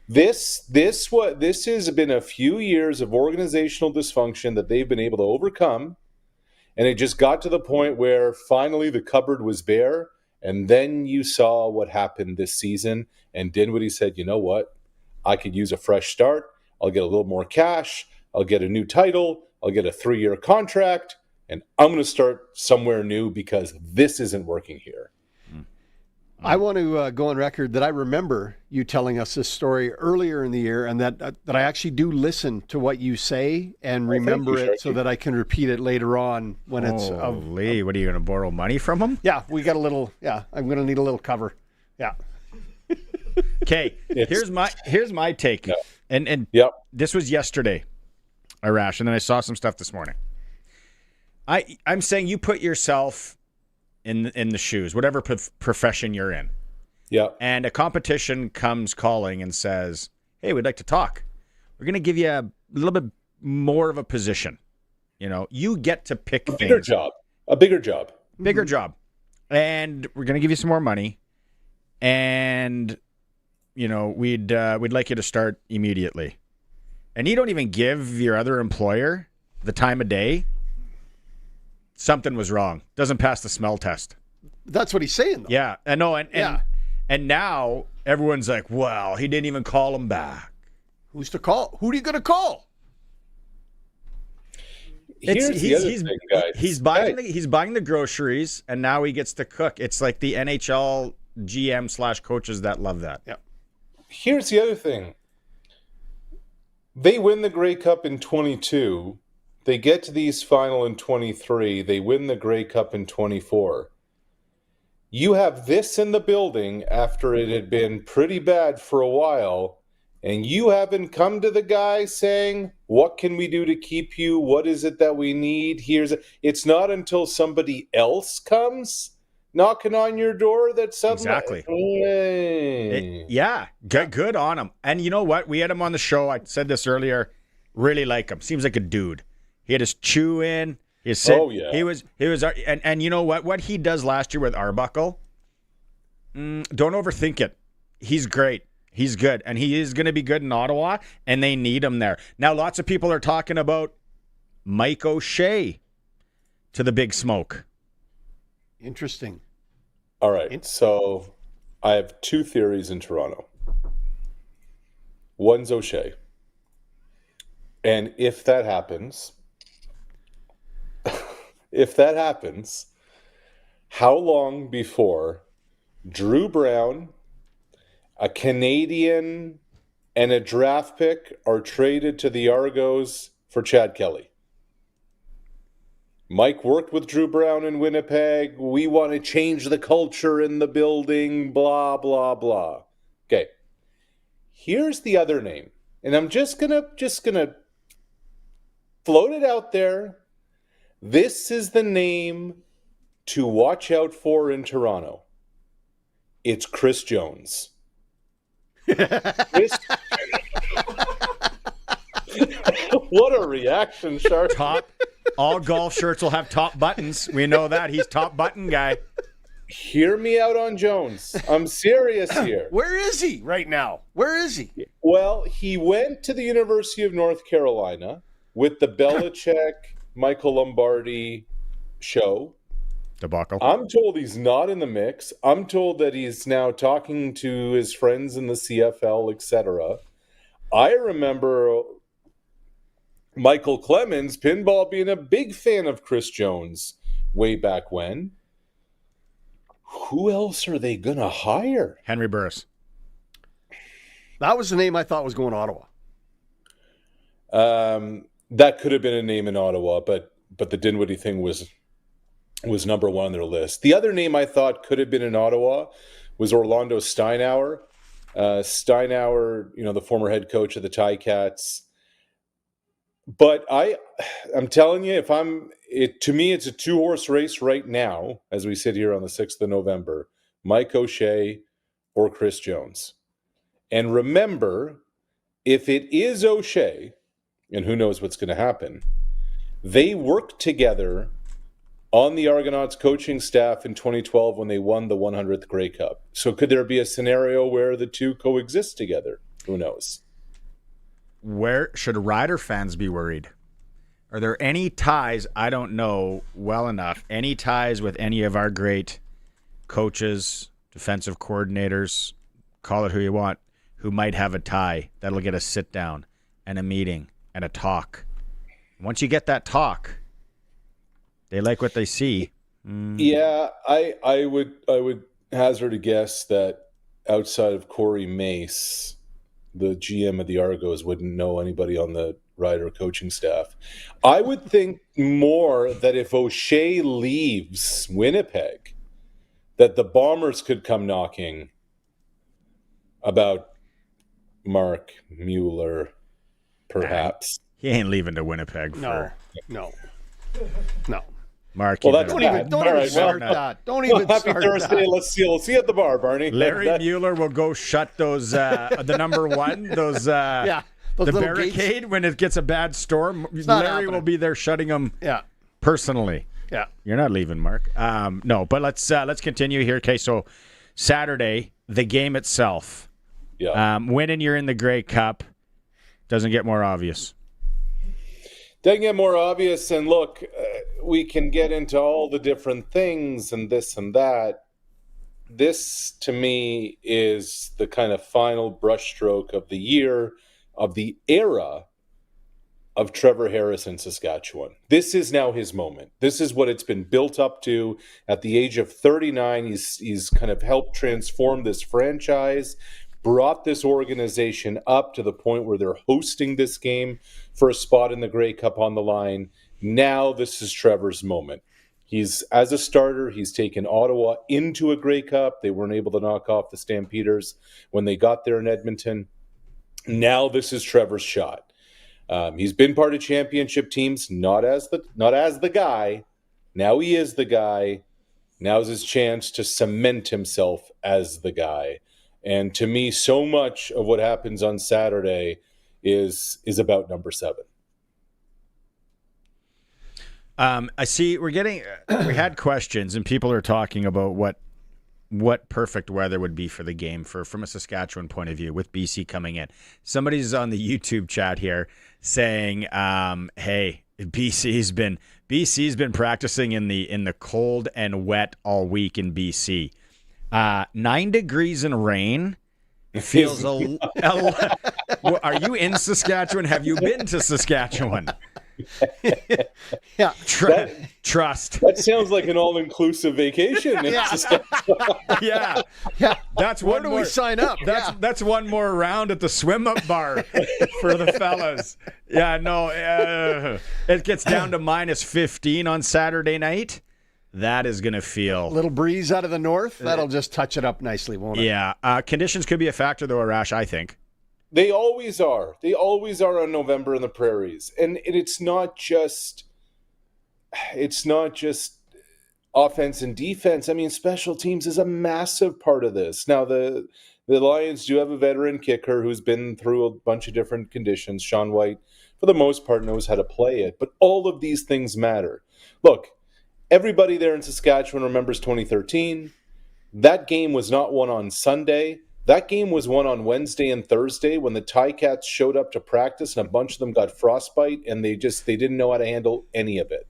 This has been a few years of organizational dysfunction that they've been able to overcome. And it just got to the point where finally the cupboard was bare. And then you saw what happened this season. And Dinwiddie said, you know what? I could use a fresh start. I'll get a little more cash. I'll get a new title. I'll get a 3-year contract. And I'm going to start somewhere new because this isn't working here. I want to go on record that I remember you telling us this story earlier in the year, and that I actually do listen to what you say and remember it so that I can repeat it later on when it's Holy, what are you going to borrow money from him? Yeah, we got a little. Yeah, I'm going to need a little cover. Yeah. Okay, here's my take. No. And this was yesterday, Arash, and then I saw some stuff this morning. I'm saying you put yourself in the shoes, whatever profession you're in. Yeah. And a competition comes calling and says, "Hey, we'd like to talk. We're going to give you a little bit more of a position. You get to pick a bigger job. Bigger job. And we're going to give you some more money. And we'd like you to start immediately." And you don't even give your other employer the time of day. Something was wrong. Doesn't pass the smell test. That's what he's saying, though. Yeah, I know. And now everyone's like, well, he didn't even call him back. Who's to call? Who are you going to call? Here's the other thing, guys. He's buying the groceries, and now he gets to cook. It's like the NHL GM/coaches that love that. Yeah. Here's the other thing. They win the Grey Cup in 22. They get to the East Final in 23. They win the Grey Cup in 24. You have this in the building after it had been pretty bad for a while, and you haven't come to the guy saying, what can we do to keep you? What is it that we need? It's not until somebody else comes knocking on your door that suddenly... Exactly. Good on him. And you know what? We had him on the show. I said this earlier. Really like him. Seems like a dude. He had his chew in. He was, and you know what? What he does last year with Arbuckle, don't overthink it. He's great. He's good. And he is going to be good in Ottawa, and they need him there. Now, lots of people are talking about Mike O'Shea to the Big Smoke. Interesting. All right. So I have two theories in Toronto. One's O'Shea. And if that happens, how long before Drew Brown, a Canadian, and a draft pick are traded to the Argos for Chad Kelly? Mike worked with Drew Brown in Winnipeg. We want to change the culture in the building, blah, blah, blah. Okay. Here's the other name. And I'm just gonna float it out there. This is the name to watch out for in Toronto. It's Chris Jones. What a reaction, Sharp. All golf shirts will have top buttons. We know that. He's top button guy. Hear me out on Jones. I'm serious here. Where is he right now? Where is he? Well, he went to the University of North Carolina with the Belichick, Michael Lombardi show. Debacle. I'm told he's not in the mix. I'm told that he's now talking to his friends in the CFL, etc. I remember Michael Clemens, Pinball, being a big fan of Chris Jones way back when. Who else are they going to hire? Henry Burris. That was the name I thought was going to Ottawa. That could have been a name in Ottawa, but the Dinwiddie thing was number one on their list. The other name I thought could have been in Ottawa was Orlando Steinauer. Steinauer, the former head coach of the Ticats. But I'm telling you, to me, it's a two-horse race right now, as we sit here on the 6th of November. Mike O'Shea or Chris Jones. And remember, if it is O'Shea, and who knows what's going to happen, they worked together on the Argonauts coaching staff in 2012 when they won the 100th Grey Cup. So could there be a scenario where the two coexist together? Who knows? Where should Rider fans be worried? Are there any ties, I don't know well enough, any ties with any of our great coaches, defensive coordinators, call it who you want, who might have a tie that'll get a sit down and a meeting and a talk? Once you get that talk, they like what they see. Yeah, I would hazard a guess that outside of Corey Mace, the GM of the Argos wouldn't know anybody on the Rider coaching staff. I would think more that if O'Shea leaves Winnipeg, that the Bombers could come knocking about Mark Mueller, perhaps. He ain't leaving to Winnipeg No. Mark. Well, that's Don't even start that. Don't even happy start Thursday. that. Let's see. We'll see you at the bar, Barney. Larry Mueller will go shut those the number one, those those the little barricade gates. when it gets a bad storm. not Larry happening. will be there shutting them. Yeah. Personally. Yeah. You're not leaving, Mark. No, but let's continue here. Okay, so Saturday, the game itself. Yeah. Winning, you're in the Grey Cup. Doesn't get more obvious. Doesn't get more obvious. And look, we can get into all the different things and this and that. This, to me, is the kind of final brushstroke of the year, of the era of Trevor Harris in Saskatchewan. This is now his moment. This is what it's been built up to. At the age of 39, he's kind of helped transform this franchise, brought this organization up to the point where they're hosting this game for a spot in the Grey Cup on the line. Now this is Trevor's moment. He's, as a starter, he's taken Ottawa into a Grey Cup. They weren't able to knock off the Stampeders when they got there in Edmonton. Now this is Trevor's shot. He's been part of championship teams, not as the guy. Now he is the guy. Now's his chance to cement himself as the guy. And to me, so much of what happens on Saturday is about number 7. I see we had questions and people are talking about what perfect weather would be for the game from a Saskatchewan point of view with BC coming in. Somebody's on the YouTube chat here saying, hey, BC's been practicing in the cold and wet all week in BC. 9 degrees and rain feels are you in Saskatchewan? Have you been to Saskatchewan? Yeah. Trust. That sounds like an all-inclusive vacation in Saskatchewan. Yeah. That's Where one do more, we sign up? That's one more round at the swim-up bar for the fellas. Yeah, no. It gets down to minus 15 on Saturday night. That is going to feel... Little breeze out of the north. That'll just touch it up nicely, won't it? Yeah. Conditions could be a factor, though, Arash, I think. They always are. They always are on November in the prairies. And it's not just offense and defense. I mean, special teams is a massive part of this. Now, the Lions do have a veteran kicker who's been through a bunch of different conditions. Sean White, for the most part, knows how to play it. But all of these things matter. Look, everybody there in Saskatchewan remembers 2013. That game was not won on Sunday. That game was won on Wednesday and Thursday when the Ticats showed up to practice and a bunch of them got frostbite and they didn't know how to handle any of it.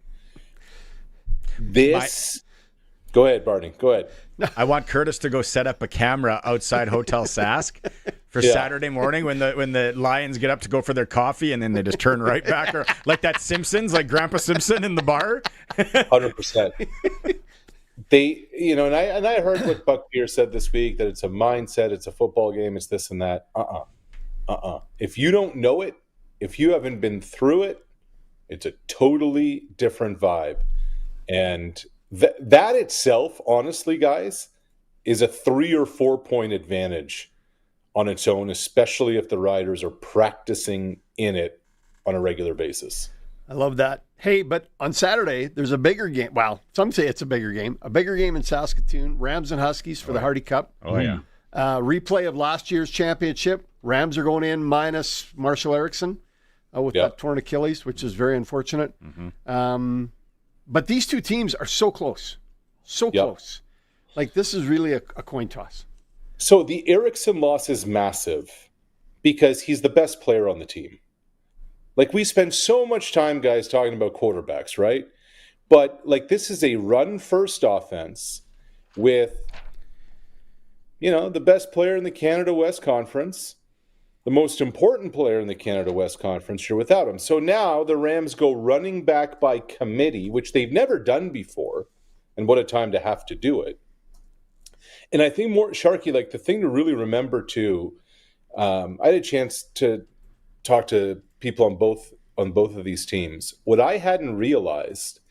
Go ahead, Barney. Go ahead. I want Curtis to go set up a camera outside Hotel Sask for Saturday morning when the Lions get up to go for their coffee and then they just turn right back, or like that Simpsons, like Grandpa Simpson in the bar. 100%. And I heard what Buck Pierce said this week, that it's a mindset, it's a football game, it's this and that. If you don't know it, if you haven't been through it, it's a totally different vibe. And that itself, honestly, guys, is a 3 or 4 point advantage on its own, especially if the Riders are practicing in it on a regular basis. I love that. Hey, but on Saturday, there's a bigger game. Well, some say it's a bigger game. A bigger game in Saskatoon. Rams and Huskies for the Hardy Cup. Oh, yeah. Replay of last year's championship. Rams are going in minus Marshall Erickson with that torn Achilles, which is very unfortunate. Mm-hmm. But these two teams are so close. So close. Like, this is really a coin toss. So the Erickson loss is massive because he's the best player on the team. Like, we spend so much time, guys, talking about quarterbacks, right? But, like, this is a run-first offense with, the best player in the Canada West Conference, the most important player in the Canada West Conference. You're without him. So now the Rams go running back by committee, which they've never done before, and what a time to have to do it. And I think more, Sharky, like, the thing to really remember, too, I had a chance to talk to people on both of these teams. What I hadn't realized,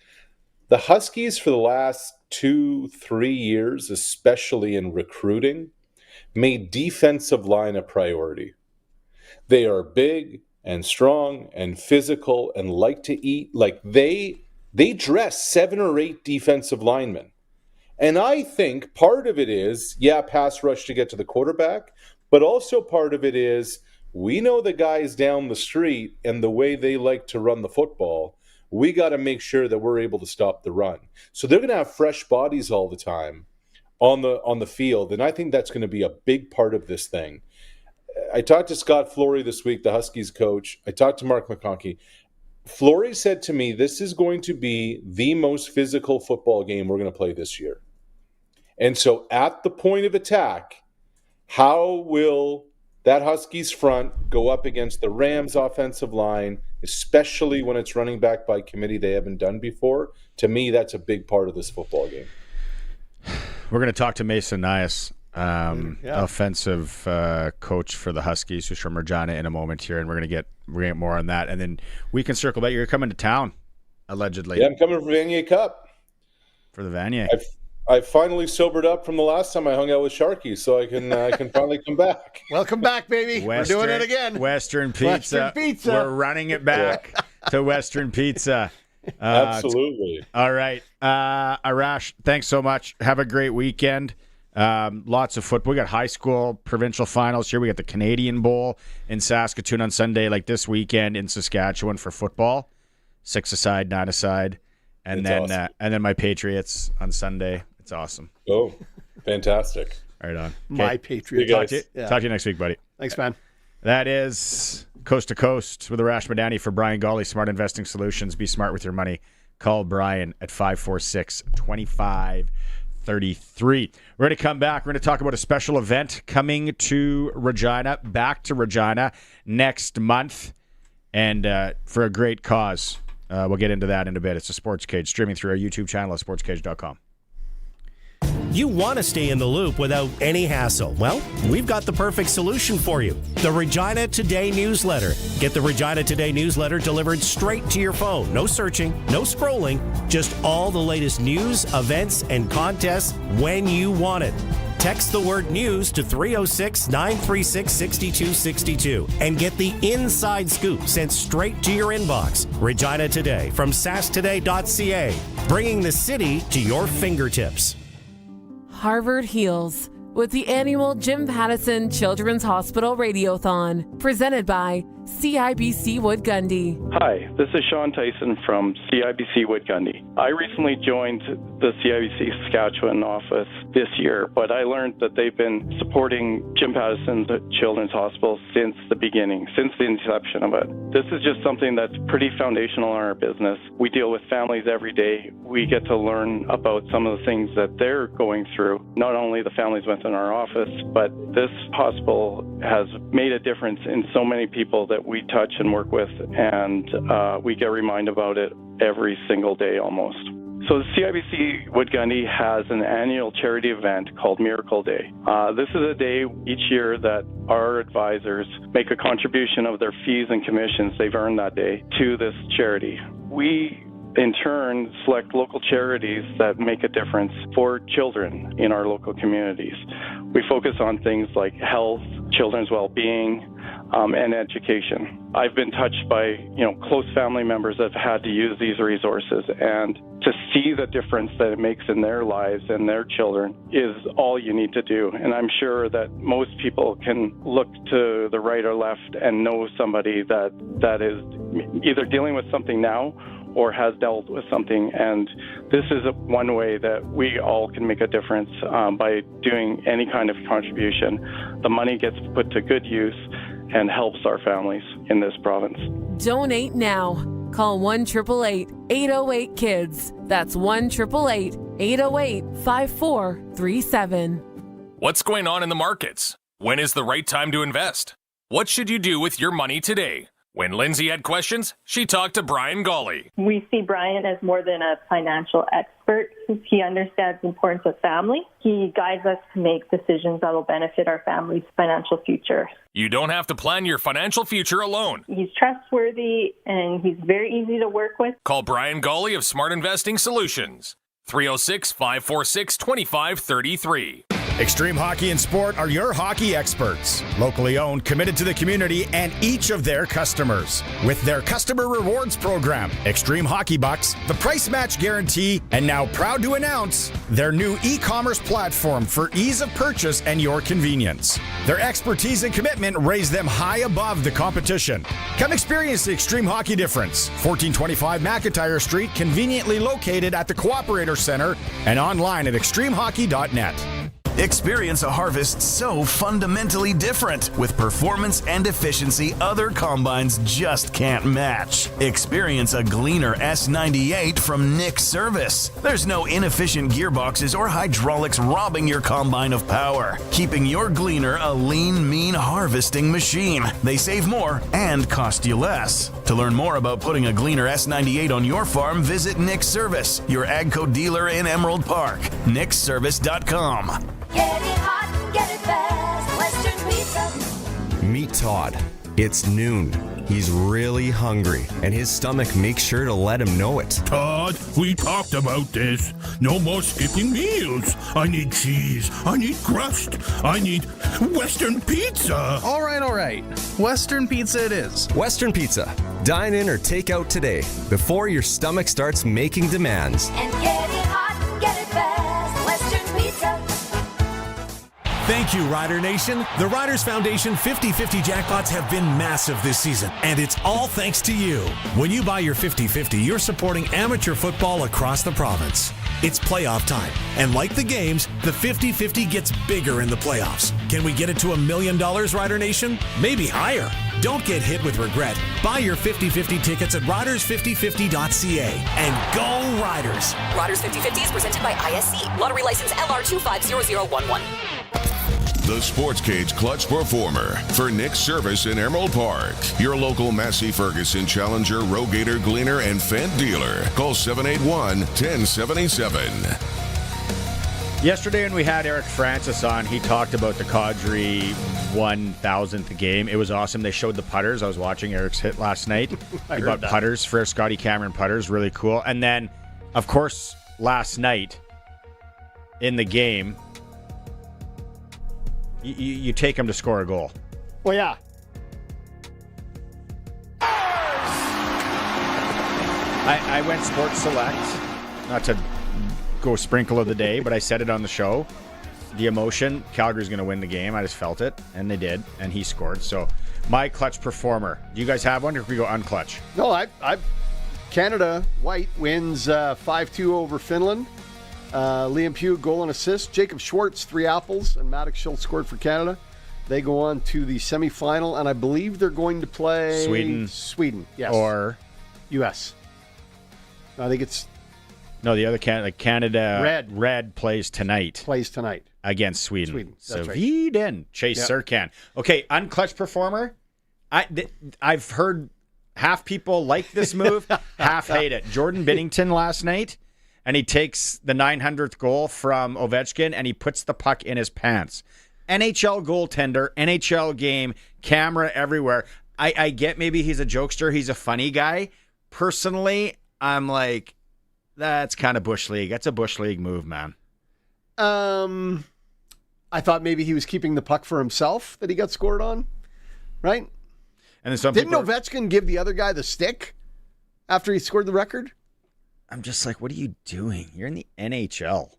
the Huskies for the last 2-3 years, especially in recruiting, made defensive line a priority. They are big and strong and physical and like to eat. Like they dress 7 or 8 defensive linemen. And I think part of it is, pass rush to get to the quarterback, but also part of it is we know the guys down the street and the way they like to run the football. We got to make sure that we're able to stop the run. So they're going to have fresh bodies all the time on the field, and I think that's going to be a big part of this thing. I talked to Scott Flory this week, the Huskies coach. I talked to Mark McConkey. Flory said to me, this is going to be the most physical football game we're going to play this year. And so at the point of attack, how will that Huskies front go up against the Rams offensive line, especially when it's running back by committee they haven't done before? To me, that's a big part of this football game. We're going to talk to Mason Nyhus, offensive coach for the Huskies, who's from Regina, in a moment here, and we're going to get more on that. And then we can circle back. You're coming to town, allegedly. Yeah, I'm coming for Vanier Cup. For the Vanier. I finally sobered up from the last time I hung out with Sharky, so I can finally come back. Welcome back, baby. We're doing it again. Western Pizza. We're running it back to Western Pizza. Absolutely. All right. Arash, thanks so much. Have a great weekend. Lots of football. We got high school provincial finals here. We got the Canadian Bowl in Saskatoon on Sunday, like this weekend in Saskatchewan for football. 6-a-side, 9-a-side. And then my Patriots on Sunday. It's awesome. Oh, fantastic. Right on. My Patriots. Talk to you next week, buddy. Thanks, man. That is Coast to Coast with Arash Madani for Brian Gawley, Smart Investing Solutions. Be smart with your money. Call Brian at 546-2533. We're going to come back. We're going to talk about a special event coming to Regina, back to Regina next month, and for a great cause. We'll get into that in a bit. It's a Sports Cage, streaming through our YouTube channel at sportscage.com. You want to stay in the loop without any hassle. Well, we've got the perfect solution for you. The Regina Today newsletter. Get the Regina Today newsletter delivered straight to your phone. No searching, no scrolling, just all the latest news, events, and contests when you want it. Text the word news to 306-936-6262 and get the inside scoop sent straight to your inbox. Regina Today from sasktoday.ca, bringing the city to your fingertips. Harvard Heals with the annual Jim Pattison Children's Hospital Radiothon, presented by CIBC Wood Gundy. Hi, this is Sean Tyson from CIBC Wood Gundy. I recently joined the CIBC Saskatchewan office this year, but I learned that they've been supporting Jim Pattison's Children's Hospital since the beginning, since the inception of it. This is just something that's pretty foundational in our business. We deal with families every day. We get to learn about some of the things that they're going through, not only the families within our office, but this hospital has made a difference in so many people that we touch and work with, and we get reminded about it every single day almost. So the CIBC Wood Gundy has an annual charity event called Miracle Day. This is a day each year that our advisors make a contribution of their fees and commissions they've earned that day to this charity. We in turn select local charities that make a difference for children in our local communities. We focus on things like health, children's well-being, and education. I've been touched by, close family members that have had to use these resources, and to see the difference that it makes in their lives and their children is all you need to do. And I'm sure that most people can look to the right or left and know somebody that is either dealing with something now or has dealt with something. And this is one way that we all can make a difference by doing any kind of contribution. The money gets put to good use and helps our families in this province. Donate now. Call 1-888-808-KIDS. That's 1-888-808-5437. What's going on in the markets? When is the right time to invest? What should you do with your money today? When Lindsay had questions, she talked to Brian Gawley. We see Brian as more than a financial expert. He understands the importance of family. He guides us to make decisions that will benefit our family's financial future. You don't have to plan your financial future alone. He's trustworthy and he's very easy to work with. Call Brian Gawley of Smart Investing Solutions. 306-546-2533. Extreme Hockey and Sport are your hockey experts. Locally owned, committed to the community, and each of their customers. With their customer rewards program, Extreme Hockey Bucks, the price match guarantee, and now proud to announce their new e-commerce platform for ease of purchase and your convenience. Their expertise and commitment raise them high above the competition. Come experience the Extreme Hockey difference. 1425 McIntyre Street, conveniently located at the Cooperator Center and online at extremehockey.net. Experience a harvest so fundamentally different with performance and efficiency other combines just can't match. Experience a Gleaner S98 from Nyhus Service. There's no inefficient gearboxes or hydraulics robbing your combine of power, keeping your Gleaner a lean, mean harvesting machine. They save more and cost you less. To learn more about putting a Gleaner S98 on your farm, visit Nyhus Service, your AGCO dealer in Emerald Park. NyhusService.com. Get it hot and get it fast. Western Pizza. Meet Todd. It's noon. He's really hungry, and his stomach makes sure to let him know it. Todd, we talked about this. No more skipping meals. I need cheese. I need crust. I need Western Pizza. All right. Western Pizza it is. Western Pizza. Dine in or take out today before your stomach starts making demands. And get it hot and get it fast. Western Pizza. Thank you, Rider Nation. The Riders Foundation 50-50 jackpots have been massive this season, and it's all thanks to you. When you buy your 50-50, you're supporting amateur football across the province. It's playoff time, and like the games, the 50-50 gets bigger in the playoffs. Can we get it to $1 million, Rider Nation? Maybe higher. Don't get hit with regret. Buy your 50-50 tickets at ridersfifty50.ca and go Riders. Riders 50-50 is presented by ISC. Lottery license LR250011. The Sports Cage Clutch Performer for Nyhus Service in Emerald Park. Your local Massey Ferguson Challenger, Rogator, Gleaner, and Fendt dealer. Call 781-1077. Yesterday when we had Eric Francis on, he talked about the Cadre 1000th game. It was awesome. They showed the putters. I was watching Eric's hit last night. He bought putters for Scotty Cameron putters. Really cool. And then, of course, last night in the game, you take him to score a goal. Well, yeah. I went Sports Select, not to go sprinkle of the day, but I said it on the show. The emotion, Calgary's going to win the game. I just felt it, and they did, and he scored. So, my clutch performer. Do you guys have one, or can we go unclutch? No, I Canada, White wins 5-2 over Finland. Liam Pugh, goal and assist. Jacob Schwartz, 3 apples, and Maddox Schultz scored for Canada. They go on to the semifinal, and I believe they're going to play Sweden, yes, or U.S. No, I think it's the other Canada. Red plays tonight against Sweden. That's right. Sweden. Chase Serkan. Okay, unclutch performer. I've heard half people like this move, half hate it. Jordan Binnington last night. And he takes the 900th goal from Ovechkin, and he puts the puck in his pants. NHL goaltender, NHL game, camera everywhere. I get maybe he's a jokester. He's a funny guy. Personally, I'm like, that's kind of Bush League. That's a Bush League move, man. I thought maybe he was keeping the puck for himself that he got scored on, right? And then Didn't Ovechkin give the other guy the stick after he scored the record? I'm just like, what are you doing? You're in the NHL.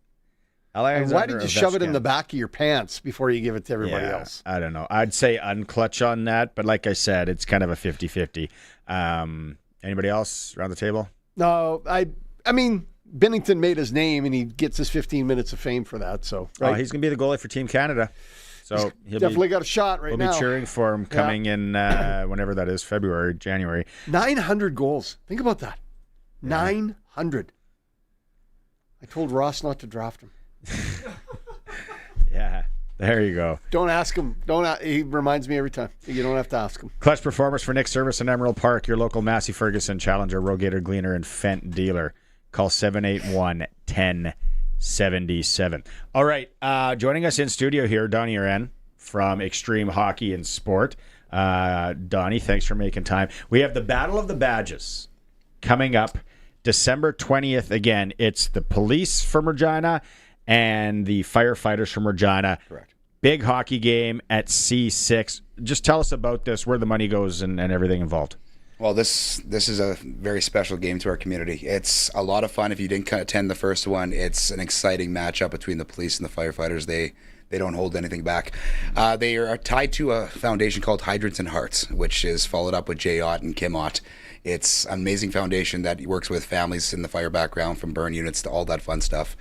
And why did you shove it in the back of your pants before you give it to everybody else? I don't know. I'd say unclutch on that, but like I said, it's kind of a 50-50. Anybody else around the table? No, I mean, Binnington made his name, and he gets his 15 minutes of fame for that. So he's going to be the goalie for Team Canada. So he'll definitely got a shot right now. We'll be cheering for him coming in whenever that is, February, January. 900 goals. Think about that. 900. I told Ross not to draft him. Yeah, there you go. Don't ask him. He reminds me every time. You don't have to ask him. Clutch performers for Nyhus Service in Emerald Park. Your local Massey Ferguson Challenger, Rogator, Gleaner, and Fendt dealer. Call 781-1077. All right, joining us in studio here, Donnie Aren from Extreme Hockey and Sport. Donnie, thanks for making time. We have the Battle of the Badges coming up December 20th. Again, it's the Police from Regina and the Firefighters from Regina. Correct. Big hockey game at C6. Just tell us about this, where the money goes and everything involved. Well, this is a very special game to our community. It's a lot of fun. If you didn't attend the first one, it's an exciting matchup between the police and the firefighters. They don't hold anything back. They are tied to a foundation called Hydrants and Hearts, which is followed up with J-Ott and Kim-Ott. It's an amazing foundation that works with families in the fire background, from burn units to all that fun stuff,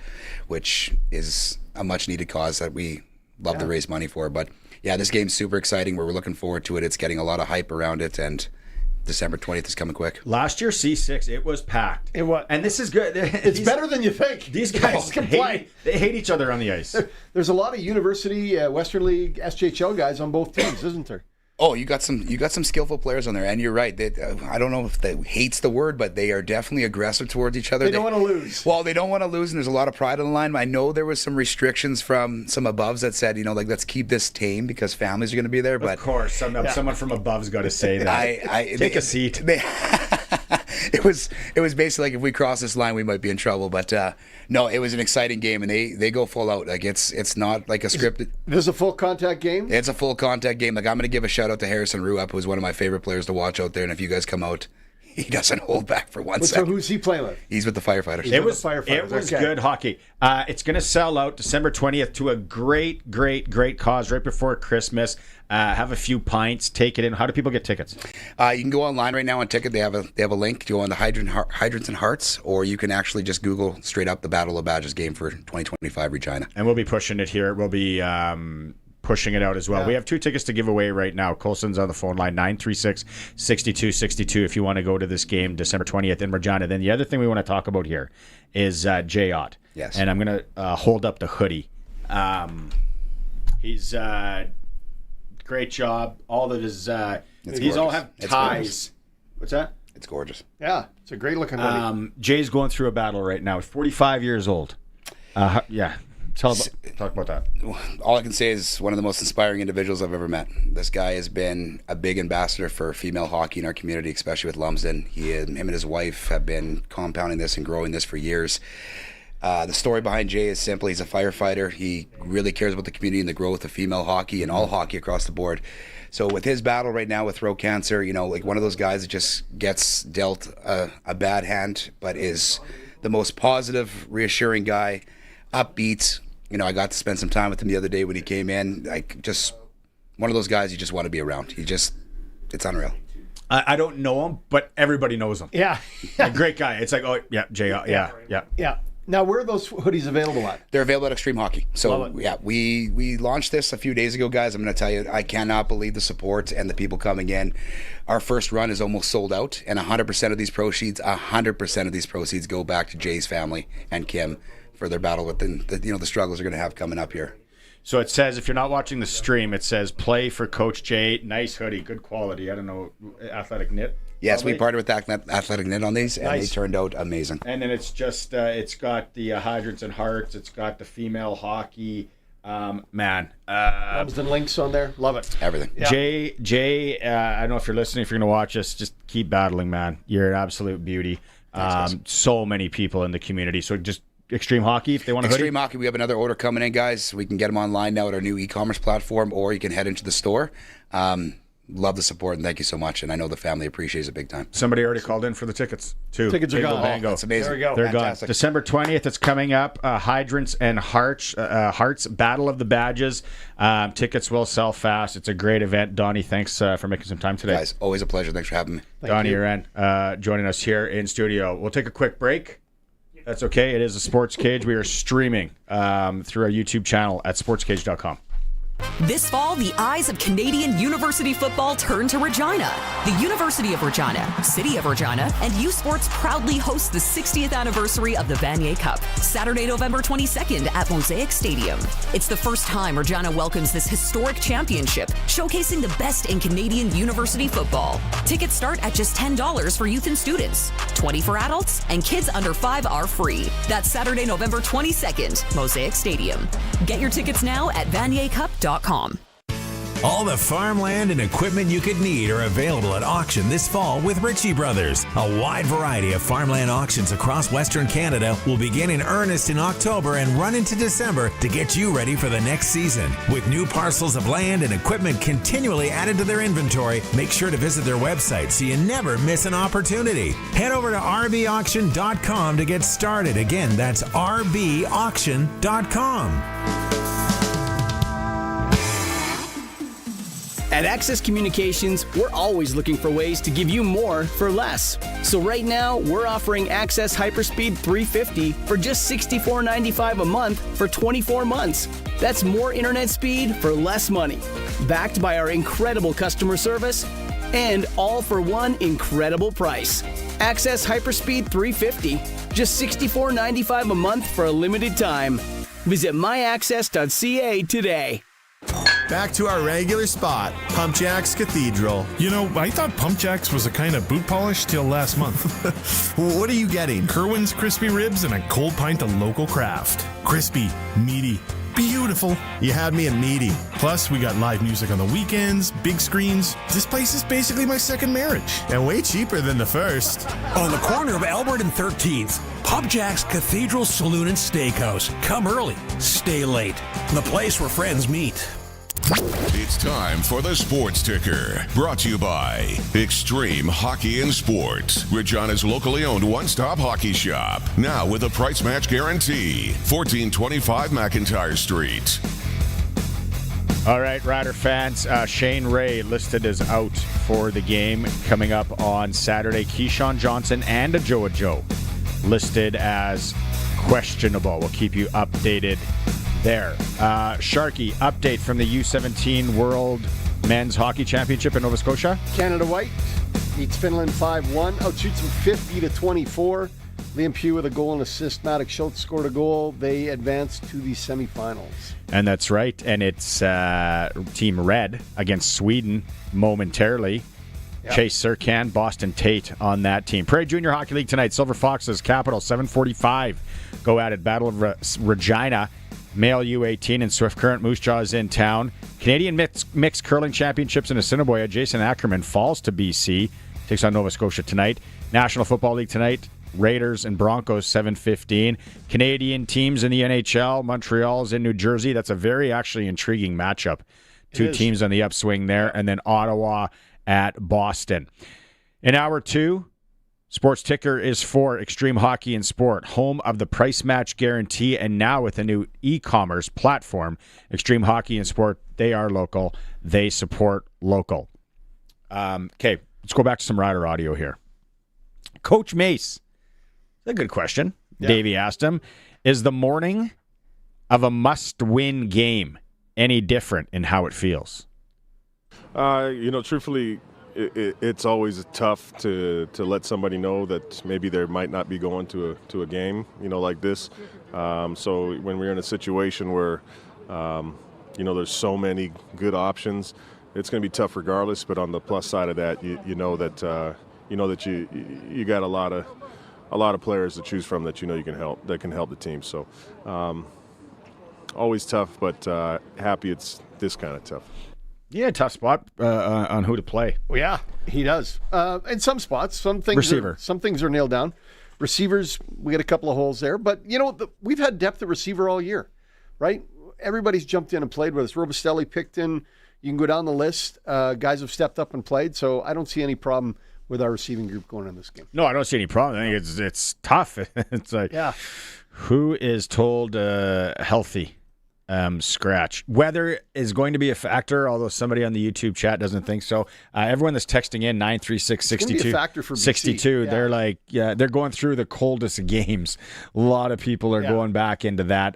which is a much-needed cause that we love to raise money for. But yeah, this game's super exciting. We're looking forward to it. It's getting a lot of hype around it, and December 20th is coming quick. Last year, C6, it was packed. It was. And this is good. It's better than you think. These guys can play. They hate each other on the ice. There's a lot of University, Western League, SJHL guys on both teams, isn't there? Oh, you got some skillful players on there, and you're right. I don't know if they hate's the word, but they are definitely aggressive towards each other. They don't want to lose. Well, they don't want to lose, and there's a lot of pride on the line. I know there was some restrictions from some aboves that said, let's keep this tame because families are going to be there. But of course, someone from above's got to say that. Take a seat. It was basically like, if we cross this line, we might be in trouble. But no, it was an exciting game, and they go full out. Like it's not like a scripted. This is a full contact game? It's a full contact game. Like, I'm going to give a shout out to Harrison Rupp, who's one of my favorite players to watch out there. And if you guys come out, he doesn't hold back for one second. So who's he playing with? He's with the Firefighters. It was good hockey. It's going to sell out December 20th to a great cause right before Christmas. Have a few pints, take it in. How do people get tickets? You can go online right now on Ticket. They have a link to go on the Hydrants and Hearts, or you can actually just Google straight up the Battle of Badges game for 2025 Regina. And we'll be pushing it here. We'll be pushing it out as well. Yeah. We have 2 tickets to give away right now. Colson's on the phone line, 936-6262 if you want to go to this game December 20th in Regina. Then the other thing we want to talk about here is J-Ott. Yes. And I'm going to hold up the hoodie. He's great job. All of his these all have ties. What's that? It's gorgeous. Yeah, it's a great looking hoodie. Jay's going through a battle right now. He's 45 years old. Yeah. Talk about that. All I can say is one of the most inspiring individuals I've ever met. This guy has been a big ambassador for female hockey in our community, especially with Lumsden. Him and his wife have been compounding this and growing this for years. The story behind Jay is simple. He's a firefighter. He really cares about the community and the growth of female hockey and all hockey across the board. So with his battle right now with throat cancer, like one of those guys that just gets dealt a bad hand, but is the most positive, reassuring guy, upbeat. I got to spend some time with him the other day when he came in. Like, just one of those guys you just want to be around. It's unreal. I don't know him, but everybody knows him. Yeah. A great guy. It's like, oh, yeah, Jay, yeah. Now, where are those hoodies available at? They're available at Extreme Hockey. So, yeah, we launched this a few days ago, guys. I'm going to tell you, I cannot believe the support and the people coming in. Our first run is almost sold out, and 100% of these proceeds go back to Jay's family and Kim for their battle with the struggles they're going to have coming up here. So it says, if you're not watching the stream, it says play for Coach Jay. Nice hoodie, good quality. I don't know, athletic knit. Yes, we partnered with Athletic Knit on these, and they turned out amazing. And then it's just, it's got the Hydrants and Hearts. It's got the female hockey. Lumsden links on there. Love it. Everything. Yeah. Jay, I don't know if you're listening, if you're going to watch us, just keep battling, man. You're an absolute beauty. Thanks, so many people in the community. So just Extreme Hockey, if they want to Extreme Hockey, we have another order coming in, guys. We can get them online now at our new e-commerce platform, or you can head into the store. Love the support, and thank you so much. And I know the family appreciates it big time. Somebody already called in for the tickets, too. Tickets are gone. Oh, that's amazing. There we go. They're gone. December 20th, it's coming up. Hydrants and Hearts Battle of the Badges. Tickets will sell fast. It's a great event. Donnie, thanks for making some time today. Guys, always a pleasure. Thanks for having me. Donnie Aren joining us here in studio. We'll take a quick break. That's okay. It is a Sports Cage. We are streaming through our YouTube channel at sportscage.com. This fall, the eyes of Canadian university football turn to Regina. The University of Regina, City of Regina, and U Sports proudly host the 60th anniversary of the Vanier Cup, Saturday, November 22nd at Mosaic Stadium. It's the first time Regina welcomes this historic championship, showcasing the best in Canadian university football. Tickets start at just $10 for youth and students, $20 for adults, and kids under 5 are free. That's Saturday, November 22nd, Mosaic Stadium. Get your tickets now at vaniercup.com. All the farmland and equipment you could need are available at auction this fall with Ritchie Brothers. A wide variety of farmland auctions across Western Canada will begin in earnest in October and run into December to get you ready for the next season. With new parcels of land and equipment continually added to their inventory, make sure to visit their website so you never miss an opportunity. Head over to rbauction.com to get started. Again, that's rbauction.com. At Access Communications, we're always looking for ways to give you more for less. So right now, we're offering Access Hyperspeed 350 for just $64.95 a month for 24 months. That's more internet speed for less money. Backed by our incredible customer service and all for one incredible price. Access Hyperspeed 350, just $64.95 a month for a limited time. Visit myaccess.ca today. Back to our regular spot, Pump Jacks Cathedral. You know, I thought Pump Jacks was a kind of boot polish till last month. What are you getting? Kerwin's crispy ribs and a cold pint of local craft. Crispy, meaty, beautiful. You had me at meaty. Plus, we got live music on the weekends, big screens. This place is basically my second marriage. And way cheaper than the first. On the corner of Albert and 13th, Pump Jacks Cathedral Saloon and Steakhouse. Come early, stay late. The place where friends meet. It's time for the Sports Ticker, brought to you by Extreme Hockey and Sports, Regina's locally owned one-stop hockey shop. Now with a price match guarantee. 1425 McIntyre Street. All right, Rider fans, Shane Ray listed as out for the game coming up on Saturday. Keyshawn Johnson and Ajoa Joe listed as questionable. We'll keep you updated there. Sharky, update from the U17 World Men's Hockey Championship in Nova Scotia. Canada White beats Finland 5-1. Outshoots them 50-24. Liam Pugh with a goal and assist. Maddox Schultz scored a goal. They advanced to the semifinals. And that's right. And it's Team Red against Sweden momentarily. Yep. Chase Serkan, Boston Tate on that team. Prairie Junior Hockey League tonight. Silver Foxes, Capital, 7:45. Go at it. Battle of Regina. Male U18 and Swift Current. Moose Jaw is in town. Canadian Mixed Curling Championships in Assiniboia. Jason Ackerman falls to BC. Takes on Nova Scotia tonight. National Football League tonight. Raiders and Broncos, 7:15. Canadian teams in the NHL. Montreal's in New Jersey. That's a very actually intriguing matchup. Two teams on the upswing there. And then Ottawa at Boston. In hour two, Sports Ticker is for Extreme Hockey and Sport, home of the price match guarantee, and now with a new e-commerce platform, Extreme Hockey and Sport. They are local. They support local. Okay, let's go back to some Rider audio here. Coach Mace, that's a good question. Yeah. Davey asked him, is the morning of a must-win game any different in how it feels? Truthfully, it's always tough to let somebody know that maybe they might not be going to a game, like this. So when we're in a situation where, there's so many good options, it's going to be tough regardless. But on the plus side of that, you know that you got a lot of players to choose from that you can help the team. So always tough, but happy it's this kind of tough. Yeah, tough spot on who to play. Well, yeah, he does. In some spots, some things are nailed down. Receivers, we got a couple of holes there. But, we've had depth at receiver all year, right? Everybody's jumped in and played with us. Robistelli picked in. You can go down the list. Guys have stepped up and played. So I don't see any problem with our receiving group going in this game. No, I don't see any problem. I think it's tough. It's like, who is told healthy? Scratch. Weather is going to be a factor, although somebody on the YouTube chat doesn't think so. Everyone that's texting in 936-62, be a factor for BC. 62, they're like, they're going through the coldest games. A lot of people are going back into that.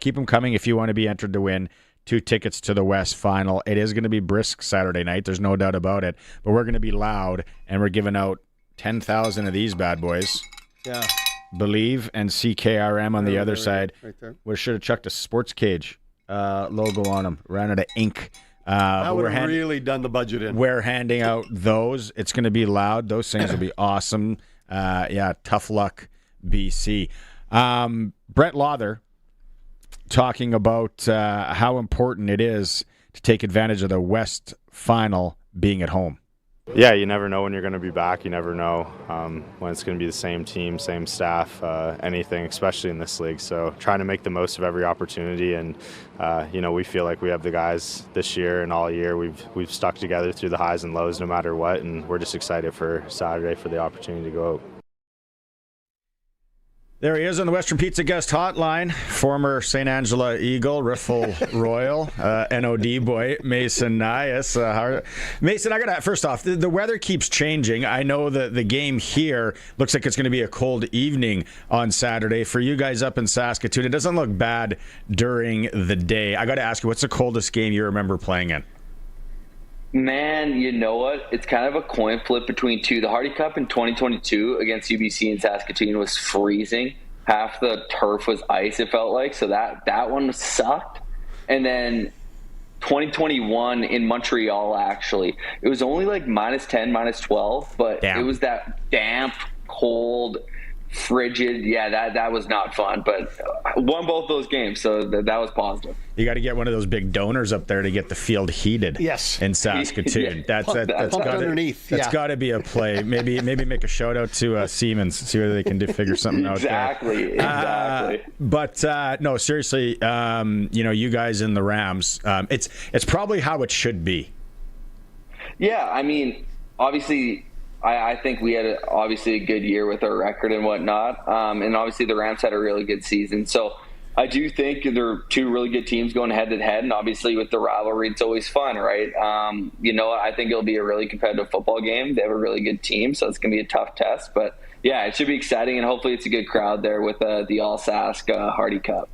Keep them coming if you want to be entered to win 2 tickets to the West Final. It is going to be brisk Saturday night. There's no doubt about it. But we're going to be loud, and we're giving out 10,000 of these bad boys. Yeah. Believe and CKRM on the other side. Right there. We should have chucked a Sportscage logo on them. Ran out of ink. That would have really done the budget in. We're handing out those. It's going to be loud. Those things will be awesome. Tough luck, BC. Brett Lawther talking about how important it is to take advantage of the West final being at home? Yeah, you never know when you're going to be back. You never know when it's going to be the same team, same staff, anything, especially in this league. So trying to make the most of every opportunity. And, we feel like we have the guys this year and all year. We've stuck together through the highs and lows no matter what. And we're just excited for Saturday for the opportunity to go out. There he is on the Western Pizza Guest Hotline, former St. Angela Eagle, Riffle Royal, NOD boy, Mason Nyhus. Mason, I got to, first off, the weather keeps changing. I know that the game here looks like it's going to be a cold evening on Saturday. For you guys up in Saskatoon, it doesn't look bad during the day. I got to ask you, what's the coldest game you remember playing in? Man, you know what? It's kind of a coin flip between two. The Hardy Cup in 2022 against UBC in Saskatoon was freezing. Half the turf was ice, it felt like. So that one sucked. And then 2021 in Montreal, actually. It was only like -10, -12, but It was that damp, cold, frigid. Yeah, that was not fun, but won both those games, so that was positive. You got to get one of those big donors up there to get the field heated. Yes, in Saskatoon. That's underneath. That's got to be a play. Maybe make a shout out to Siemens, see whether they can figure something out. Exactly. But no, seriously, you guys in the Rams, it's probably how it should be. Yeah, I mean, obviously. I think we had obviously a good year with our record and whatnot. And obviously the Rams had a really good season. So I do think there are two really good teams going head to head. And obviously with the rivalry, it's always fun, right? I think it'll be a really competitive football game. They have a really good team, so it's going to be a tough test. But yeah, it should be exciting. And hopefully it's a good crowd there with the All Sask Hardy Cup.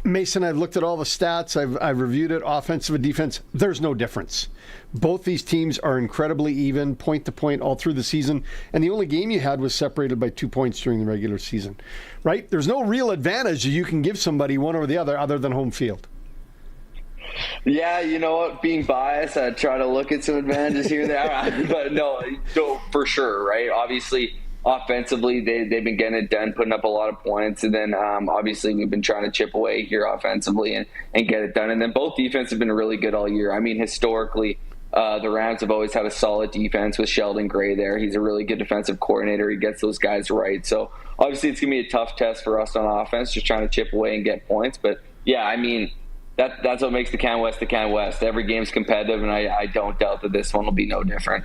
Mason, I've looked at all the stats. I've reviewed it, offensive and defense. There's no difference. Both these teams are incredibly even, point to point, all through the season. And the only game you had was separated by 2 points during the regular season, right? There's no real advantage you can give somebody one or the other than home field. Yeah, you know what? Being biased, I try to look at some advantages here and there. But no, for sure, right? Obviously, offensively, they've been getting it done, putting up a lot of points. And then obviously we've been trying to chip away here offensively and get it done. And then both defense have been really good all year. I mean, historically, the Rams have always had a solid defense with Sheldon Gray there. He's a really good defensive coordinator. He gets those guys right. So obviously it's going to be a tough test for us on offense, just trying to chip away and get points. But yeah, I mean, that's what makes the Can West the Can West. Every game's competitive, and I don't doubt that this one will be no different.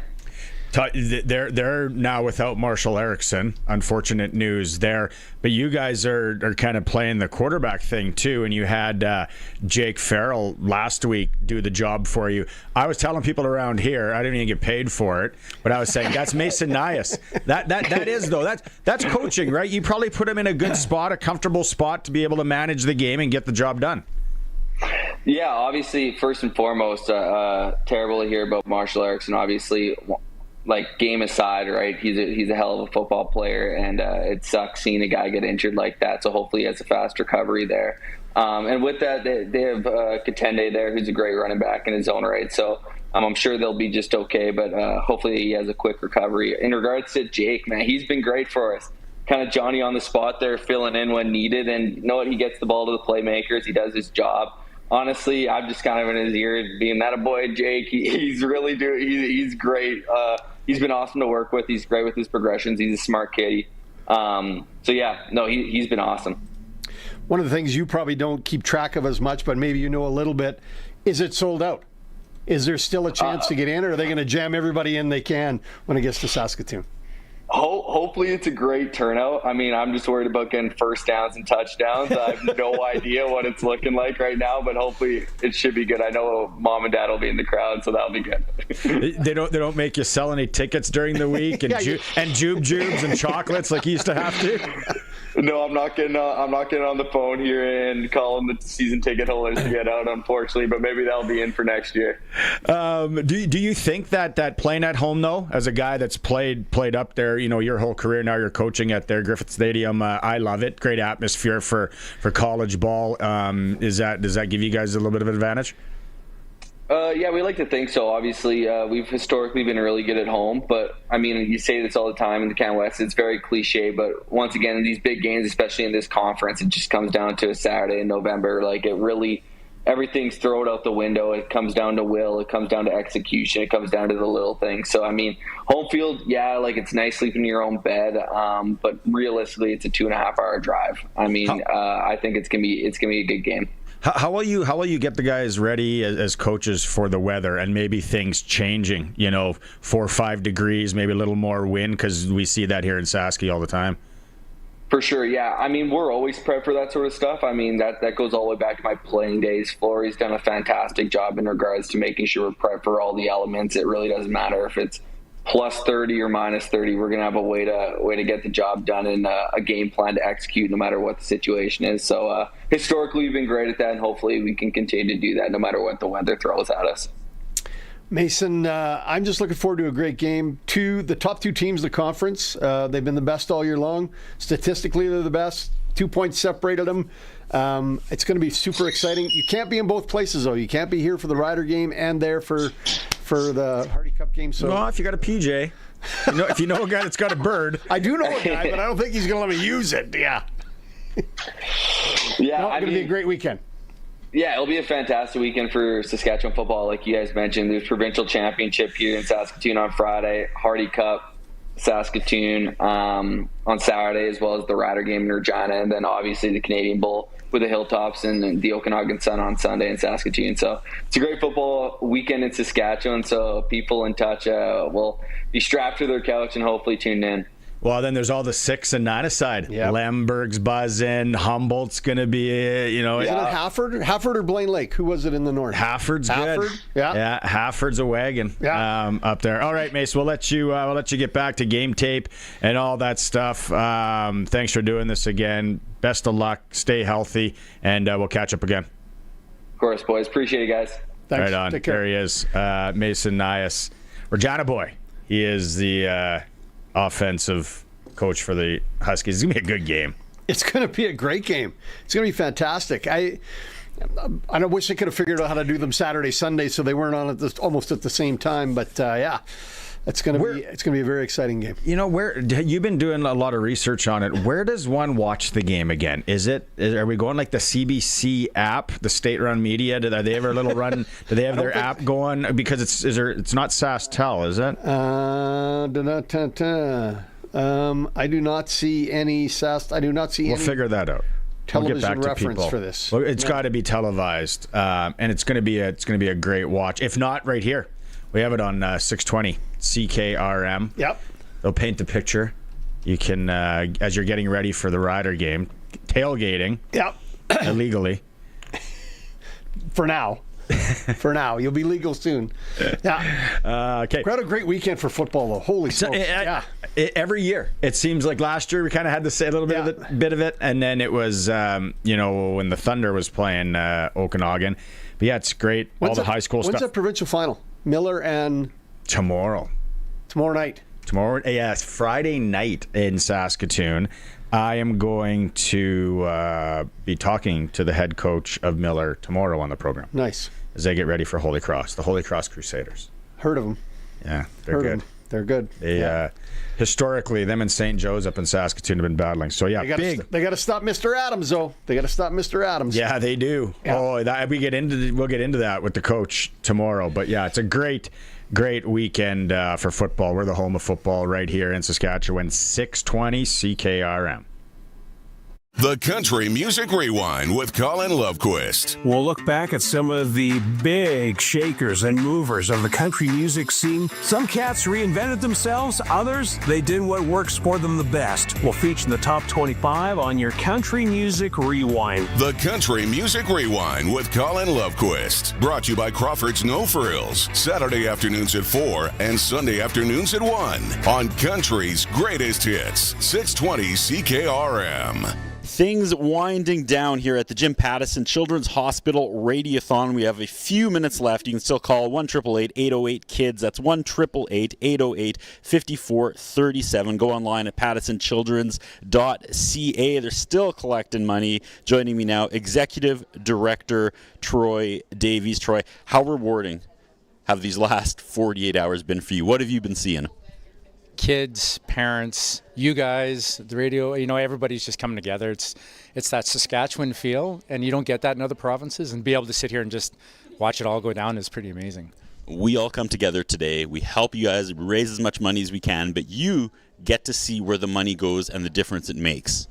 They're now without Marshall Erickson. Unfortunate news there. But you guys are kind of playing the quarterback thing too, and you had Jake Farrell last week do the job for you. I was telling people around here, I didn't even get paid for it, but I was saying that's Mason Nyhus. That is though. That's coaching, right? You probably put him in a good spot, a comfortable spot to be able to manage the game and get the job done. Yeah, obviously, first and foremost, terrible to hear about Marshall Erickson. Obviously, like, game aside, right, he's a hell of a football player, and it sucks seeing a guy get injured like that. So hopefully he has a fast recovery there. And with that, they have Katende there, who's a great running back in his own right. So I'm sure they'll be just okay, but hopefully he has a quick recovery. In regards to Jake, man, he's been great for us. Kind of Johnny on the spot there, filling in when needed. And you know what? He gets the ball to the playmakers. He does his job. Honestly, I'm just kind of in his ear being that a boy, Jake. He's really he's great. He's been awesome to work with. He's great with his progressions. He's a smart kid. He's been awesome. One of the things you probably don't keep track of as much, but maybe you know a little bit, is it sold out? Is there still a chance to get in, or are they going to jam everybody in they can when it gets to Saskatoon? Hopefully it's a great turnout. I mean, I'm just worried about getting first downs and touchdowns. I have no idea what it's looking like right now, but hopefully it should be good. I know Mom and Dad will be in the crowd, so that'll be good. They don't make you sell any tickets during the week and jubes and chocolates like you used to have to. No, I'm not getting on the phone here and calling the season ticket holders to get out, unfortunately. But maybe that'll be in for next year. Do you think that playing at home though, as a guy that's played up there, you know, your whole career, now you're coaching at their Griffith Stadium. I love it. Great atmosphere for college ball. Does that give you guys a little bit of an advantage? Yeah, we like to think so. Obviously, we've historically been really good at home, but I mean, you say this all the time in the Can West. It's very cliche, but once again, in these big games, especially in this conference, it just comes down to a Saturday in November. Like, it really everything's thrown out the window. It comes down to will. It comes down to execution. It comes down to the little things. So, I mean, home field, yeah, like it's nice sleeping in your own bed, but realistically, it's a 2.5-hour drive. I mean, I think it's gonna be a good game. How will you get the guys ready as coaches for the weather and maybe things changing? 4 or 5 degrees, maybe a little more wind, because we see that here in Saskatchewan all the time. For sure, yeah. I mean, we're always prepped for that sort of stuff. I mean, that goes all the way back to my playing days. Florey's done a fantastic job in regards to making sure we're prepped for all the elements. It really doesn't matter if it's plus 30 or minus 30. We're going to have a way to get the job done and a game plan to execute no matter what the situation is. So historically, we've been great at that, and hopefully we can continue to do that no matter what the weather throws at us. Mason, I'm just looking forward to a great game. The top 2 teams in the conference, they've been the best all year long. Statistically, they're the best. 2 points separated them. It's going to be super exciting. You can't be in both places, though. You can't be here for the Rider game and there for the Hardy Cup game. So, well, if you got a PJ, if you know a guy that's got a bird. I do know a guy, but I don't think he's going to let me use it. Yeah. Yeah, it's going to be a great weekend. Yeah, it'll be a fantastic weekend for Saskatchewan football. Like you guys mentioned, there's provincial championship here in Saskatoon on Friday, Hardy Cup, Saskatoon on Saturday, as well as the Rider game in Regina, and then obviously the Canadian Bowl with the Hilltops and the Okanagan Sun on Sunday in Saskatoon. So it's a great football weekend in Saskatchewan. So people in touch will be strapped to their couch and hopefully tuned in. Well, then there's all the 6 and 9 aside. Yep. Lemberg's buzzing. Humboldt's going to be, Isn't it Hafford or Blaine Lake? Who was it in the north? Hafford's good. Yeah, Hafford's a wagon up there. All right, Mace, we'll let you get back to game tape and all that stuff. Thanks for doing this again. Best of luck. Stay healthy, and we'll catch up again. Of course, boys. Appreciate it, guys. Thanks. Right on. Take care. There he is, Mason Nyhus. Regina boy. He is the offensive coach for the Huskies. It's going to be a good game. It's going to be a great game. It's going to be fantastic. I wish I could have figured out how to do them Saturday, Sunday, so they weren't on almost at the same time. But it's going to be a very exciting game. Where you've been doing a lot of research on it. Where does one watch the game again? Are we going like the CBC app, the state-run media? Are they ever a little run? Do they have their app going? Because it's not SaskTel, is it? I do not see any I do not see. We'll figure that out. Television reference for this. Well, it's got to be televised, and it's going to be a great watch. If not, right here, we have it on 620 CKRM. Yep. They'll paint the picture. You can, as you're getting ready for the Rider game, tailgating. Yep. Illegally. For now. You'll be legal soon. Yeah. Okay. We had a great weekend for football, though. Holy smokes! Every year it seems like last year we kind of had to say a little bit of it, and then it was when the Thunder was playing Okanagan. But yeah, it's great. All the high school stuff. When's that provincial final? Miller and tomorrow night. It's Friday night in Saskatoon. I am going to be talking to the head coach of Miller tomorrow on the program. Nice. As they get ready for Holy Cross, the Holy Cross Crusaders. Heard of them. Yeah, they're good. They're good. They historically, them and St. Joe's up in Saskatoon have been battling. So yeah, they got to stop Mr. Adams, though. They got to stop Mr. Adams. Yeah, they do. Yeah. We'll get into that with the coach tomorrow. But yeah, it's a great weekend for football. We're the home of football right here in Saskatchewan. 620 CKRM. The Country Music Rewind with Colin Lovequist. We'll look back at some of the big shakers and movers of the country music scene. Some cats reinvented themselves, others, they did what works for them the best. We'll feature the top 25 on your Country Music Rewind. The Country Music Rewind with Colin Lovequist. Brought to you by Crawford's No Frills. Saturday afternoons at 4 and Sunday afternoons at 1 on Country's Greatest Hits. 620 CKRM. Things winding down here at the Jim Pattison Children's Hospital Radiothon. We have a few minutes left. You can still call 1-888-808-KIDS. That's 1-888-808-5437. Go online at pattisonchildrens.ca. They're still collecting money. Joining me now, Executive Director Troy Davies. Troy, how rewarding have these last 48 hours been for you? What have you been seeing? kids, parents, you guys, the radio, everybody's just coming together. It's that Saskatchewan feel, and you don't get that in other provinces, and be able to sit here and just watch it all go down is pretty amazing. We all come together today. We help you guys raise as much money as we can, but you get to see where the money goes and the difference it makes.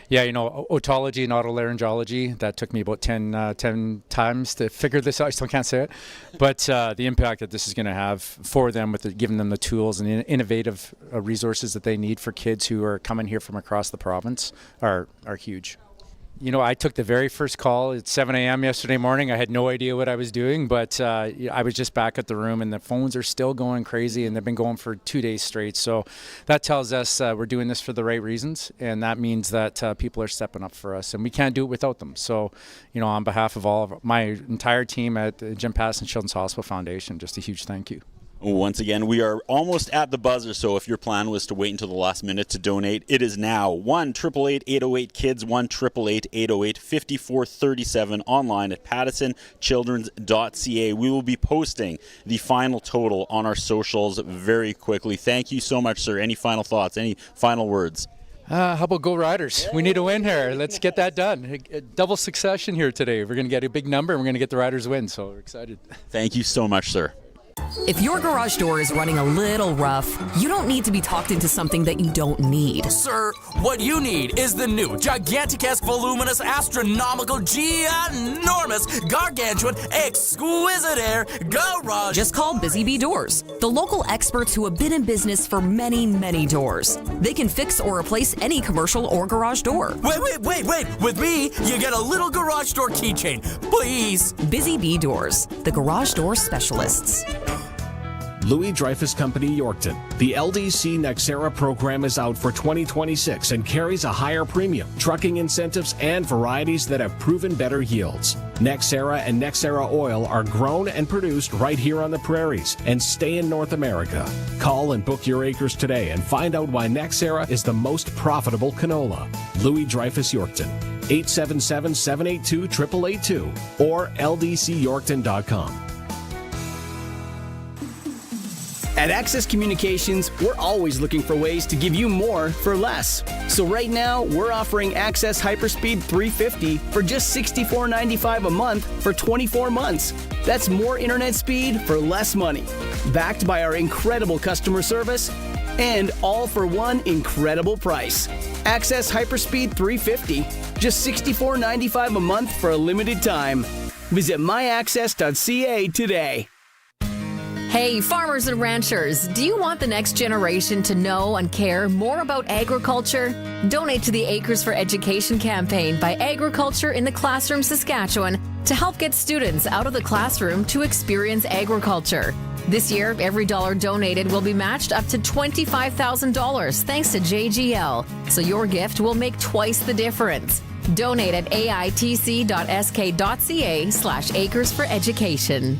Yeah, otology and otolaryngology, that took me about 10 times to figure this out. I still can't say it. But the impact that this is going to have for them, with giving them the tools and the innovative resources that they need for kids who are coming here from across the province are huge. I took the very first call at 7 a.m. yesterday morning. I had no idea what I was doing, but I was just back at the room, and the phones are still going crazy, and they've been going for 2 days straight. So that tells us we're doing this for the right reasons, and that means that people are stepping up for us, and we can't do it without them. So, on behalf of all of my entire team at the Jim Patterson Children's Hospital Foundation, just a huge thank you. Once again, we are almost at the buzzer, so if your plan was to wait until the last minute to donate, it is now. 1-888-808-KIDS, 1-888-808-5437, online at pattesonchildrens.ca. We will be posting the final total on our socials very quickly. Thank you so much, sir. Any final thoughts? Any final words? How about go Riders? We need a win here. Let's get that done. A double succession here today. We're going to get a big number, and we're going to get the Riders win, so we're excited. Thank you so much, sir. If your garage door is running a little rough, you don't need to be talked into something that you don't need. Sir, what you need is the new gigantic-esque, voluminous, astronomical, ginormous, gargantuan, exquisite air garage. Just call Busy Bee Doors, the local experts who have been in business for many, many doors. They can fix or replace any commercial or garage door. Wait. With me, you get a little garage door keychain, please. Busy Bee Doors, the garage door specialists. Louis Dreyfus Company, Yorkton. The LDC Nexera program is out for 2026 and carries a higher premium, trucking incentives, and varieties that have proven better yields. Nexera and Nexera Oil are grown and produced right here on the prairies and stay in North America. Call and book your acres today and find out why Nexera is the most profitable canola. Louis Dreyfus, Yorkton. 877-782-8882 or ldcyorkton.com. At Access Communications, we're always looking for ways to give you more for less. So right now, we're offering Access Hyperspeed 350 for just $64.95 a month for 24 months. That's more internet speed for less money. Backed by our incredible customer service and all for one incredible price. Access Hyperspeed 350, just $64.95 a month for a limited time. Visit myaccess.ca today. Hey, farmers and ranchers, do you want the next generation to know and care more about agriculture? Donate to the Acres for Education campaign by Agriculture in the Classroom Saskatchewan to help get students out of the classroom to experience agriculture. This year, every dollar donated will be matched up to $25,000 thanks to JGL, so your gift will make twice the difference. Donate at aitc.sk.ca/Acres for Education.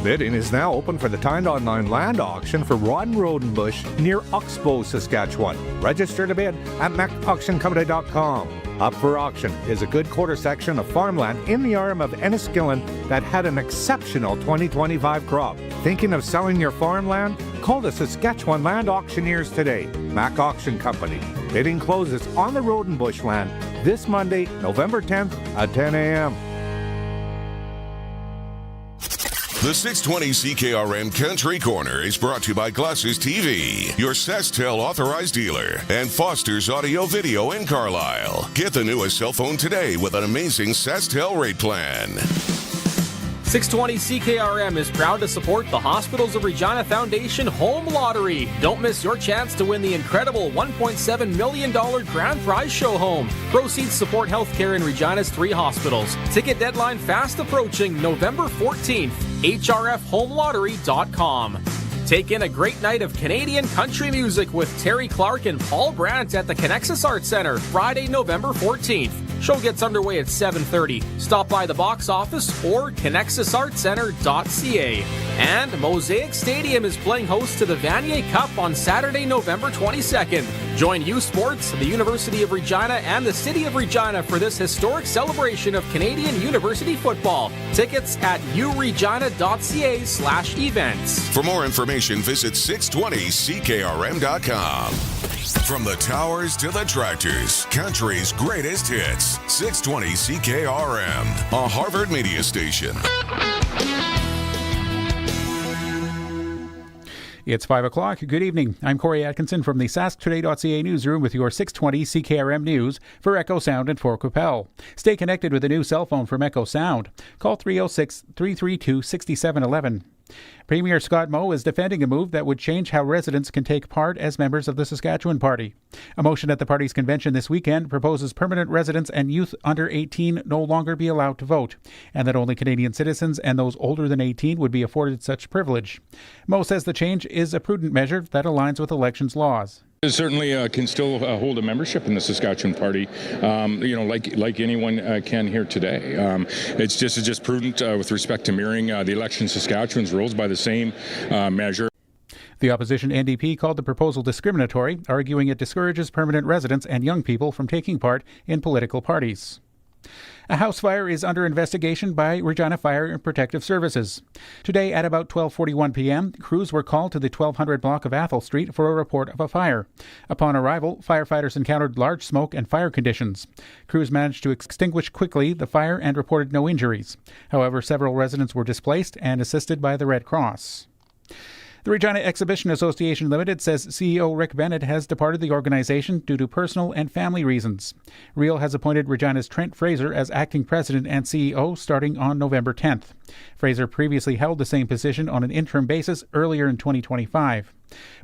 Bidding is now open for the timed online land auction for Ron Rodenbush near Oxbow, Saskatchewan. Register to bid at macauctioncompany.com. Up for auction is a good quarter section of farmland in the arm of Enniskillen that had an exceptional 2025 crop. Thinking of selling your farmland? Call the Saskatchewan Land Auctioneers today. Mac Auction Company. Bidding closes on the Rodenbush land this Monday, November 10th at 10 a.m. The 620 CKRM Country Corner is brought to you by Glasses TV, your SJHL authorized dealer, and Foster's Audio Video in Carlisle. Get the newest cell phone today with an amazing SJHL rate plan. 620 CKRM is proud to support the Hospitals of Regina Foundation Home Lottery. Don't miss your chance to win the incredible $1.7 million grand prize show home. Proceeds support healthcare in Regina's 3 hospitals. Ticket deadline fast approaching November 14th. HRFHomeLottery.com. Take in a great night of Canadian country music with Terry Clark and Paul Brandt at the Connexus Arts Center, Friday, November 14th. Show gets underway at 7:30. Stop by the box office or connexusartcenter.ca. And Mosaic Stadium is playing host to the Vanier Cup on Saturday, November 22nd. Join U Sports, the University of Regina, and the City of Regina for this historic celebration of Canadian university football. Tickets at uregina.ca/events. For more information, visit 620ckrm.com. From the towers to the tractors, country's greatest hits. 620 CKRM, a Harvard media station. It's 5 o'clock. Good evening. I'm Corey Atkinson from the SaskToday.ca newsroom with your 620 CKRM news for Echo Sound and Fort Qu'Appelle. Stay connected with a new cell phone from Echo Sound. Call 306-332-6711. Premier Scott Moe is defending a move that would change how residents can take part as members of the Saskatchewan Party. A motion at the party's convention this weekend proposes permanent residents and youth under 18 no longer be allowed to vote, and that only Canadian citizens and those older than 18 would be afforded such privilege. Moe says the change is a prudent measure that aligns with elections laws. Certainly can still hold a membership in the Saskatchewan Party, like anyone can here today. It's just prudent with respect to mirroring the election Saskatchewan's rules by the same measure. The opposition NDP called the proposal discriminatory, arguing it discourages permanent residents and young people from taking part in political parties. A house fire is under investigation by Regina Fire and Protective Services. Today at about 12:41 p.m., crews were called to the 1200 block of Athol Street for a report of a fire. Upon arrival, firefighters encountered large smoke and fire conditions. Crews managed to extinguish quickly the fire and reported no injuries. However, several residents were displaced and assisted by the Red Cross. The Regina Exhibition Association Limited says CEO Rick Bennett has departed the organization due to personal and family reasons. Real has appointed Regina's Trent Fraser as acting president and CEO starting on November 10th. Fraser previously held the same position on an interim basis earlier in 2025.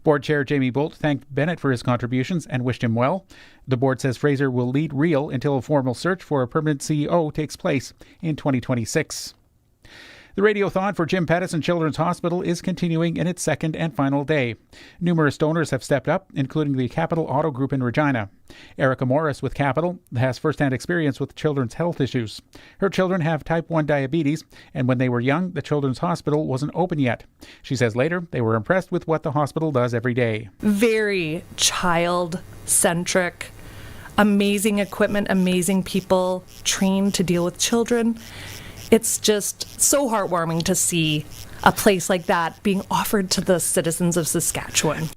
Board Chair Jamie Bolt thanked Bennett for his contributions and wished him well. The board says Fraser will lead Real until a formal search for a permanent CEO takes place in 2026. The Radiothon for Jim Pattison Children's Hospital is continuing in its second and final day. Numerous donors have stepped up, including the Capital Auto Group in Regina. Erica Morris with Capital has first-hand experience with children's health issues. Her children have type 1 diabetes, and when they were young, the Children's Hospital wasn't open yet. She says later they were impressed with what the hospital does every day. Very child-centric, amazing equipment, amazing people trained to deal with children. It's just so heartwarming to see a place like that being offered to the citizens of Saskatchewan.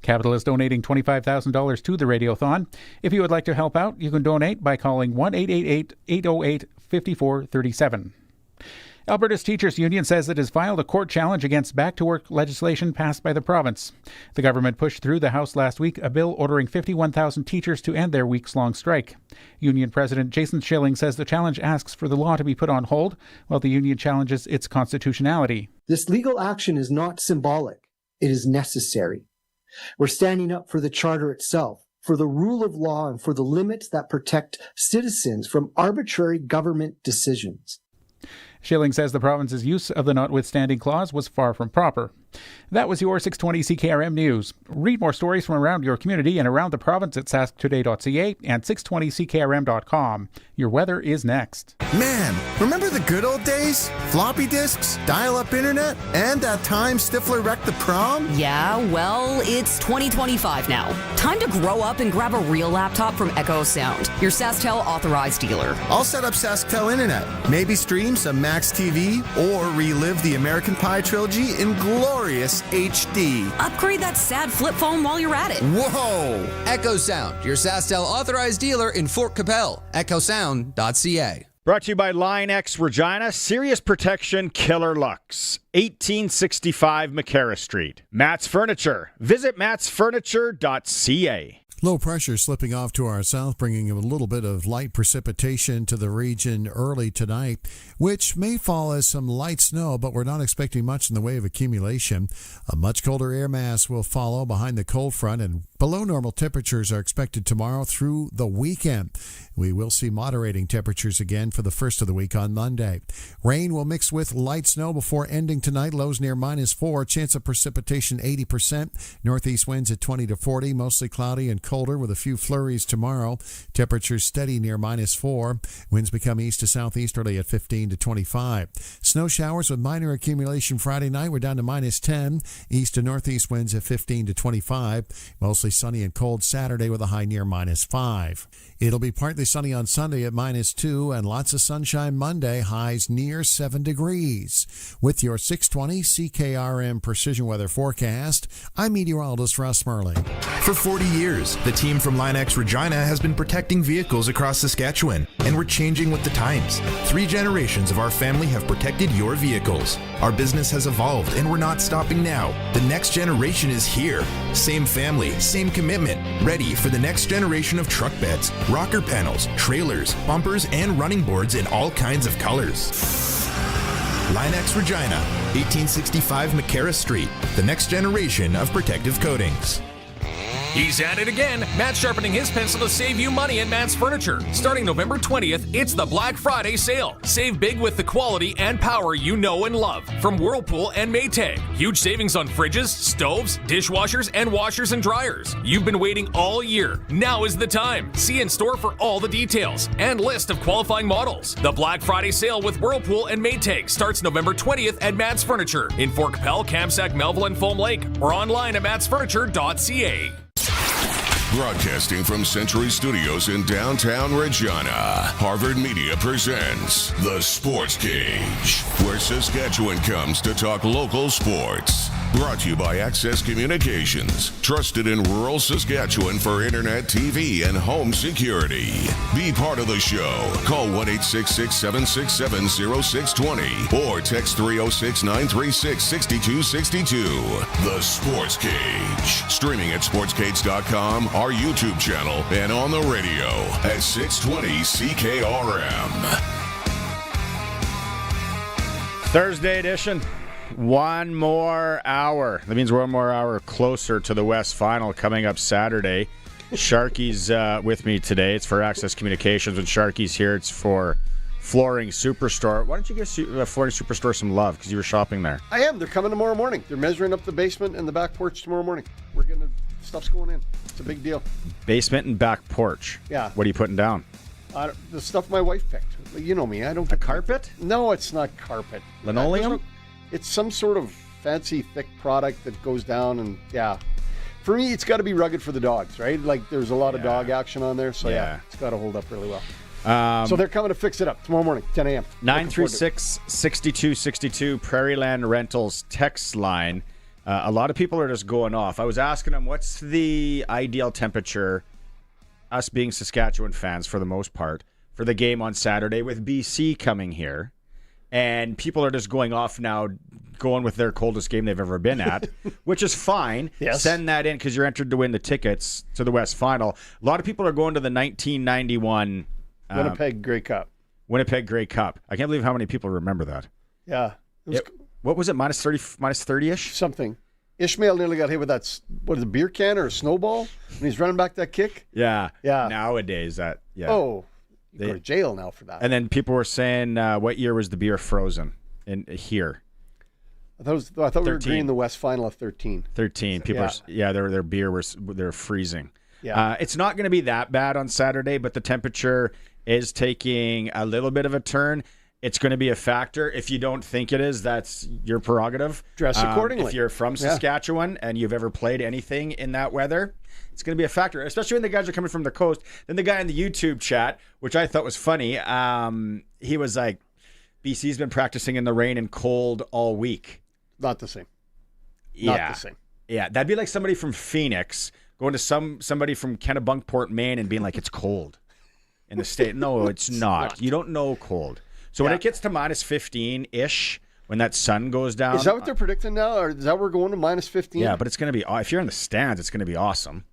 Capital is donating $25,000 to the Radiothon. If you would like to help out, you can donate by calling 1-888-808-5437. Alberta's Teachers Union says it has filed a court challenge against back-to-work legislation passed by the province. The government pushed through the House last week a bill ordering 51,000 teachers to end their weeks-long strike. Union President Jason Schilling says the challenge asks for the law to be put on hold, while the union challenges its constitutionality. This legal action is not symbolic. It is necessary. We're standing up for the Charter itself, for the rule of law, and for the limits that protect citizens from arbitrary government decisions. Schilling says the province's use of the notwithstanding clause was far from proper. That was your 620 CKRM News. Read more stories from around your community and around the province at sasktoday.ca and 620ckrm.com. Your weather is next. Man, remember the good old days? Floppy disks, dial-up internet, and that time Stifler wrecked the prom? Yeah, well, it's 2025 now. Time to grow up and grab a real laptop from Echo Sound, your SaskTel authorized dealer. I'll set up SaskTel internet, maybe stream some Max TV, or relive the American Pie trilogy in glorious HD. Upgrade that sad flip phone while you're at it. Whoa! Echo Sound, your SaskTel authorized dealer in Fort Qu'Appelle. EchoSound.ca. Brought to you by Line X Regina, Serious Protection Killer Lux, 1865 McCarra Street. Matt's Furniture. Visit mattsfurniture.ca. Low pressure slipping off to our south, bringing a little bit of light precipitation to the region early tonight, which may fall as some light snow, but we're not expecting much in the way of accumulation. A much colder air mass will follow behind the cold front, and Below normal temperatures are expected tomorrow through the weekend. We will see moderating temperatures again for the first of the week on Monday. Rain will mix with light snow before ending tonight. Lows near -4. Chance of precipitation 80%. Northeast winds at 20 to 40. Mostly cloudy and colder with a few flurries tomorrow. Temperatures steady near -4. Winds become east to southeasterly at 15 to 25. Snow showers with minor accumulation Friday night. We're down to -10. East to northeast winds at 15 to 25. Mostly sunny and cold Saturday with a high near -5. It'll be partly sunny on Sunday at -2 and lots of sunshine Monday, highs near 7 degrees. With your 620 CKRM Precision Weather Forecast, I'm meteorologist Russ Merling. For 40 years, the team from Linex Regina has been protecting vehicles across Saskatchewan, and we're changing with the times. 3 generations of our family have protected your vehicles. Our business has evolved, and we're not stopping now. The next generation is here. Same family, same commitment, ready for the next generation of truck beds, rocker panels, trailers, bumpers, and running boards in all kinds of colors. Linex Regina, 1865 McCarra Street, the next generation of protective coatings. He's at it again. Matt's sharpening his pencil to save you money at Matt's Furniture. Starting November 20th, it's the Black Friday sale. Save big with the quality and power you know and love from Whirlpool and Maytag. Huge savings on fridges, stoves, dishwashers, and washers and dryers. You've been waiting all year. Now is the time. See in store for all the details and list of qualifying models. The Black Friday sale with Whirlpool and Maytag starts November 20th at Matt's Furniture in Fort Capel, Kamsack, Melville, and Foam Lake, or online at mattsfurniture.ca. Broadcasting from Century Studios in downtown Regina, Harvard Media presents The Sports Cage, where Saskatchewan comes to talk local sports. Brought to you by Access Communications, trusted in rural Saskatchewan for internet, TV, and home security. Be part of the show. Call 1-866-767-0620 or text 306-936-6262. The Sports Cage. Streaming at sportscage.com, our YouTube channel, and on the radio at 620 CKRM. Thursday edition. One more hour. That means 1 more hour closer to the West Final coming up Saturday. Sharky's with me today. It's for Access Communications. When Sharky's here, it's for Flooring Superstore. Why don't you give Flooring Superstore some love? Because you were shopping there. I am. They're coming tomorrow morning. They're measuring up the basement and the back porch tomorrow morning. Stuff's going in. It's a big deal. Basement and back porch. Yeah. What are you putting down? The stuff my wife picked. You know me. I don't. A carpet? No, it's not carpet. Linoleum? It's some sort of fancy, thick product that goes down, and yeah. For me, it's got to be rugged for the dogs, right? Like, there's a lot of dog action on there, so yeah it's got to hold up really well. So they're coming to fix it up tomorrow morning, 10 a.m. 936-6262, Prairieland Rentals text line. A lot of people are just going off. I was asking them, what's the ideal temperature, us being Saskatchewan fans for the most part, for the game on Saturday with BC coming here? And people are just going off now, going with their coldest game they've ever been at, which is fine. Yes. Send that in because you're entered to win the tickets to the West Final. A lot of people are going to the 1991 Winnipeg Grey Cup. Winnipeg Grey Cup. I can't believe how many people remember that. Yeah. What was it, minus 30-ish? Something. Ishmael nearly got hit with that, what is it, a beer can or a snowball when he's running back that kick? Yeah. Yeah. Nowadays, that, yeah. Oh, you go to jail now for that. And then people were saying, what year was the beer frozen in here? I thought we were agreeing the West Final of 13. 13. People their beer they're freezing. Yeah. It's not going to be that bad on Saturday, but the temperature is taking a little bit of a turn. It's going to be a factor. If you don't think it is, that's your prerogative. Dress accordingly. If you're from Saskatchewan and you've ever played anything in that weather, it's going to be a factor, especially when the guys are coming from the coast. Then the guy in the YouTube chat, which I thought was funny, he was like, BC's been practicing in the rain and cold all week. Not the same. Yeah. Not the same. Yeah, that'd be like somebody from Phoenix going to somebody from Kennebunkport, Maine, and being like, it's cold in the state. No, it's not. You don't know cold. So when it gets to minus 15-ish, when that sun goes down. Is that what they're predicting now? Or is that we're going to minus 15? Yeah, but it's going to be, if you're in the stands, it's going to be awesome.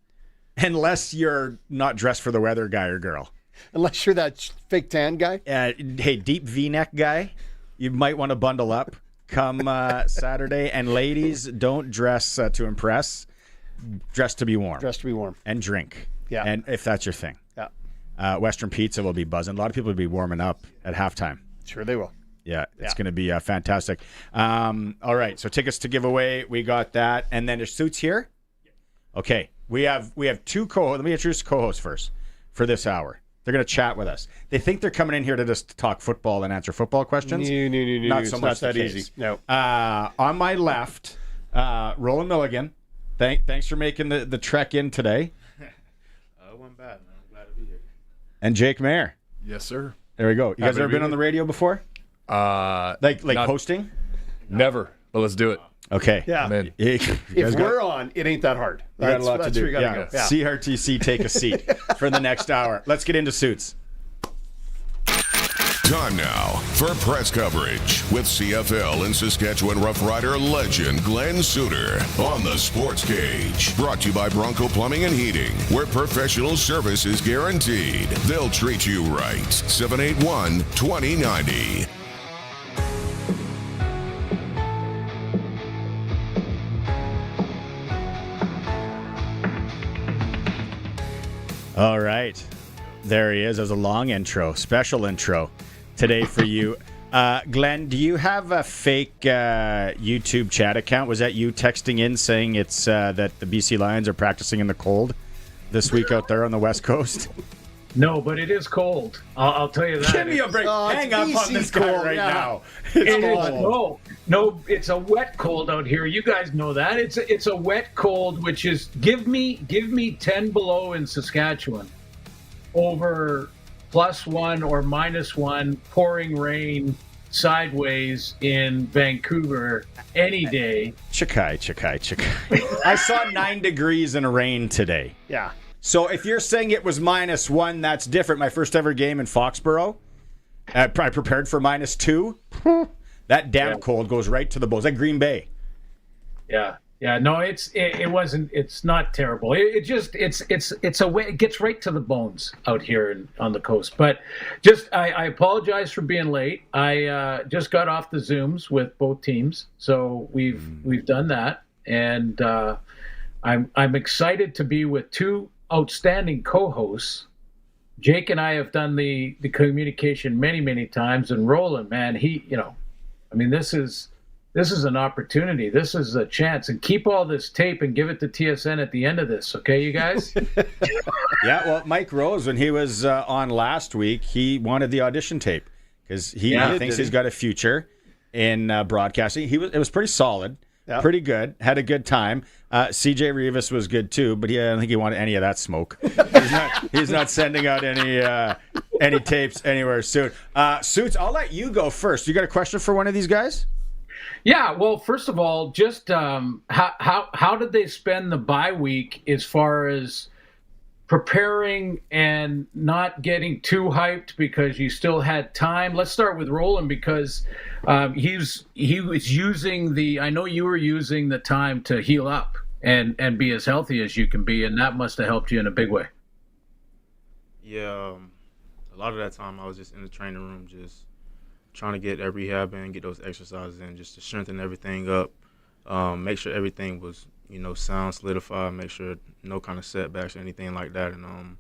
Unless you're not dressed for the weather guy or girl. Unless you're that fake tan guy. Hey, deep V-neck guy, you might want to bundle up come Saturday. And ladies, don't dress to impress. dress to be warm. Dress to be warm. And drink. Yeah. And if that's your thing. Yeah. Western Pizza will be buzzing. A lot of people will be warming up at halftime. Sure they will. Yeah, it's going to be fantastic. All right, so tickets to give away. We got that. And then there's Suits here? Okay. We have two co-hosts. Let me introduce co-hosts first for this hour. They're going to chat with us. They think they're coming in here to just talk football and answer football questions. No. Not so much that case. easy. No. On my left, Rolan Milligan. Thanks for making the trek in today. It wasn't bad, man. I'm glad to be here. And Jake Maier. Yes, sir. There we go. You guys ever been on the radio before? Like hosting? Never, but let's do it. Okay. Yeah. If we're on, it ain't that hard. You got a lot to do. Where you gotta go. Yeah. CRTC, take a seat for the next hour. Let's get into Suits. Time now for press coverage with CFL and Saskatchewan Roughrider legend Glen Suitor on the Sportscage. Brought to you by Bronco Plumbing and Heating, where professional service is guaranteed. They'll treat you right. 781-2090. All right. There he is. That was a long intro, special intro today for you. Glenn, do you have a fake YouTube chat account? Was that you texting in saying it's that the BC Lions are practicing in the cold this week out there on the West Coast? No, but it is cold. I'll tell you that. Give me a break. Hang up on this guy now. No, it's a wet cold out here. You guys know that. It's a wet cold, which is give me 10 below in Saskatchewan over +1 or -1, pouring rain sideways in Vancouver any day. Chikai. I saw 9 degrees and rain today. Yeah. So if you're saying it was -1, that's different. My first ever game in Foxborough, I prepared for -2. That damn cold goes right to the bones. Like Green Bay. Yeah. No, it wasn't. It's not terrible. It gets right to the bones out here on the coast. But I apologize for being late. I just got off the Zooms with both teams, so we've done that, and I'm excited to be with two outstanding co-hosts. Jake and I have done the communication many times, and Rolan, man, this is an opportunity. This is a chance, and keep all this tape and give it to TSN at the end of this, okay, you guys? Yeah, well, Mike Rose, when he was on last week, he wanted the audition tape because he thinks he's got a future in broadcasting. It was pretty solid. Yep. Pretty good. Had a good time. CJ Rivas was good too, but I don't think he wanted any of that smoke. He's not sending out any tapes anywhere soon. Suits, I'll let you go first. You got a question for one of these guys? Yeah. Well, first of all, just how did they spend the bye week as far as preparing and not getting too hyped because you still had time? Let's start with Rolan because he was using I know you were using the time to heal up and be as healthy as you can be, and that must have helped you in a big way. Yeah, a lot of that time I was just in the training room just trying to get that rehab in, get those exercises in, just to strengthen everything up, make sure everything was sound, solidified, make sure no kind of setbacks or anything like that. And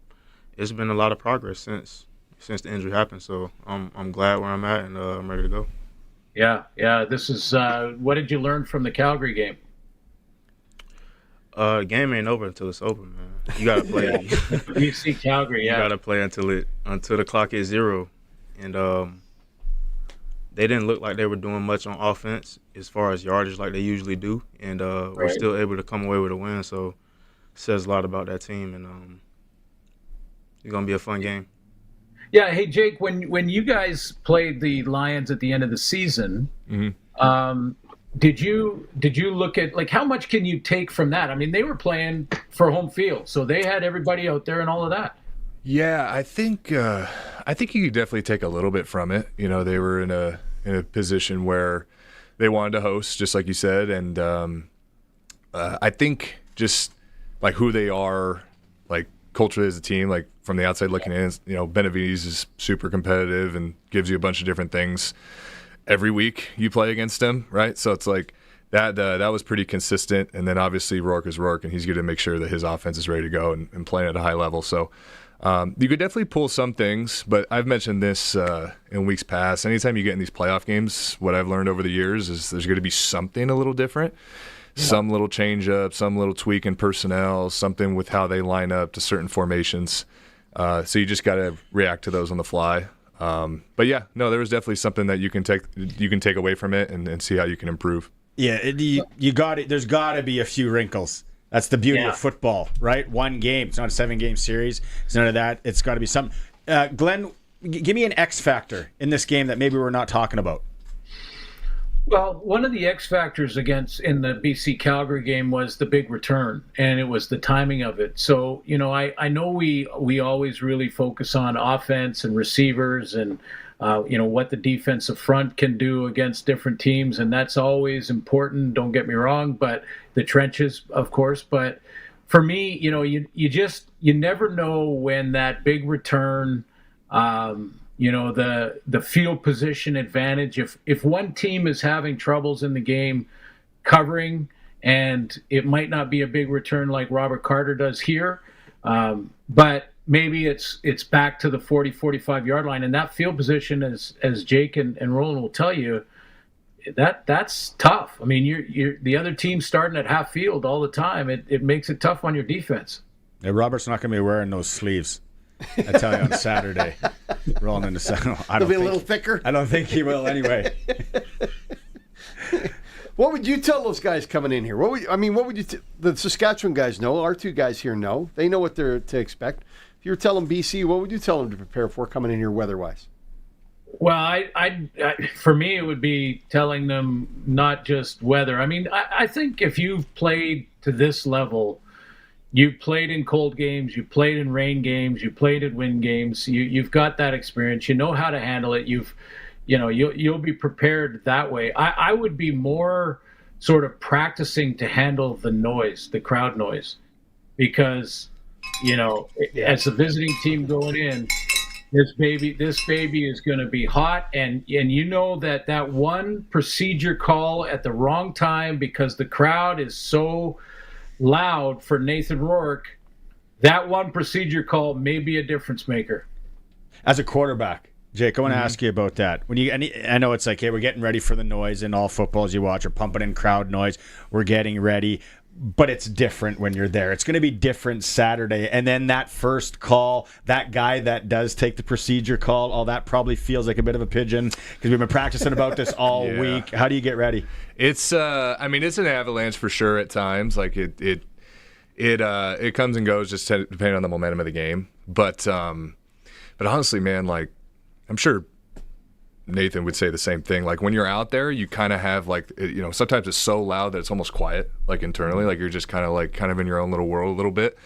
it's been a lot of progress since the injury happened. So I'm glad where I'm at, and I'm ready to go. Yeah. This is what did you learn from the Calgary game? The game ain't over until it's over, man. You gotta play. You see Calgary, yeah. You gotta play until the clock is 0, and they didn't look like they were doing much on offense as far as yardage like they usually do, and we're still able to come away with a win. So it says a lot about that team, and it's gonna be a fun game. Yeah. Hey, Jake, when you guys played the Lions at the end of the season, did you look at how much can you take from that? I mean, they were playing for home field, so they had everybody out there and all of that. Yeah, I think you could definitely take a little bit from it. They were in a position where they wanted to host, just like you said, and I think just like who they are, like culturally as a team, like from the outside looking in, Benavides is super competitive and gives you a bunch of different things every week you play against them, right? So it's like that was pretty consistent. And then obviously Rourke is Rourke, and he's going to make sure that his offense is ready to go and playing at a high level. So you could definitely pull some things, but I've mentioned this in weeks past. Anytime you get in these playoff games, what I've learned over the years is there's going to be something a little different. Yeah. Some little change up, some little tweak in personnel, something with how they line up to certain formations. So you just got to react to those on the fly. But yeah, no, there was definitely something that you can take away from it and see how you can improve. Yeah, you got it. There's got to be a few wrinkles. That's the beauty of football, right? One game. It's not a 7-game series. It's none of that. It's got to be something. Glenn, give me an X factor in this game that maybe we're not talking about. Well, one of the X factors in the BC Calgary game was the big return, and it was the timing of it. So, I know we always really focus on offense and receivers and what the defensive front can do against different teams, and that's always important, don't get me wrong, but the trenches, of course. But for me, you never know when that big return, the field position advantage, if one team is having troubles in the game covering, and it might not be a big return like Robert Carter does here, but maybe it's back to the 40-45 yard line, and that field position, as Jake and Rolan will tell you, that's tough. I mean, you're the other team starting at half field all the time. It makes it tough on your defense. Yeah, Robert's not going to be wearing those sleeves, I tell you, on Saturday. Rolling into Saturday. They'll be a little thicker. I don't think he will anyway. What would you tell those guys coming in here? What would you the Saskatchewan guys know? Our two guys here know. They know what they're to expect. If you were telling BC, what would you tell them to prepare for coming in here weather-wise? Well, I for me, it would be telling them not just weather. I mean, I think if you've played to this level, you've played in cold games, you've played in rain games, you've played in wind games, you've got that experience, you know how to handle it, you'll be prepared that way. I would be more sort of practicing to handle the noise, the crowd noise, because, as a visiting team going in, this baby is going to be hot, and that one procedure call at the wrong time because the crowd is so loud for Nathan Rourke, that one procedure call may be a difference maker. As a quarterback, Jake, I want to ask you about that. I know it's like, hey, we're getting ready for the noise in all footballs you watch. We're pumping in crowd noise. We're getting ready. But it's different when you're there. It's going to be different Saturday. And then that first call, that guy that does take the procedure call, all that probably feels like a bit of a pigeon because we've been practicing about this all week. How do you get ready? It's it's an avalanche for sure at times. Like it comes and goes just depending on the momentum of the game. But honestly, man, like I'm sure Nathan would say the same thing. Like when you're out there, you kind of have sometimes it's so loud that it's almost quiet, like internally, like you're just kind of in your own little world a little bit.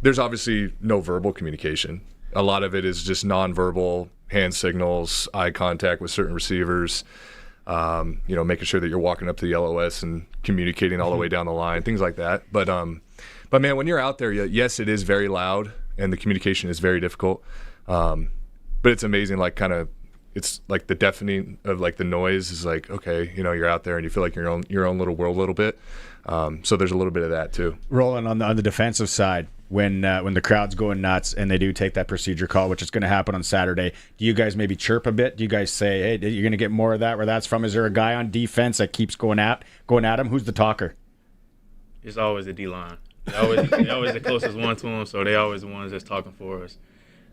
There's obviously no verbal communication. A lot of it is just nonverbal hand signals, eye contact with certain receivers, making sure that you're walking up to the LOS and communicating all the way down the line, things like that. But man, when you're out there, yes, it is very loud and the communication is very difficult. But it's amazing, it's like the deafening of like the noise is like, okay, you're out there and you feel like you're in your own little world a little bit. So there's a little bit of that too. Rolan, on the defensive side, when the crowd's going nuts and they do take that procedure call, which is going to happen on Saturday, do you guys maybe chirp a bit? Do you guys say, hey, you're going to get more of that where that's from? Is there a guy on defense that keeps going at him? Who's the talker? It's always the D-line. They're always the closest one to them, so they're always the ones that's talking for us.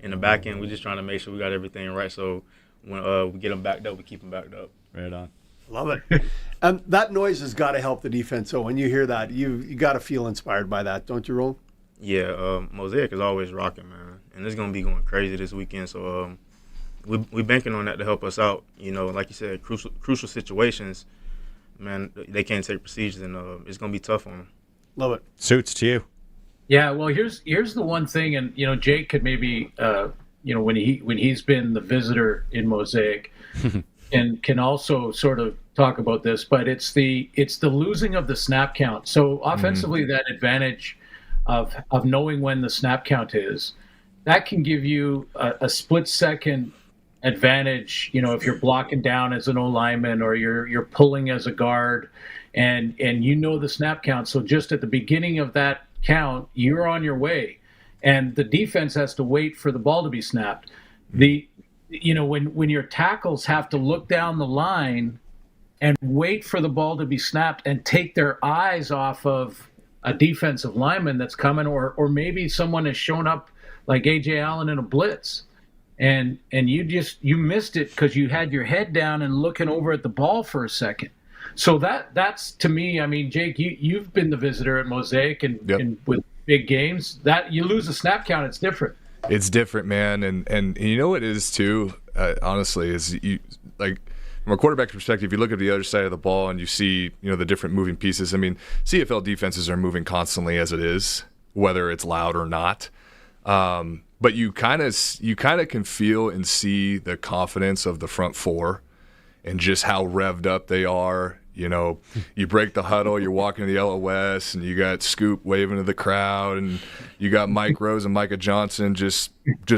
In the back end, we're just trying to make sure we got everything right, so when we get them backed up, we keep them backed up. Right on. Love it. That noise has got to help the defense. So when you hear that, you got to feel inspired by that, don't you, Roll? Yeah, Mosaic is always rocking, man. And it's going to be going crazy this weekend. So we're banking on that to help us out. Like you said, crucial situations, man, they can't take procedures, and it's going to be tough on them. Love it. Suits to you. Yeah, well, here's the one thing, and Jake could maybe when he's been the visitor in Mosaic, and can also sort of talk about this, but it's the losing of the snap count. So offensively, that advantage of knowing when the snap count is, that can give you a split second advantage, if you're blocking down as an O-lineman or you're pulling as a guard, and the snap count. So just at the beginning of that count, you're on your way, and the defense has to wait for the ball to be snapped. When your tackles have to look down the line and wait for the ball to be snapped and take their eyes off of a defensive lineman that's coming, or maybe someone has shown up like A.J. Allen in a blitz, and you missed it because you had your head down and looking over at the ball for a second. So that's to me, I mean, Jake, you've been the visitor at Mosaic and with big games, that you lose a snap count, it's different. It's different, man, and you know what it is too. Honestly, is you like from a quarterback perspective, you look at the other side of the ball and you see the different moving pieces. I mean, CFL defenses are moving constantly as it is, whether it's loud or not. But you kind of can feel and see the confidence of the front four and just how revved up they are. You break the huddle, you're walking to the LOS, and you got Scoop waving to the crowd, and you got Mike Rose and Micah Johnson just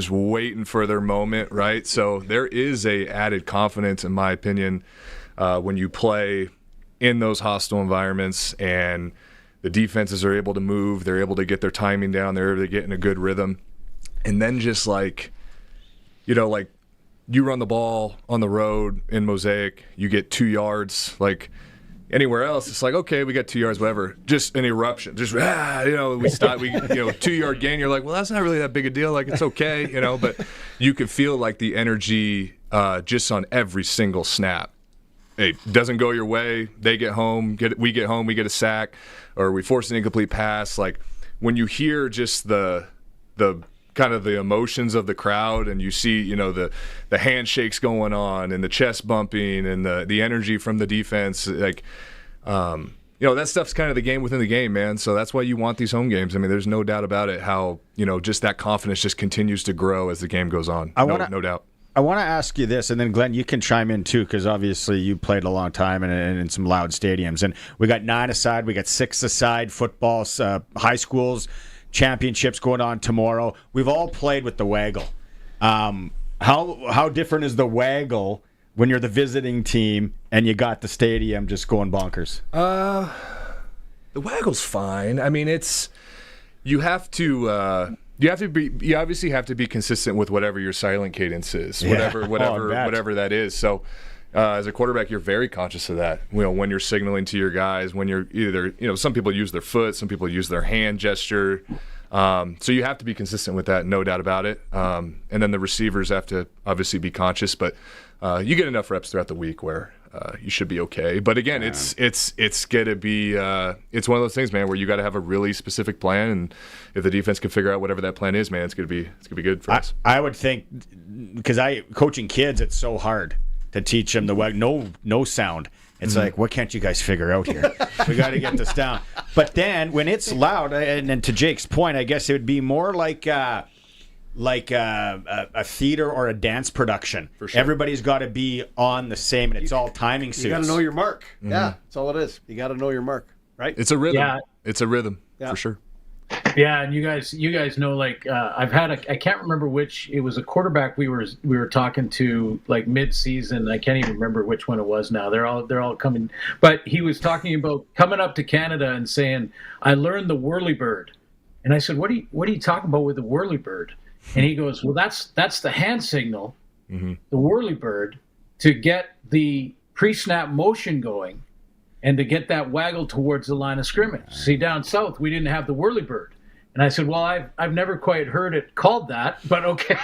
waiting for their moment, right? So there is a added confidence, in my opinion, when you play in those hostile environments and the defenses are able to move, they're able to get their timing down, they're able to get in a good rhythm. And then just like you run the ball on the road in Mosaic, you get 2 yards, like anywhere else, it's like, okay, we got 2 yards, whatever. Just an eruption. Just, we stop, 2 yard gain. You're like, well, that's not really that big a deal. Like, it's okay, but you could feel like the energy just on every single snap. It doesn't go your way. They get home, we get home, we get a sack, or we force an incomplete pass. Like, when you hear just the kind of the emotions of the crowd, and you see, the handshakes going on and the chest bumping and the energy from the defense, like, that stuff's kind of the game within the game, man. So that's why you want these home games. I mean, there's no doubt about it how, just that confidence just continues to grow as the game goes on. No doubt. I want to ask you this, and then Glenn, you can chime in too, because obviously you played a long time in some loud stadiums. And we got 9-a-side, we got 6-a-side football, high schools, championships going on tomorrow. We've all played with the waggle. How different is the waggle when you're the visiting team and you got the stadium just going bonkers? The waggle's fine. I mean, you obviously have to be consistent with whatever your silent cadence is, whatever that is. So as a quarterback, you're very conscious of that. When you're signaling to your guys, when you're either, some people use their foot, some people use their hand gesture. So you have to be consistent with that, no doubt about it. And then the receivers have to obviously be conscious, but you get enough reps throughout the week where you should be okay. But again, it's going to be it's one of those things, man, where you got to have a really specific plan, and if the defense can figure out whatever that plan is, man, it's going to be good for us. I would think, because coaching kids, it's so hard to teach them no sound. It's like, what can't you guys figure out here? We got to get this down. But then when it's loud, and to Jake's point, I guess it would be more like a theater or a dance production. For sure. Everybody's got to be on the same, and it's all timing suits. You got to know your mark. Mm-hmm. Yeah, that's all it is. You got to know your mark, right? It's a rhythm. Yeah. It's a rhythm, for sure. Yeah, and you guys know, like, I've had I can't remember which, it was a quarterback we were talking to like mid-season. I can't even remember which one it was now. They're all coming, but he was talking about coming up to Canada and saying, I learned the whirly bird. And I said, what are you talking about with the whirly bird? And he goes, well, that's the hand signal, the whirly bird, to get the pre-snap motion going and to get that waggle towards the line of scrimmage. See, down south, we didn't have the whirly bird. And I said, well, I've never quite heard it called that, but okay.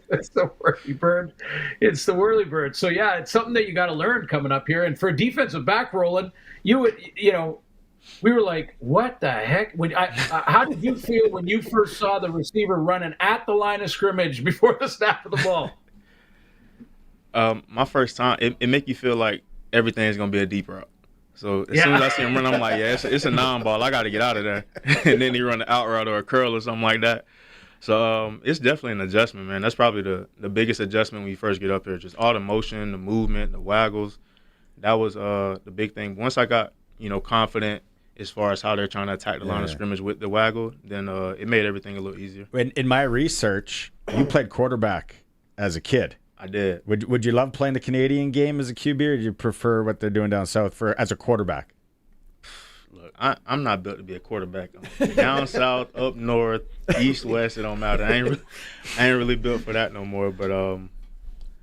It's the whirly bird. It's the whirly bird. So, yeah, it's something that you got to learn coming up here. And for a defensive back, Rolan, we were like, what the heck? How did you feel when you first saw the receiver running at the line of scrimmage before the snap of the ball? My first time, it make you feel like everything is going to be a deep route. So as soon as I see him run, I'm like, yeah, it's a non-ball. I got to get out of there. And then he run an out route or a curl or something like that. So it's definitely an adjustment, man. That's probably the biggest adjustment when you first get up here. Just all the motion, the movement, the waggles. That was the big thing. Once I got, confident as far as how they're trying to attack the line of scrimmage with the waggle, then it made everything a little easier. In my research, you played quarterback as a kid. I did. Would you love playing the Canadian game as a QB, or do you prefer what they're doing down south as a quarterback? Look, I'm not built to be a quarterback. Down south, up north, east, west, it don't matter. I ain't really built for that no more. But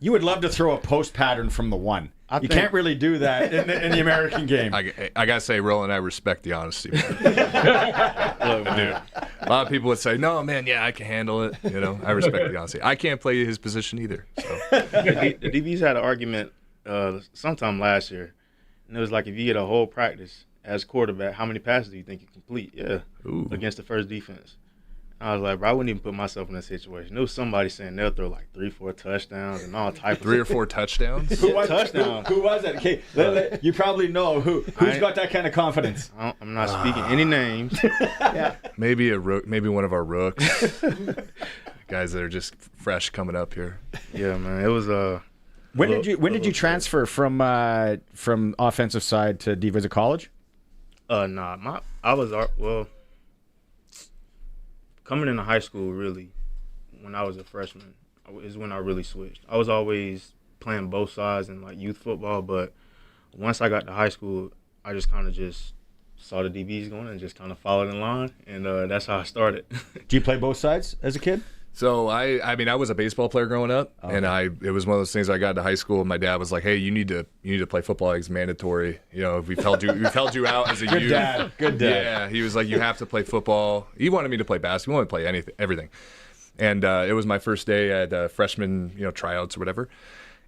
you would love to throw a post pattern from the one. You can't really do that in the American game. I gotta say, Roland, I respect the honesty. Look, dude, a lot of people would say, "No, man, yeah, I can handle it." You know, I respect the honesty. I can't play his position either. So. The DBs had an argument sometime last year, and it was like, if you get a whole practice as quarterback, how many passes do you think you complete? Yeah, against the first defense. I was like, bro, I wouldn't even put myself in that situation. There was somebody saying they'll throw like 3-4 touchdowns and all type of 3 or 4 touchdowns. Who was that? Okay, you probably know who's got that kind of confidence. I'm not speaking any names. Yeah. Maybe a rook, maybe one of our rooks, guys that are just fresh coming up here. Yeah, man, it was When did you transfer from offensive side to defensive college? Coming into high school, really, when I was a freshman, is when I really switched. I was always playing both sides in like youth football, but once I got to high school, I just kind of just saw the DBs going and just kind of followed in line, and that's how I started. Do you play both sides as a kid? So I mean, I was a baseball player growing up, and it was one of those things. I got to high school, and my dad was like, "Hey, you need to play football. It's mandatory. You know, we've held you out as a youth." Good dad. Yeah, he was like, "You have to play football." He wanted me to play basketball. He wanted to play everything. And it was my first day at freshman, tryouts or whatever.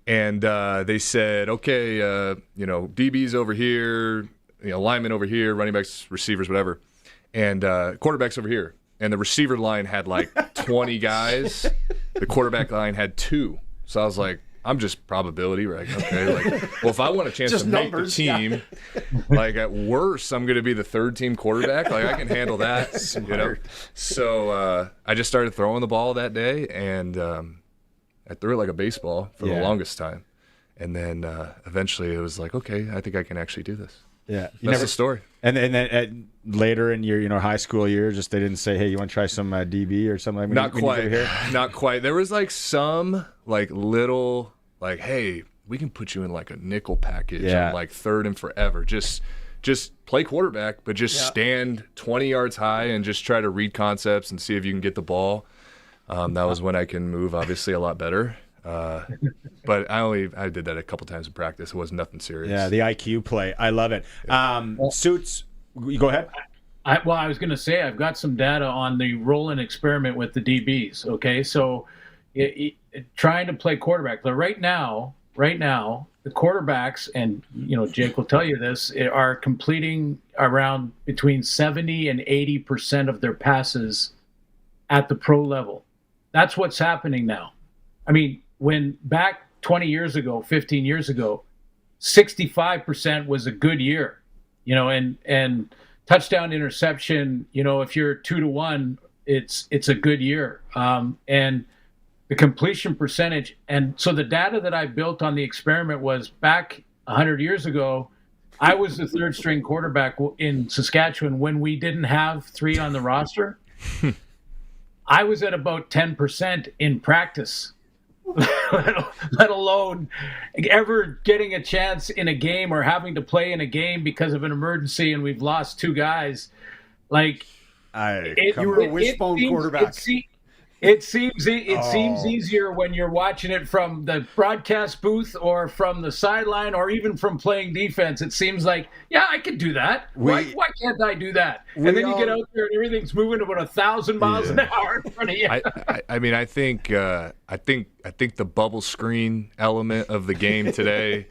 And they said, "Okay, DBs over here, linemen over here, running backs, receivers, whatever, and quarterbacks over here." And the receiver line had like 20 guys. The quarterback line had 2. So I was like, I'm just probability, right? Okay, well, if I want a chance to make the team, at worst, I'm going to be the third team quarterback. Like, I can handle that. So I just started throwing the ball that day, and I threw it like a baseball for the longest time. And then eventually it was like, okay, I think I can actually do this. Yeah, that's the story. And then later in your high school years, just they didn't say, "Hey, you want to try some DB or something?" Not quite. There was some little "Hey, we can put you in like a nickel package on like third and forever. Just play quarterback, but just stand 20 yards high and just try to read concepts and see if you can get the ball." That was when I can move, obviously, a lot better. But I did that a couple times in practice. It wasn't nothing serious. Yeah, the IQ play. I love it. Suits, you go ahead. I was going to say, I've got some data on the Rolan experiment with the DBs. Okay, so trying to play quarterback. But right now, the quarterbacks, and Jake will tell you this, are completing around between 70 and 80% of their passes at the pro level. That's what's happening now. I mean, when back 20 years ago, 15 years ago, 65% was a good year, and touchdown interception, if you're 2-1, it's a good year. And the completion percentage. And so the data that I built on the experiment was back 100 years ago, I was the third string quarterback in Saskatchewan when we didn't have 3 on the roster. I was at about 10% in practice. Let alone ever getting a chance in a game or having to play in a game because of an emergency and we've lost 2 guys. You were a wishbone quarterback. It seems easier when you're watching it from the broadcast booth or from the sideline or even from playing defense. It seems like, yeah, I could do that. Why can't I do that? And then you get out there and everything's moving about 1,000 miles an hour in front of you. I think the bubble screen element of the game today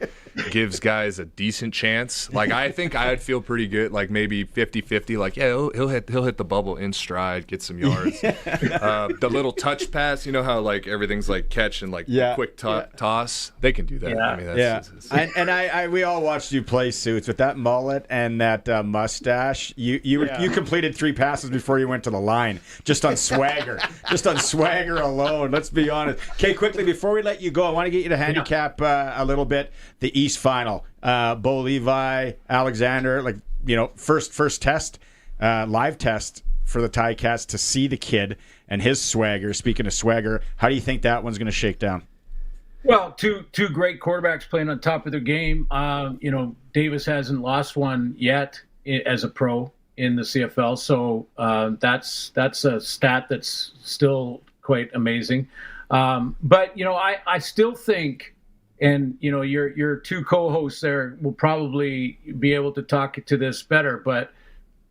gives guys a decent chance. I think I'd feel pretty good, maybe 50-50. He'll hit the bubble in stride, get some yards. The little touch pass, how everything's catch and quick toss. They can do that. Yeah. I mean, we all watched you play, Suits, with that mullet and that mustache. You completed 3 passes before you went to the line, just on swagger, alone. Let's be honest. Okay, quickly before we let you go, I want to get you to handicap a little bit the East Final. Bo Levi, Alexander, first test, live test for the Ticats to see the kid and his swagger. Speaking of swagger, how do you think that one's going to shake down? Well, two great quarterbacks playing on top of their game. Davis hasn't lost one yet as a pro in the CFL, so that's a stat that's still quite amazing. But I still think, and your two co-hosts there will probably be able to talk to this better, but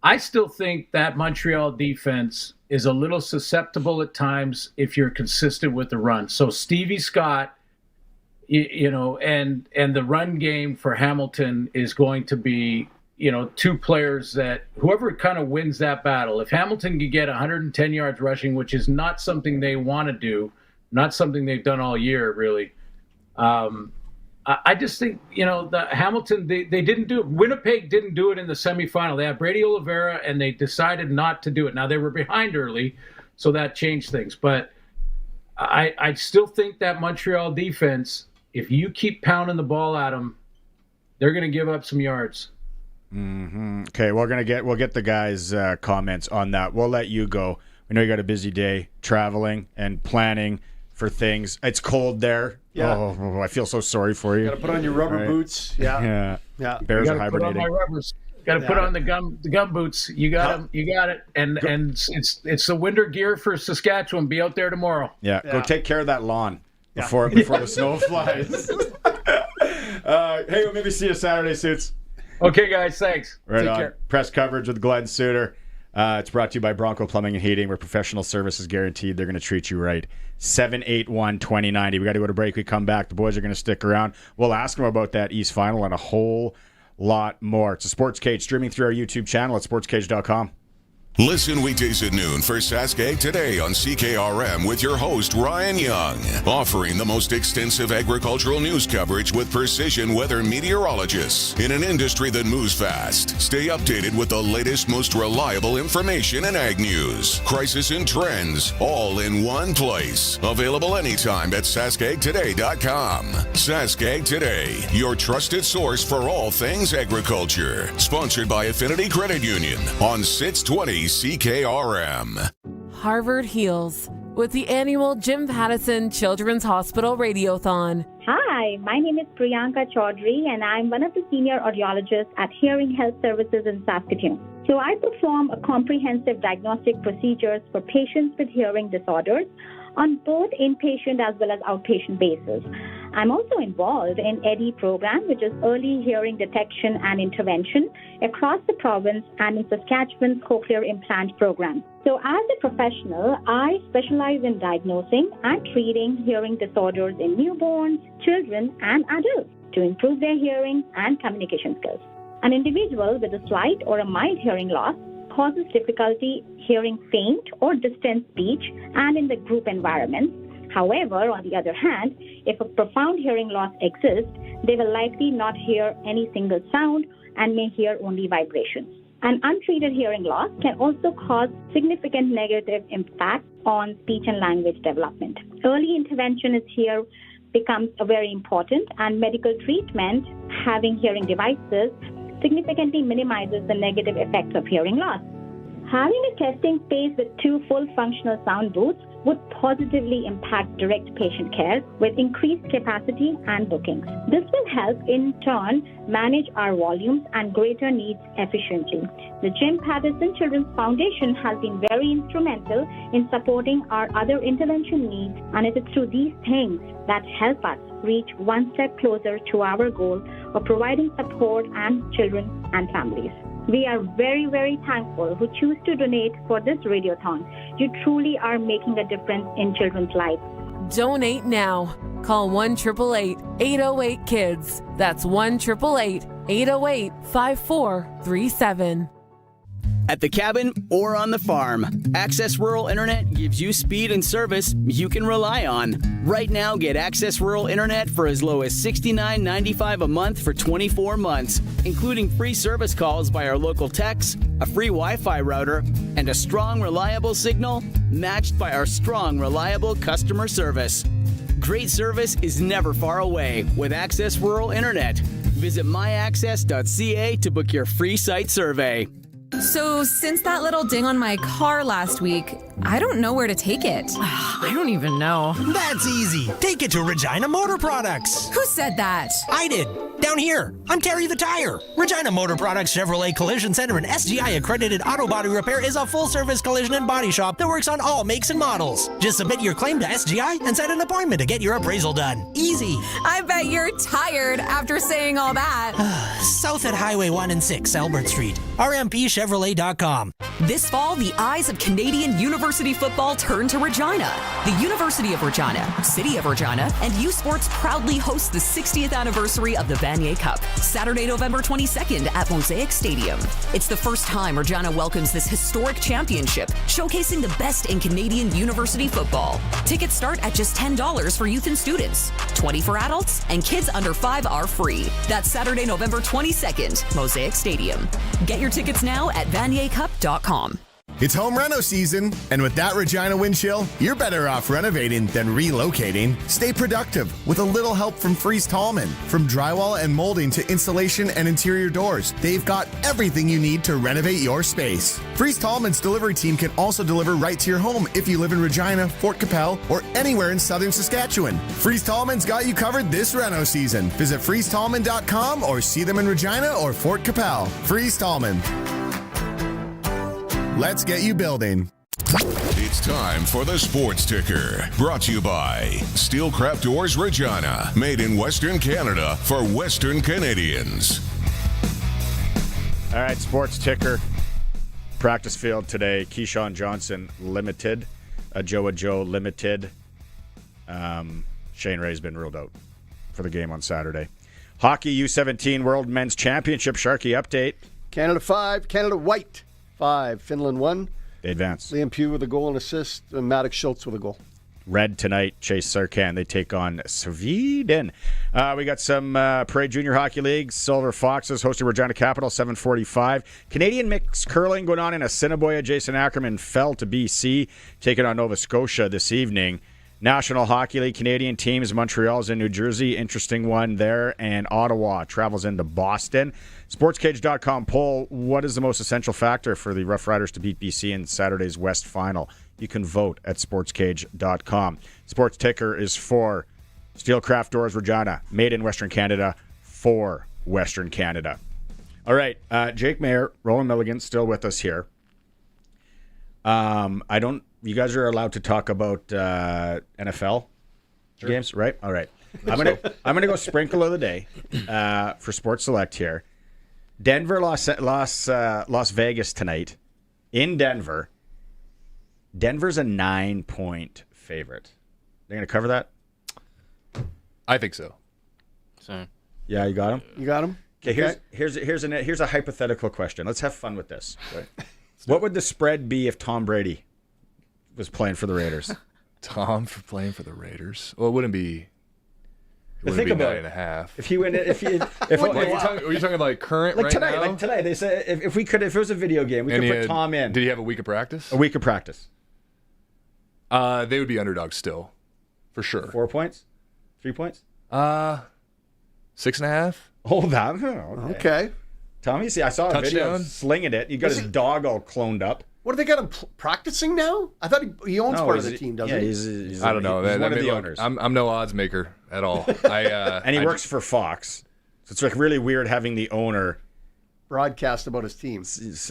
I still think that Montreal defense is a little susceptible at times if you're consistent with the run. So Stevie Scott, and the run game for Hamilton is going to be, two players that whoever kind of wins that battle, if Hamilton can get 110 yards rushing, which is not something they want to do, not something they've done all year, really. I just think, the Hamilton, they didn't do it. Winnipeg didn't do it in the semifinal. They had Brady Oliveira, and they decided not to do it. Now, they were behind early, so that changed things. But I still think that Montreal defense, if you keep pounding the ball at them, they're going to give up some yards. Mm-hmm. Okay, we'll get the guys' comments on that. We'll let you go. We know you got a busy day traveling and planning for things. It's cold there. Yeah. Oh, I feel so sorry for you. Got to put on your rubber boots. Yeah. Bears are hibernating. Put on my rubbers. Got to put on the gum boots. You got them. You got it. And it's the winter gear for Saskatchewan. Be out there tomorrow. Yeah. Go take care of that lawn before the snow flies. Hey, we'll maybe see you Saturday, Suits. Okay, guys. Thanks. Right Take on. care. Press coverage with Glen Suitor. It's brought to you by Bronco Plumbing and Heating, where professional service is guaranteed. They're going to treat you right. 781-2090. We got to go to break. We come back. The boys are going to stick around. We'll ask them about that East Final and a whole lot more. It's a Sports Cage streaming through our YouTube channel at sportscage.com. Listen weekdays at noon for Saskatchewan Today on CKRM with your host, Ryan Young, offering the most extensive agricultural news coverage with precision weather meteorologists in an industry that moves fast. Stay updated with the latest, most reliable information in ag news, crisis and trends, all in one place. Available anytime at saskagtoday.com. Saskag Today, your trusted source for all things agriculture. Sponsored by Affinity Credit Union on 620 CKRM. Harvard Heals with the annual Jim Pattison Children's Hospital Radiothon. Hi, my name is Priyanka Chaudhary, and I'm one of the senior audiologists at Hearing Health Services in Saskatoon. So I perform a comprehensive diagnostic procedures for patients with hearing disorders on both inpatient as well as outpatient basis. I'm also involved in EDI program, which is Early Hearing Detection and Intervention, across the province and in Saskatchewan's cochlear implant program. So as a professional, I specialize in diagnosing and treating hearing disorders in newborns, children, and adults to improve their hearing and communication skills. An individual with a slight or a mild hearing loss causes difficulty hearing faint or distant speech and in the group environment. However, on the other hand, if a profound hearing loss exists, they will likely not hear any single sound and may hear only vibrations. An untreated hearing loss can also cause significant negative impact on speech and language development. Early intervention becomes very important, and medical treatment, having hearing devices, significantly minimizes the negative effects of hearing loss. Having a testing space with 2 full functional sound booths would positively impact direct patient care with increased capacity and bookings. This will help, in turn, manage our volumes and greater needs efficiently. The Jim Pattison Children's Foundation has been very instrumental in supporting our other intervention needs, and it is through these things that help us reach one step closer to our goal of providing support and children and families. We are very, very thankful who choose to donate for this radiothon. You truly are making a difference in children's lives. Donate now. Call 1-888-808-KIDS. That's 1-888-808-5437. At the cabin or on the farm, Access Rural Internet gives you speed and service you can rely on. Right now, get Access Rural Internet for as low as $69.95 a month for 24 months, including free service calls by our local techs, a free Wi-Fi router, and a strong, reliable signal matched by our strong, reliable customer service. Great service is never far away with Access Rural Internet. Visit myaccess.ca to book your free site survey. So, since that little ding on my car last week, I don't know where to take it. I don't even know. That's easy. Take it to Regina Motor Products. Who said that? I did. Down here. I'm Terry the Tire. Regina Motor Products Chevrolet Collision Center and SGI accredited auto body repair is a full-service collision and body shop that works on all makes and models. Just submit your claim to SGI and set an appointment to get your appraisal done. Easy. I bet you're tired after saying all that. South at Highway 1 and 6, Albert Street. RMPChevrolet.com. This fall, the eyes of Canadian university football turn to Regina. The University of Regina, City of Regina, and U Sports proudly host the 60th anniversary of the Vanier Cup, Saturday, November 22nd at Mosaic Stadium. It's the first time Regina welcomes this historic championship, showcasing the best in Canadian university football. Tickets start at just $10 for youth and students, $20 for adults, and kids under 5 are free. That's Saturday, November 22nd, Mosaic Stadium. Get your tickets now at vaniercup.com. It's home reno season, and with that Regina wind chill, you're better off renovating than relocating. Stay productive with a little help from Freeze Tallman. From drywall and molding to installation and interior doors, they've got everything you need to renovate your space. Freeze Tallman's delivery team can also deliver right to your home if you live in Regina, Fort Capel, or anywhere in southern Saskatchewan. Freeze Tallman's got you covered this reno season. Visit freezetallman.com or see them in Regina or Fort Capel. Freeze Tallman. Let's get you building. It's time for the Sports Ticker, brought to you by Steelcraft Doors Regina, made in Western Canada for Western Canadians. All right, Sports Ticker. Practice field today, Keyshawn Johnson Limited, Joe Limited. Shane Ray's been ruled out for the game on Saturday. Hockey U17 World Men's Championship Sharky update. Canada 5, Canada White 5, Finland 1. They advance. Liam Pugh with a goal and assist, and Maddox Schultz with a goal. Red tonight, Chase Sarkan. They take on Sweden. We got some Parade Junior Hockey League. Silver Foxes hosting Regina Capital, 7:45. Canadian mixed curling going on in Assiniboia. Jason Ackerman fell to BC, taking on Nova Scotia this evening. National Hockey League Canadian teams. Montreal's in New Jersey. Interesting one there. And Ottawa travels into Boston. Sportscage.com poll. What is the most essential factor for the Roughriders to beat BC in Saturday's West Final? You can vote at sportscage.com. Sports Ticker is for Steelcraft Doors Regina, made in Western Canada for Western Canada. All right, Jake Maier, Rolan Milligan, still with us here. You guys are allowed to talk about NFL games, right? All right. I'm gonna go sprinkle of the day for Sports Select here. Denver, Las Vegas tonight in Denver. Denver's a 9-point favorite. They're gonna cover that. I think so. Same. Yeah, you got him. You got him. Okay. Here's a hypothetical question. Let's have fun with this. Right. What would the spread be if Tom Brady was playing for the Raiders? Tom for playing for the Raiders? Well, it wouldn't be. Think about 9.5. If he went, are you talking like current like right tonight? now? Like tonight, they say if it was a video game, we could put Tom in. Did he have a week of practice? A week of practice. They would be underdogs still, for sure. 4 points, 3 points. 6.5. Oh, that okay. Tommy, see, I saw a video Touchdown? slinging it. He got his dog all cloned up. What do they got him practicing now? I thought he owns part of the team, doesn't he? He's I don't know. He's one of the owners. I'm no odds maker at all. And he works for Fox, so it's like really weird having the owner broadcast about his team.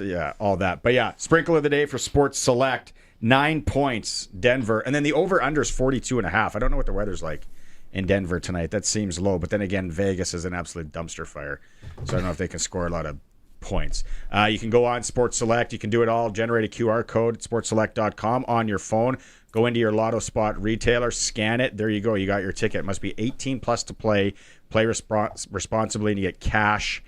Yeah, all that. But yeah, sprinkle of the day for Sports Select. 9 points, Denver, and then the over/under is 42.5. I don't know what the weather's like in Denver tonight. That seems low, but then again, Vegas is an absolute dumpster fire, so I don't know if they can score a lot of points. You can go on Sports Select. You can do it all. Generate a QR code at sportselect.com on your phone. Go into your Lotto Spot retailer, scan it. There you go. You got your ticket. It must be 18 plus to play. Play responsibly, and you get cash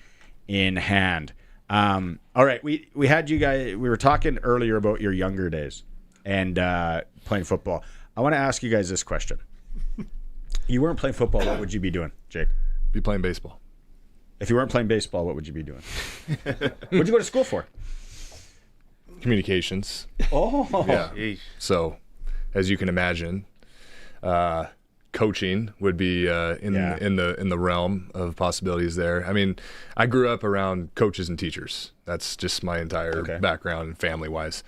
in hand. All right, we had you guys. We were talking earlier about your younger days and playing football. I want to ask you guys this question. You weren't playing football, what would you be doing, Jake? Be playing baseball. If you weren't playing baseball, what would you be doing? What'd you go to school for? Communications. Oh. Yeah. So, as you can imagine, coaching would be in the realm of possibilities there. I mean, I grew up around coaches and teachers. That's just my entire background, family-wise.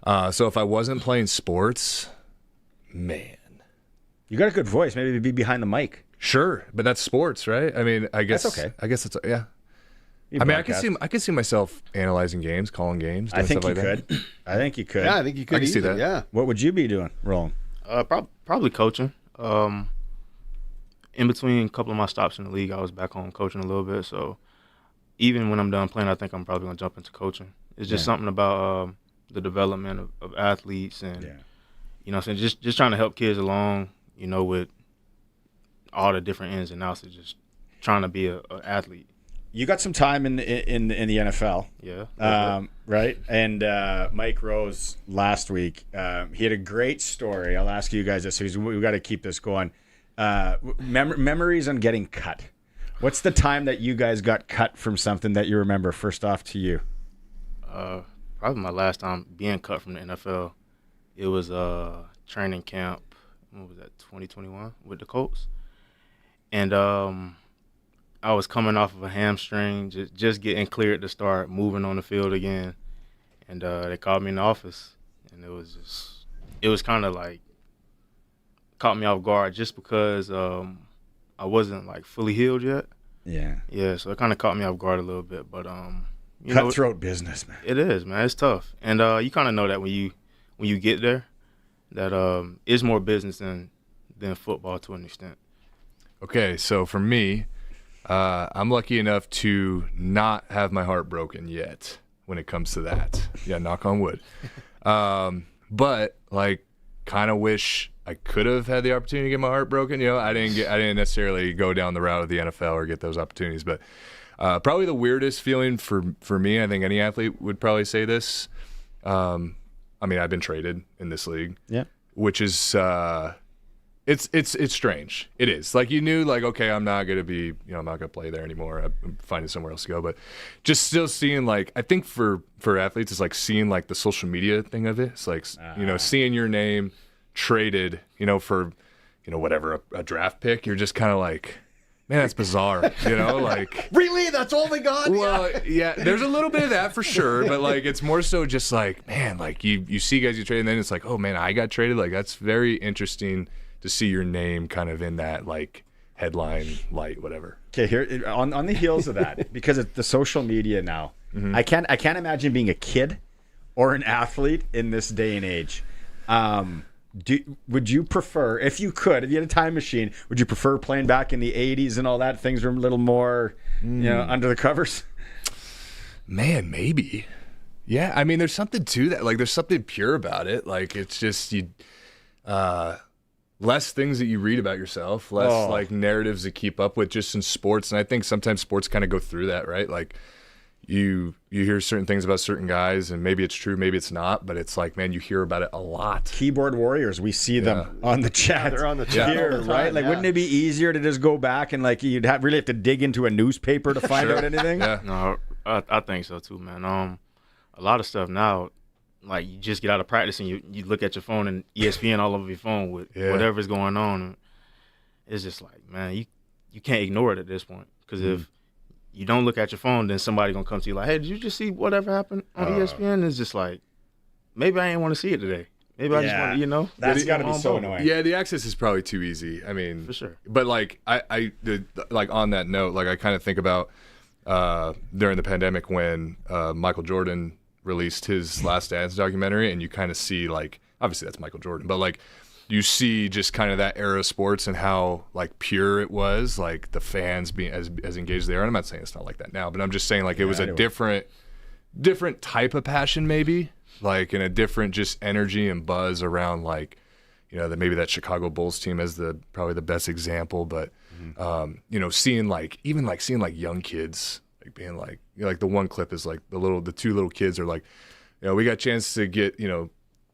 So if I wasn't playing sports, man. You got a good voice. Maybe be behind the mic. Sure, but that's sports, right? I mean, I guess That's okay. I guess it's yeah. You I mean, broadcast. I could see myself analyzing games, calling games, doing I think stuff you like could. that. I think you could. Yeah, I think you could. I can see easily, that. Yeah. What would you be doing, Rolan? Probably coaching. In between a couple of my stops in the league, I was back home coaching a little bit. So even when I'm done playing, I think I'm probably going to jump into coaching. It's just something about the development of athletes and, you know what I'm saying, just trying to help kids along, you know, with all the different ins and outs of just trying to be an athlete. You got some time in the NFL. Yeah. Right? And Mike Rose last week, he had a great story. I'll ask you guys this. We've got to keep this going. Memories on getting cut. What's the time that you guys got cut from something that you remember? First off to you. Probably my last time being cut from the NFL. It was training camp. What was that? 2021 with the Colts. And I was coming off of a hamstring, just getting cleared to start moving on the field again. And they called me in the office, and it was kind of like caught me off guard just because I wasn't like fully healed yet. Yeah, so it kind of caught me off guard a little bit, but cutthroat business, man. It is, man. It's tough, and you kind of know that when you get there, that it's more business than football to an extent. Okay, so for me, I'm lucky enough to not have my heart broken yet when it comes to that. Yeah, knock on wood. But like, kind of wish I could have had the opportunity to get my heart broken. You know, I didn't necessarily go down the route of the NFL or get those opportunities. But probably the weirdest feeling for me, I think any athlete would probably say this. I mean, I've been traded in this league. Yeah, which is. It's strange. It is. Like, you knew, like, okay, I'm not going to play there anymore. I'm finding somewhere else to go. But just still seeing, like, I think for athletes, it's like seeing, like, the social media thing of it. It's like, seeing your name traded, for, whatever, a draft pick. You're just kind of like, man, that's bizarre, like. Really? That's all they got? Well, yeah, there's a little bit of that for sure. But, like, it's more so just like, man, like, you see guys you trade, and then it's like, oh, man, I got traded. Like, that's very interesting to see your name kind of in that, like, headline light, whatever. Okay, here on the heels of that, because it's the social media now, I can't imagine being a kid or an athlete in this day and age. Would you prefer, if you had a time machine, would you prefer playing back in the 80s and all that? Things were a little more, under the covers? Man, maybe. Yeah, I mean, there's something to that. Like, there's something pure about it. Like, it's just less things that you read about yourself, less like narratives to keep up with just in sports. And I think sometimes sports kind of go through that, right? Like, you hear certain things about certain guys, and maybe it's true, maybe it's not, but it's like, man, you hear about it a lot. Keyboard warriors, we see them on the chat. They're on the chat here, all the time, right? Like, wouldn't it be easier to just go back and, like, you'd really have to dig into a newspaper to find out anything? Yeah. No, I think so too, man. A lot of stuff now, like, you just get out of practice and you look at your phone and ESPN all over your phone with whatever's going on. And it's just like, man, you can't ignore it at this point, because if you don't look at your phone, then somebody gonna come to you like, hey, did you just see whatever happened on ESPN? It's just like, maybe I ain't want to see it today. Maybe I just want to, That's got to be so annoying. Yeah, the access is probably too easy. I mean, for sure. But like, like on that note, like, I kind of think about during the pandemic when Michael Jordan released his Last Dance documentary, and you kind of see, like, obviously that's Michael Jordan, but like, you see just kind of that era of sports and how, like, pure it was, like, the fans being as engaged they are. And I'm not saying it's not like that now, but I'm just saying, like, it was a different type of passion, maybe, like, and a different just energy and buzz around, like, maybe that Chicago Bulls team as probably the best example, but seeing like young kids, like, being like, like, the one clip is like the two little kids are like, we got a chance to get,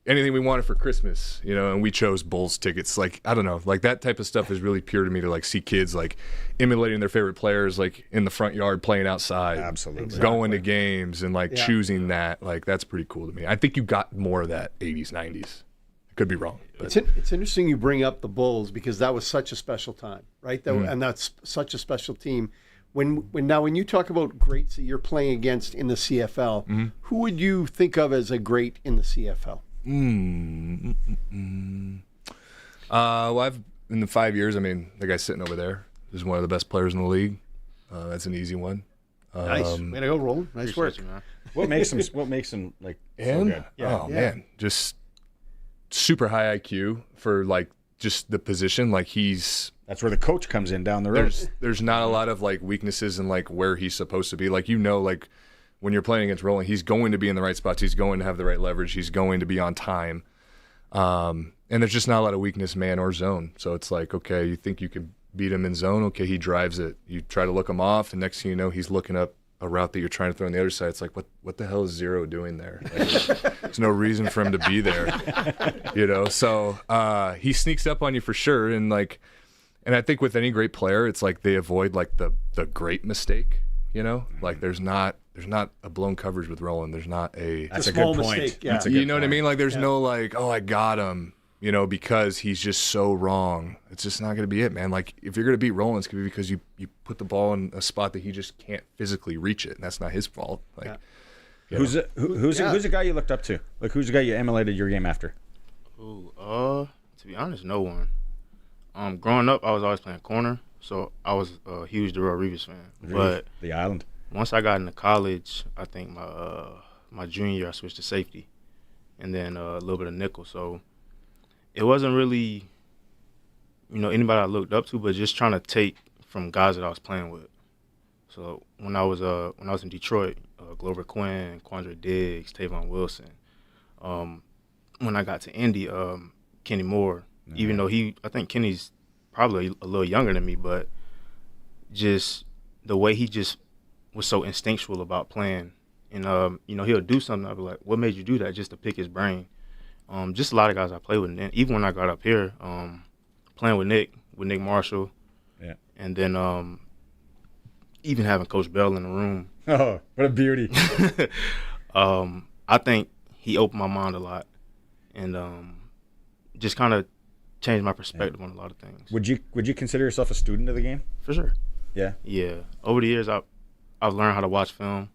anything we wanted for Christmas, and we chose Bulls tickets. Like, I don't know, like, that type of stuff is really pure to me, to, like, see kids, like, emulating their favorite players, like, in the front yard, playing outside, absolutely, going to games, and, like, choosing that. Like, that's pretty cool to me. I think you got more of that 80s, 90s. Could be wrong. But. It's interesting you bring up the Bulls, because that was such a special time, right? And that's such a special team. When you talk about greats that you're playing against in the CFL, who would you think of as a great in the CFL? Well, in the 5 years, I mean, the guy sitting over there is one of the best players in the league. That's an easy one. Nice. Way to go, Rolan. Nice work. You, man. What makes him like so good? Yeah. Man, just super high IQ for like just the position. Like that's where the coach comes in down the road. There's not a lot of like weaknesses in like where he's supposed to be. Like like when you're playing against Rolan, he's going to be in the right spots. He's going to have the right leverage. He's going to be on time. And there's just not a lot of weakness, man or zone. So it's like, okay, you think you can beat him in zone? Okay, he drives it. You try to look him off, and next thing you know, he's looking up a route that you're trying to throw on the other side. It's like, what the hell is Zero doing there? Like, there's no reason for him to be there, So he sneaks up on you for sure, and I think with any great player, it's like they avoid like the great mistake, Like there's not a blown coverage with Rolan. There's not That's a good point. Mistake, yeah. You know what I mean? Like there's no like, oh, I got him. Because he's just so wrong. It's just not going to be it, man. Like, if you're going to beat Rolan, it's going to be because you put the ball in a spot that he just can't physically reach it, and that's not his fault. Like, who's the guy you looked up to? Like, who's the guy you emulated your game after? To be honest, no one. Growing up, I was always playing corner, so I was a huge Darrell Reeves fan. But the island. Once I got into college, I think my junior year, I switched to safety, and then a little bit of nickel. So it wasn't really, anybody I looked up to, but just trying to take from guys that I was playing with. So when I was in Detroit, Glover Quinn, Quandre Diggs, Tavon Wilson. When I got to Indy, Kenny Moore. Even though I think Kenny's probably a little younger than me, but just the way he just was so instinctual about playing, and he'll do something. I'll be like, "What made you do that?" Just to pick his brain. Just a lot of guys I played with, and then even when I got up here, playing with Nick Marshall, and then even having Coach Bell in the room. Oh, what a beauty! I think he opened my mind a lot, and just kind of changed my perspective on a lot of things. Would you consider yourself a student of the game? For sure. Yeah. Yeah. Over the years, I've learned how to watch film,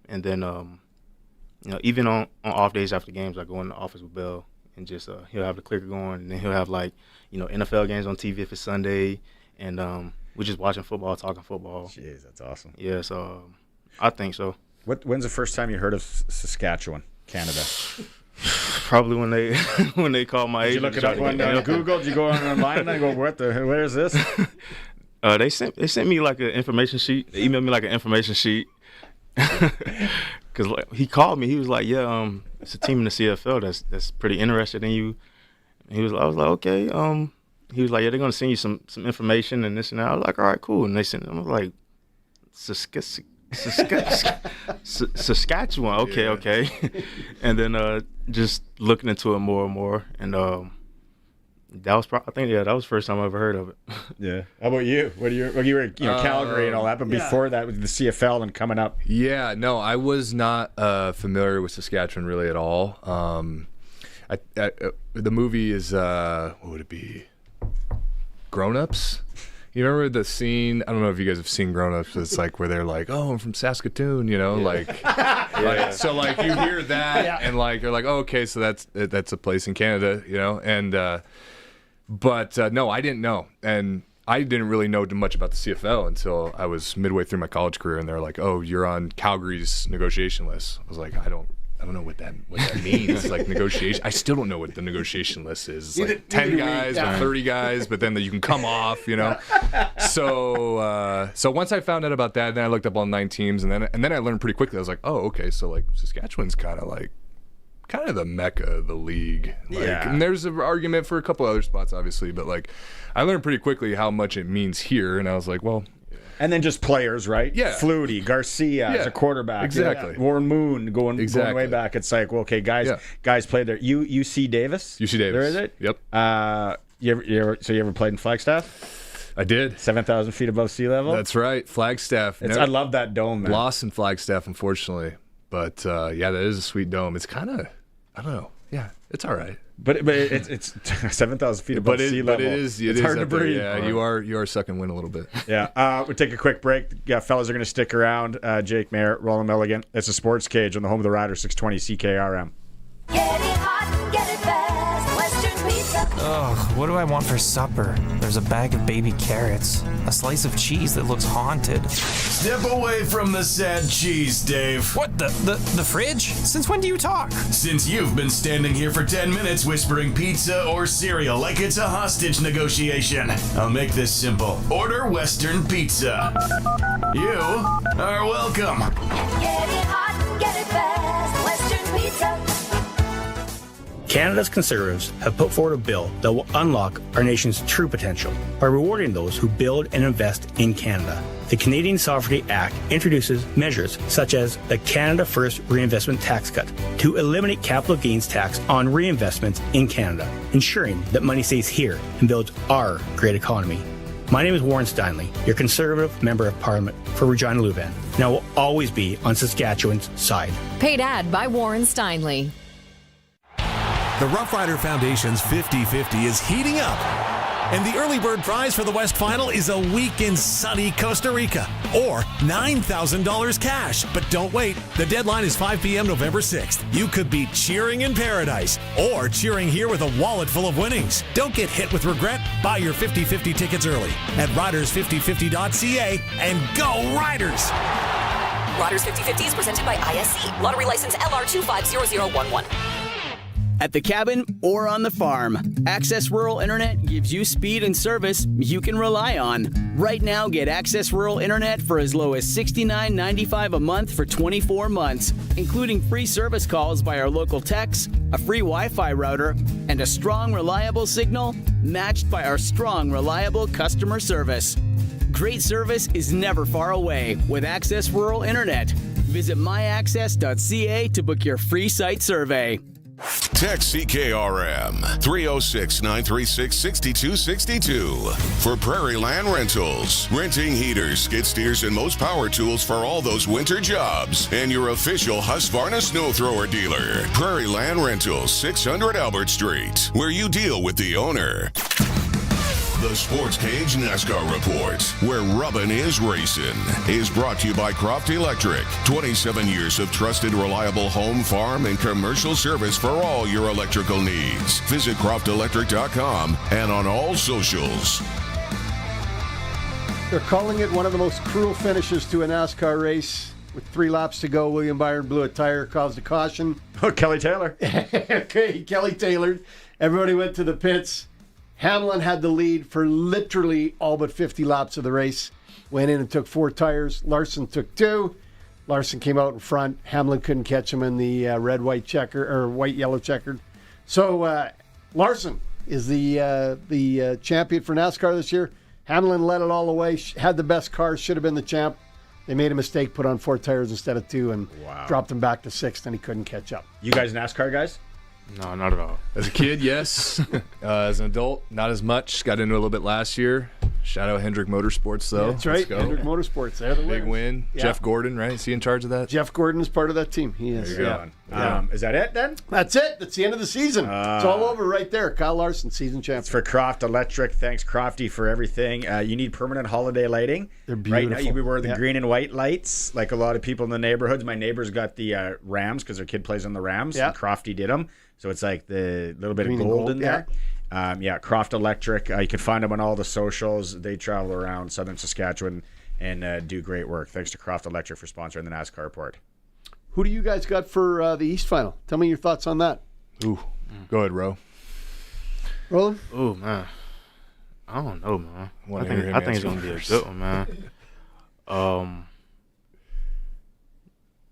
and then even on off days after games, I go in the office with Bell and just he'll have the clicker going, and then he'll have NFL games on TV if it's Sunday, and we're just watching football, talking football. Jeez, that's awesome. Yeah, so I think so. When's the first time you heard of Saskatchewan, Canada? Probably when they called my agent. Did you look it up on Google? Did you go online and go, where is this? They sent me like an information sheet. They emailed me like an information sheet. Because he called me, he was like, "Yeah, it's a team in the CFL that's pretty interested in you." And I was like, "Okay." He was like, "Yeah, they're gonna send you some information and this and that." I was like, "All right, cool." And they sent. I was like, Saskatchewan. Okay. And then just looking into it more and more, and that was that was the first time I ever heard of it. Yeah. How about you? You were Calgary and all that, but before that with the CFL and coming up. Yeah, no, I was not familiar with Saskatchewan really at all. The movie is what would it be? Grown Ups. You remember the scene? I don't know if you guys have seen Grown Ups. It's like where they're like, "Oh, I'm from Saskatoon," So like you hear that and like you're like, "Oh, okay, so that's a place in Canada," and. But no, I didn't know, and I didn't really know much about the CFL until I was midway through my college career, and they're like, "Oh, you're on Calgary's negotiation list." I was like, I don't know what that means. Like negotiation, I still don't know what the negotiation list is. It's like 10 guys or 30 guys, but then you can come off, So once I found out about that, then I looked up all 9 teams, and then I learned pretty quickly. I was like, oh, okay, so like Saskatchewan's kind of the mecca of the league. And there's an argument for a couple other spots, obviously, but like I learned pretty quickly how much it means here, and I was like, well. And then just players, right? Yeah. Flutie, Garcia as a quarterback. Exactly. Warren Moon going way back. It's like, well, okay, guys played there. UC Davis? UC Davis. There is it? Yep. You ever played in Flagstaff? I did. 7,000 feet above sea level? That's right. Flagstaff. I love that dome, man. Lost in Flagstaff, unfortunately. But, that is a sweet dome. It's kind of, I don't know. Yeah, it's all right. But it's 7,000 feet above sea level. But it's hard to up there. breathe. Yeah, you are sucking wind a little bit. Yeah. We'll take a quick break. Yeah, fellas are going to stick around. Jake Maier, Rolan Milligan. It's a Sports Cage on the home of the Riders, 620 CKRM. Ugh, what do I want for supper? There's a bag of baby carrots, a slice of cheese that looks haunted. Step away from the sad cheese, Dave. What, the fridge? Since when do you talk? Since you've been standing here for 10 minutes whispering pizza or cereal like it's a hostage negotiation. I'll make this simple. Order Western pizza. You are welcome. Get it hot, get it fast, Western pizza. Canada's Conservatives have put forward a bill that will unlock our nation's true potential by rewarding those who build and invest in Canada. The Canadian Sovereignty Act introduces measures such as the Canada First Reinvestment Tax Cut to eliminate capital gains tax on reinvestments in Canada, ensuring that money stays here and builds our great economy. My name is Warren Steinley, your Conservative Member of Parliament for Regina Louvain, and I will always be on Saskatchewan's side. Paid ad by Warren Steinley. The Roughrider Foundation's 50-50 is heating up. And the early bird prize for the West Final is a week in sunny Costa Rica, or $9,000 cash. But don't wait. The deadline is 5 p.m. November 6th. You could be cheering in paradise, or cheering here with a wallet full of winnings. Don't get hit with regret. Buy your 50-50 tickets early at riders5050.ca and go Riders! Riders 50-50 is presented by ISC. Lottery license LR250011. At the cabin or on the farm, Access Rural Internet gives you speed and service you can rely on. Right now, get Access Rural Internet for as low as $69.95 a month for 24 months, including free service calls by our local techs, a free Wi-Fi router, and a strong, reliable signal matched by our strong, reliable customer service. Great service is never far away with Access Rural Internet. Visit myaccess.ca to book your free site survey. Text CKRM 306-936-6262 for Prairie Land Rentals. Renting heaters, skid steers, and most power tools for all those winter jobs. And your official Husqvarna snow thrower dealer. Prairie Land Rentals, 600 Albert Street, where you deal with the owner. The Sports Cage NASCAR Report, where rubbin' is racing, is brought to you by Croft Electric. 27 years of trusted, reliable home, farm, and commercial service for all your electrical needs. Visit croftelectric.com and on all socials. They're calling it one of the most cruel finishes to a NASCAR race. With 3 laps to go, William Byron blew a tire, caused a caution. Oh, Kelly Taylor. Okay, Kelly Taylor. Everybody went to the pits. Hamlin had the lead for literally all but 50 laps of the race. Went in and took 4 tires. Larson took 2. Larson came out in front. Hamlin couldn't catch him in the red-white checker or white-yellow checkered. So Larson is the champion for NASCAR this year. Hamlin led it all away. Had the best car. Should have been the champ. They made a mistake, put on 4 tires instead of 2, and dropped him back to 6th, and he couldn't catch up. You guys NASCAR guys? No, not at all. As a kid, yes. As an adult, not as much. Got into it a little bit last year. Shout out Hendrick Motorsports, though. That's right. Hendrick Motorsports. They're the big winners. win. Yeah. Jeff Gordon, right? Is he in charge of that? Jeff Gordon is part of that team. He is. There you go. Is that it then? That's it. That's the end of the season. It's all over right there. Kyle Larson, season champion. It's for Croft Electric. Thanks, Crofty, for everything. You need permanent holiday lighting. They're beautiful. Right now, we wear the green and white lights, like a lot of people in the neighborhoods. My neighbors got the Rams because their kid plays on the Rams. Yeah. And Crofty did them. So it's like the little bit Green of and gold gold, in there. Croft Electric. You can find them on all the socials. They travel around southern Saskatchewan and do great work. Thanks to Croft Electric for sponsoring the NASCAR Report. Who do you guys got for the East Final? Tell me your thoughts on that. Ooh, go ahead, Ro. Roland? Oh, man. I don't know, man. I think it's going to be a good one, man.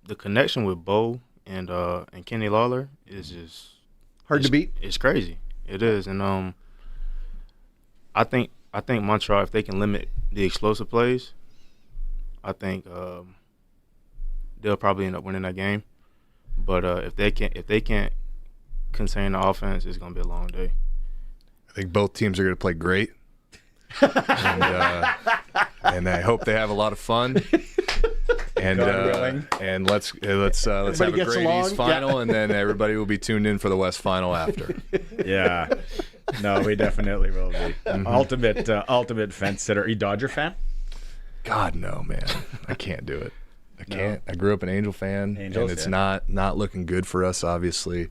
The connection with Bo and Kenny Lawler is just hard to beat. It's crazy. It is, and I think Montreal, if they can limit the explosive plays, I think they'll probably end up winning that game. But if they can't contain the offense, it's gonna be a long day. I think both teams are going to play great, and I hope they have a lot of fun. and let's have a gets great along. East final, and then everybody will be tuned in for the West final after. Yeah. No, we definitely will be. Ultimate fence sitter. Are you a Dodger fan? God, no, man. I can't do it. I can't. I grew up an Angel fan, and it's not looking good for us, obviously.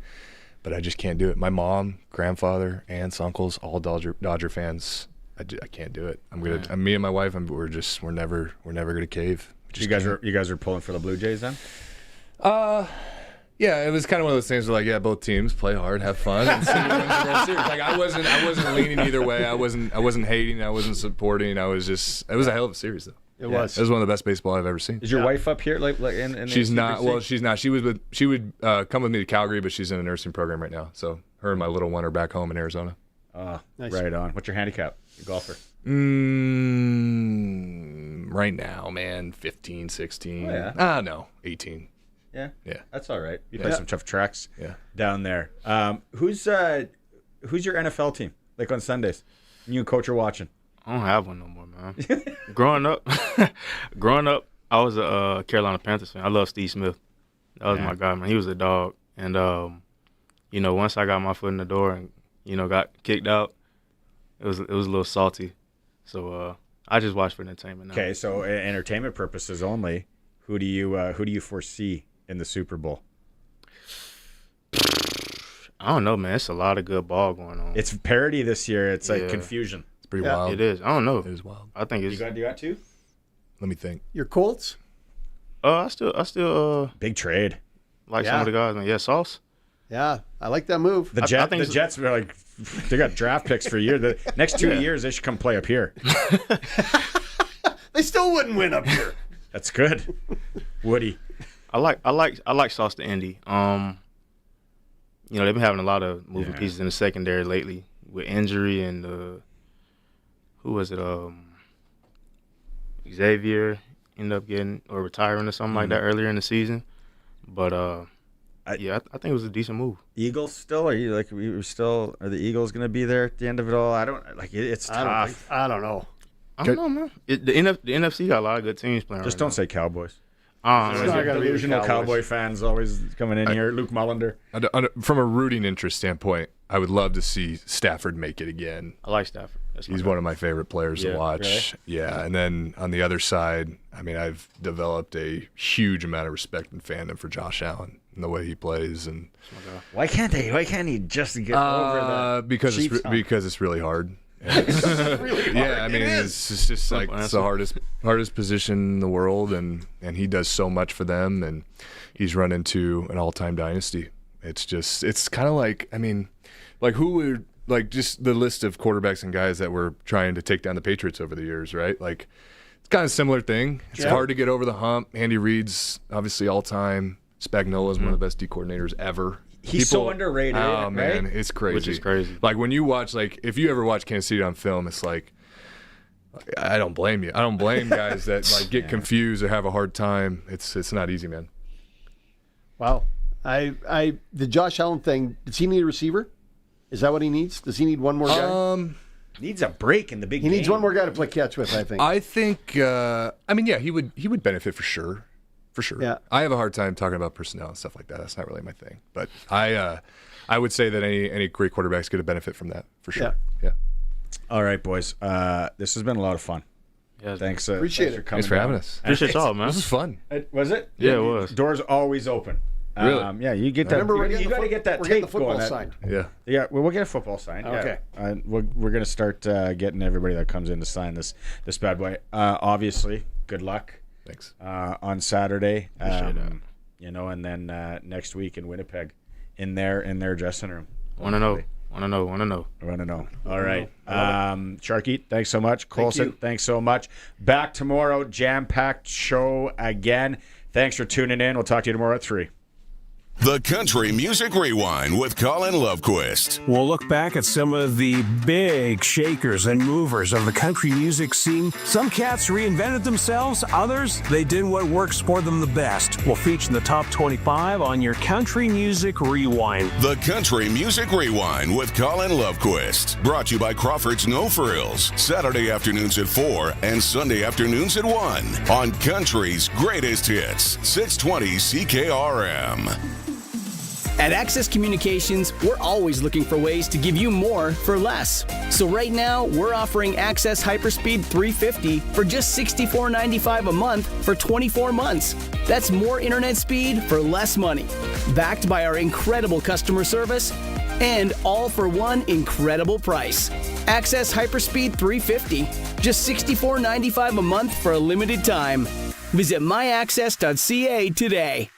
But I just can't do it. My mom, grandfather, aunts, uncles, all Dodger fans. I can't do it. Me and my wife, we're never gonna cave. You guys are pulling for the Blue Jays then? Yeah, it was kind of one of those things where, like, yeah, both teams play hard, have fun, and see who wins the World Series. Like, I wasn't leaning either way. I wasn't hating. I wasn't supporting. It was a hell of a series, though. It was one of the best baseball I've ever seen. Is your wife up here? Like in she's the not. CBC? Well, she's not. She would come with me to Calgary, but she's in a nursing program right now. So her and my little one are back home in Arizona. Oh, nice. Right on. What's your handicap? Your golfer? Right now, man, 15, 16. Oh, yeah. No, 18. Yeah. Yeah. That's all right. You play some tough tracks. Yeah. Down there. Who's your NFL team? Like on Sundays? You and coach are watching. I don't have one no more, man. Growing up, I was a Carolina Panthers fan. I love Steve Smith. That was my guy, man. He was a dog. And, once I got my foot in the door and, got kicked out, it was a little salty. So I just watch for entertainment now. Okay, so entertainment purposes only, who do you foresee in the Super Bowl? I don't know, man. It's a lot of good ball going on. It's parity this year. It's like confusion. It's pretty wild. It is. I don't know. It is wild. I think it's. You got two? Let me think. Your Colts? I still big trade. Like some of the guys, man. Yeah, Sauce. Yeah, I like that move. The Jets are like, they got draft picks for a year. The next 2 years, they should come play up here. They still wouldn't win up here. That's good. Woody. I like Sauce to Indy. They've been having a lot of moving pieces in the secondary lately with injury and who was it? Xavier ended up getting or retiring or something like that earlier in the season. But I think it was a decent move. Eagles still? Are the Eagles going to be there at the end of it all? I don't like it. It's tough. I don't know. I don't know, man. The NFC got a lot of good teams playing. Just don't say Cowboys. Delusional Cowboy fans always coming in here. Luke Mullender. From a rooting interest standpoint, I would love to see Stafford make it again. I like Stafford. He's one of my favorite players to watch. Really? Yeah, and then on the other side, I mean, I've developed a huge amount of respect and fandom for Josh Allen and the way he plays. And why can't he just get over that? Because it's really hard. Yeah, I mean, it's just like it's the hardest position in the world, and he does so much for them, and he's run into an all-time dynasty. It's kind of like, I mean, like who would, like, just the list of quarterbacks and guys that were trying to take down the Patriots over the years, right? Like, it's kind of a similar thing. It's hard to get over the hump. Andy Reid's obviously all-time. Spagnuolo's one of the best D coordinators ever. He's so underrated. Oh, man, right? it's crazy. Which is crazy. Like, when you watch, like, if you ever watch Kansas City on film, it's like, I don't blame you. I don't blame guys that, like, get confused or have a hard time. It's not easy, man. Wow. The Josh Allen thing, does he need a receiver? Is that what he needs? Does he need one more guy? Needs a break in the big game. He needs one more guy to play catch with, I think. I think, he would benefit for sure. For sure. Yeah. I have a hard time talking about personnel and stuff like that. That's not really my thing. But I would say that any great quarterbacks get a benefit from that, for sure. Yeah. All right, boys. This has been a lot of fun. Yeah, thanks. Appreciate it. For coming Thanks for having us. Appreciate y'all, man. This is fun. Was it? Yeah, it was. Doors always open. Really? Yeah, you get that. Remember, you got to get that we're getting tape the football going. signed. Yeah. Yeah, we'll get a football signed. Okay. Yeah. We're going to start getting everybody that comes in to sign this bad boy. Obviously, good luck. Thanks. On Saturday. Appreciate that. And then next week in Winnipeg, in their dressing room. Want to know. All right. Sharky, thanks so much. Colson, thanks so much. Back tomorrow, jam-packed show again. Thanks for tuning in. We'll talk to you tomorrow at 3. The Country Music Rewind with Colin Lovequist. We'll look back at some of the big shakers and movers of the country music scene. Some cats reinvented themselves, others, they did what works for them the best. We'll feature the top 25 on your Country Music Rewind. The Country Music Rewind with Colin Lovequist. Brought to you by Crawford's No Frills. Saturday afternoons at 4 and Sunday afternoons at 1 on Country's Greatest Hits, 620 CKRM. At Access Communications, we're always looking for ways to give you more for less. So right now, we're offering Access Hyperspeed 350 for just $64.95 a month for 24 months. That's more internet speed for less money. Backed by our incredible customer service and all for one incredible price. Access Hyperspeed 350, just $64.95 a month for a limited time. Visit myaccess.ca today.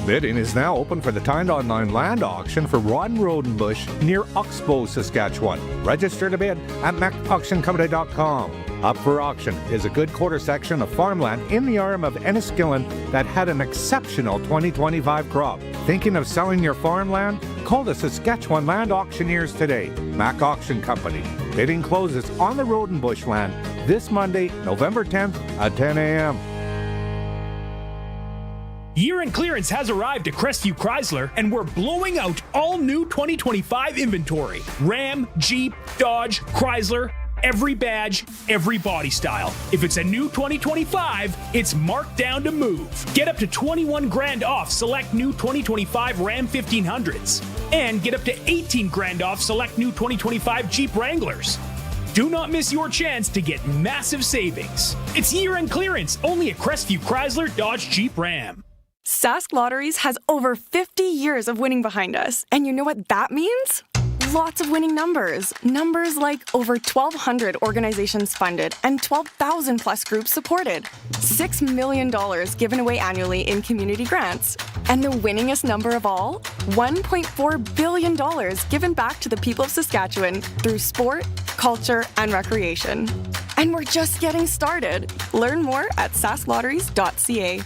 Bidding is now open for the timed online land auction for Ron Rodenbush near Oxbow, Saskatchewan. Register to bid at macauctioncompany.com. Up for auction is a good quarter section of farmland in the arm of Enniskillen that had an exceptional 2025 crop. Thinking of selling your farmland? Call the Saskatchewan Land Auctioneers today. Mac Auction Company. Bidding closes on the Rodenbush land this Monday, November 10th at 10 a.m. Year-end clearance has arrived at Crestview Chrysler, and we're blowing out all new 2025 inventory. Ram, Jeep, Dodge, Chrysler, every badge, every body style. If it's a new 2025, it's marked down to move. Get up to $21,000 off select new 2025 Ram 1500s, and get up to $18,000 off select new 2025 Jeep Wranglers. Do not miss your chance to get massive savings. It's year-end clearance only at Crestview Chrysler, Dodge, Jeep, Ram. Sask Lotteries has over 50 years of winning behind us. And you know what that means? Lots of winning numbers. Numbers like over 1,200 organizations funded and 12,000 plus groups supported. $6 million given away annually in community grants. And the winningest number of all? $1.4 billion given back to the people of Saskatchewan through sport, culture, and recreation. And we're just getting started. Learn more at sasklotteries.ca.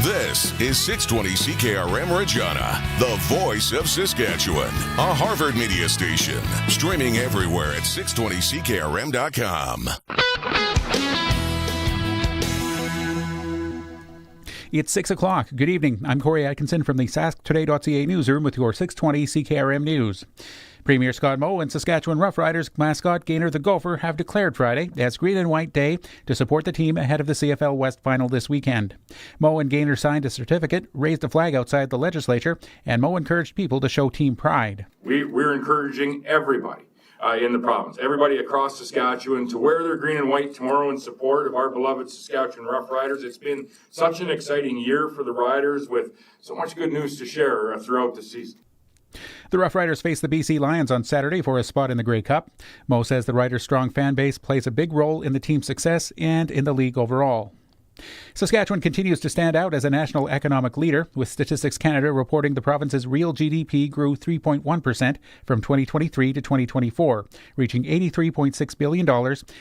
This is 620 CKRM Regina, the voice of Saskatchewan, a Harvard media station. Streaming everywhere at 620CKRM.com. It's 6 o'clock. Good evening. I'm Corey Atkinson from the sasktoday.ca newsroom with your 620 CKRM News. Premier Scott Moe and Saskatchewan Roughriders mascot Gaynor the Gopher have declared Friday as Green and White Day to support the team ahead of the CFL West Final this weekend. Moe and Gaynor signed a certificate, raised a flag outside the legislature, and Moe encouraged people to show team pride. We're encouraging everybody in the province, everybody across Saskatchewan, to wear their green and white tomorrow in support of our beloved Saskatchewan Roughriders. It's been such an exciting year for the Riders with so much good news to share throughout the season. The Roughriders face the BC Lions on Saturday for a spot in the Grey Cup. Moe says the Riders' strong fan base plays a big role in the team's success and in the league overall. Saskatchewan continues to stand out as a national economic leader, with Statistics Canada reporting the province's real GDP grew 3.1% from 2023 to 2024, reaching $83.6 billion,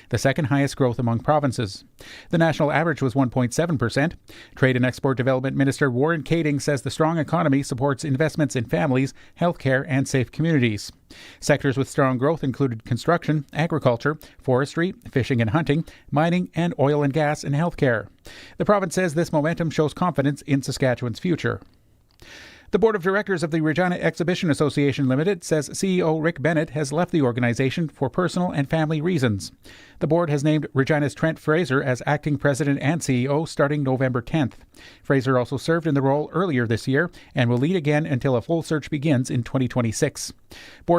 the second highest growth among provinces. The national average was 1.7%. Trade and Export Development Minister Warren Kading says the strong economy supports investments in families, healthcare, and safe communities. Sectors with strong growth included construction, agriculture, forestry, fishing and hunting, mining, and oil and gas and healthcare. The province says this momentum shows confidence in Saskatchewan's future. The board of directors of the Regina Exhibition Association Limited says CEO Rick Bennett has left the organization for personal and family reasons. The board has named Regina's Trent Fraser as acting president and CEO starting November 10th. Fraser also served in the role earlier this year and will lead again until a full search begins in 2026. Board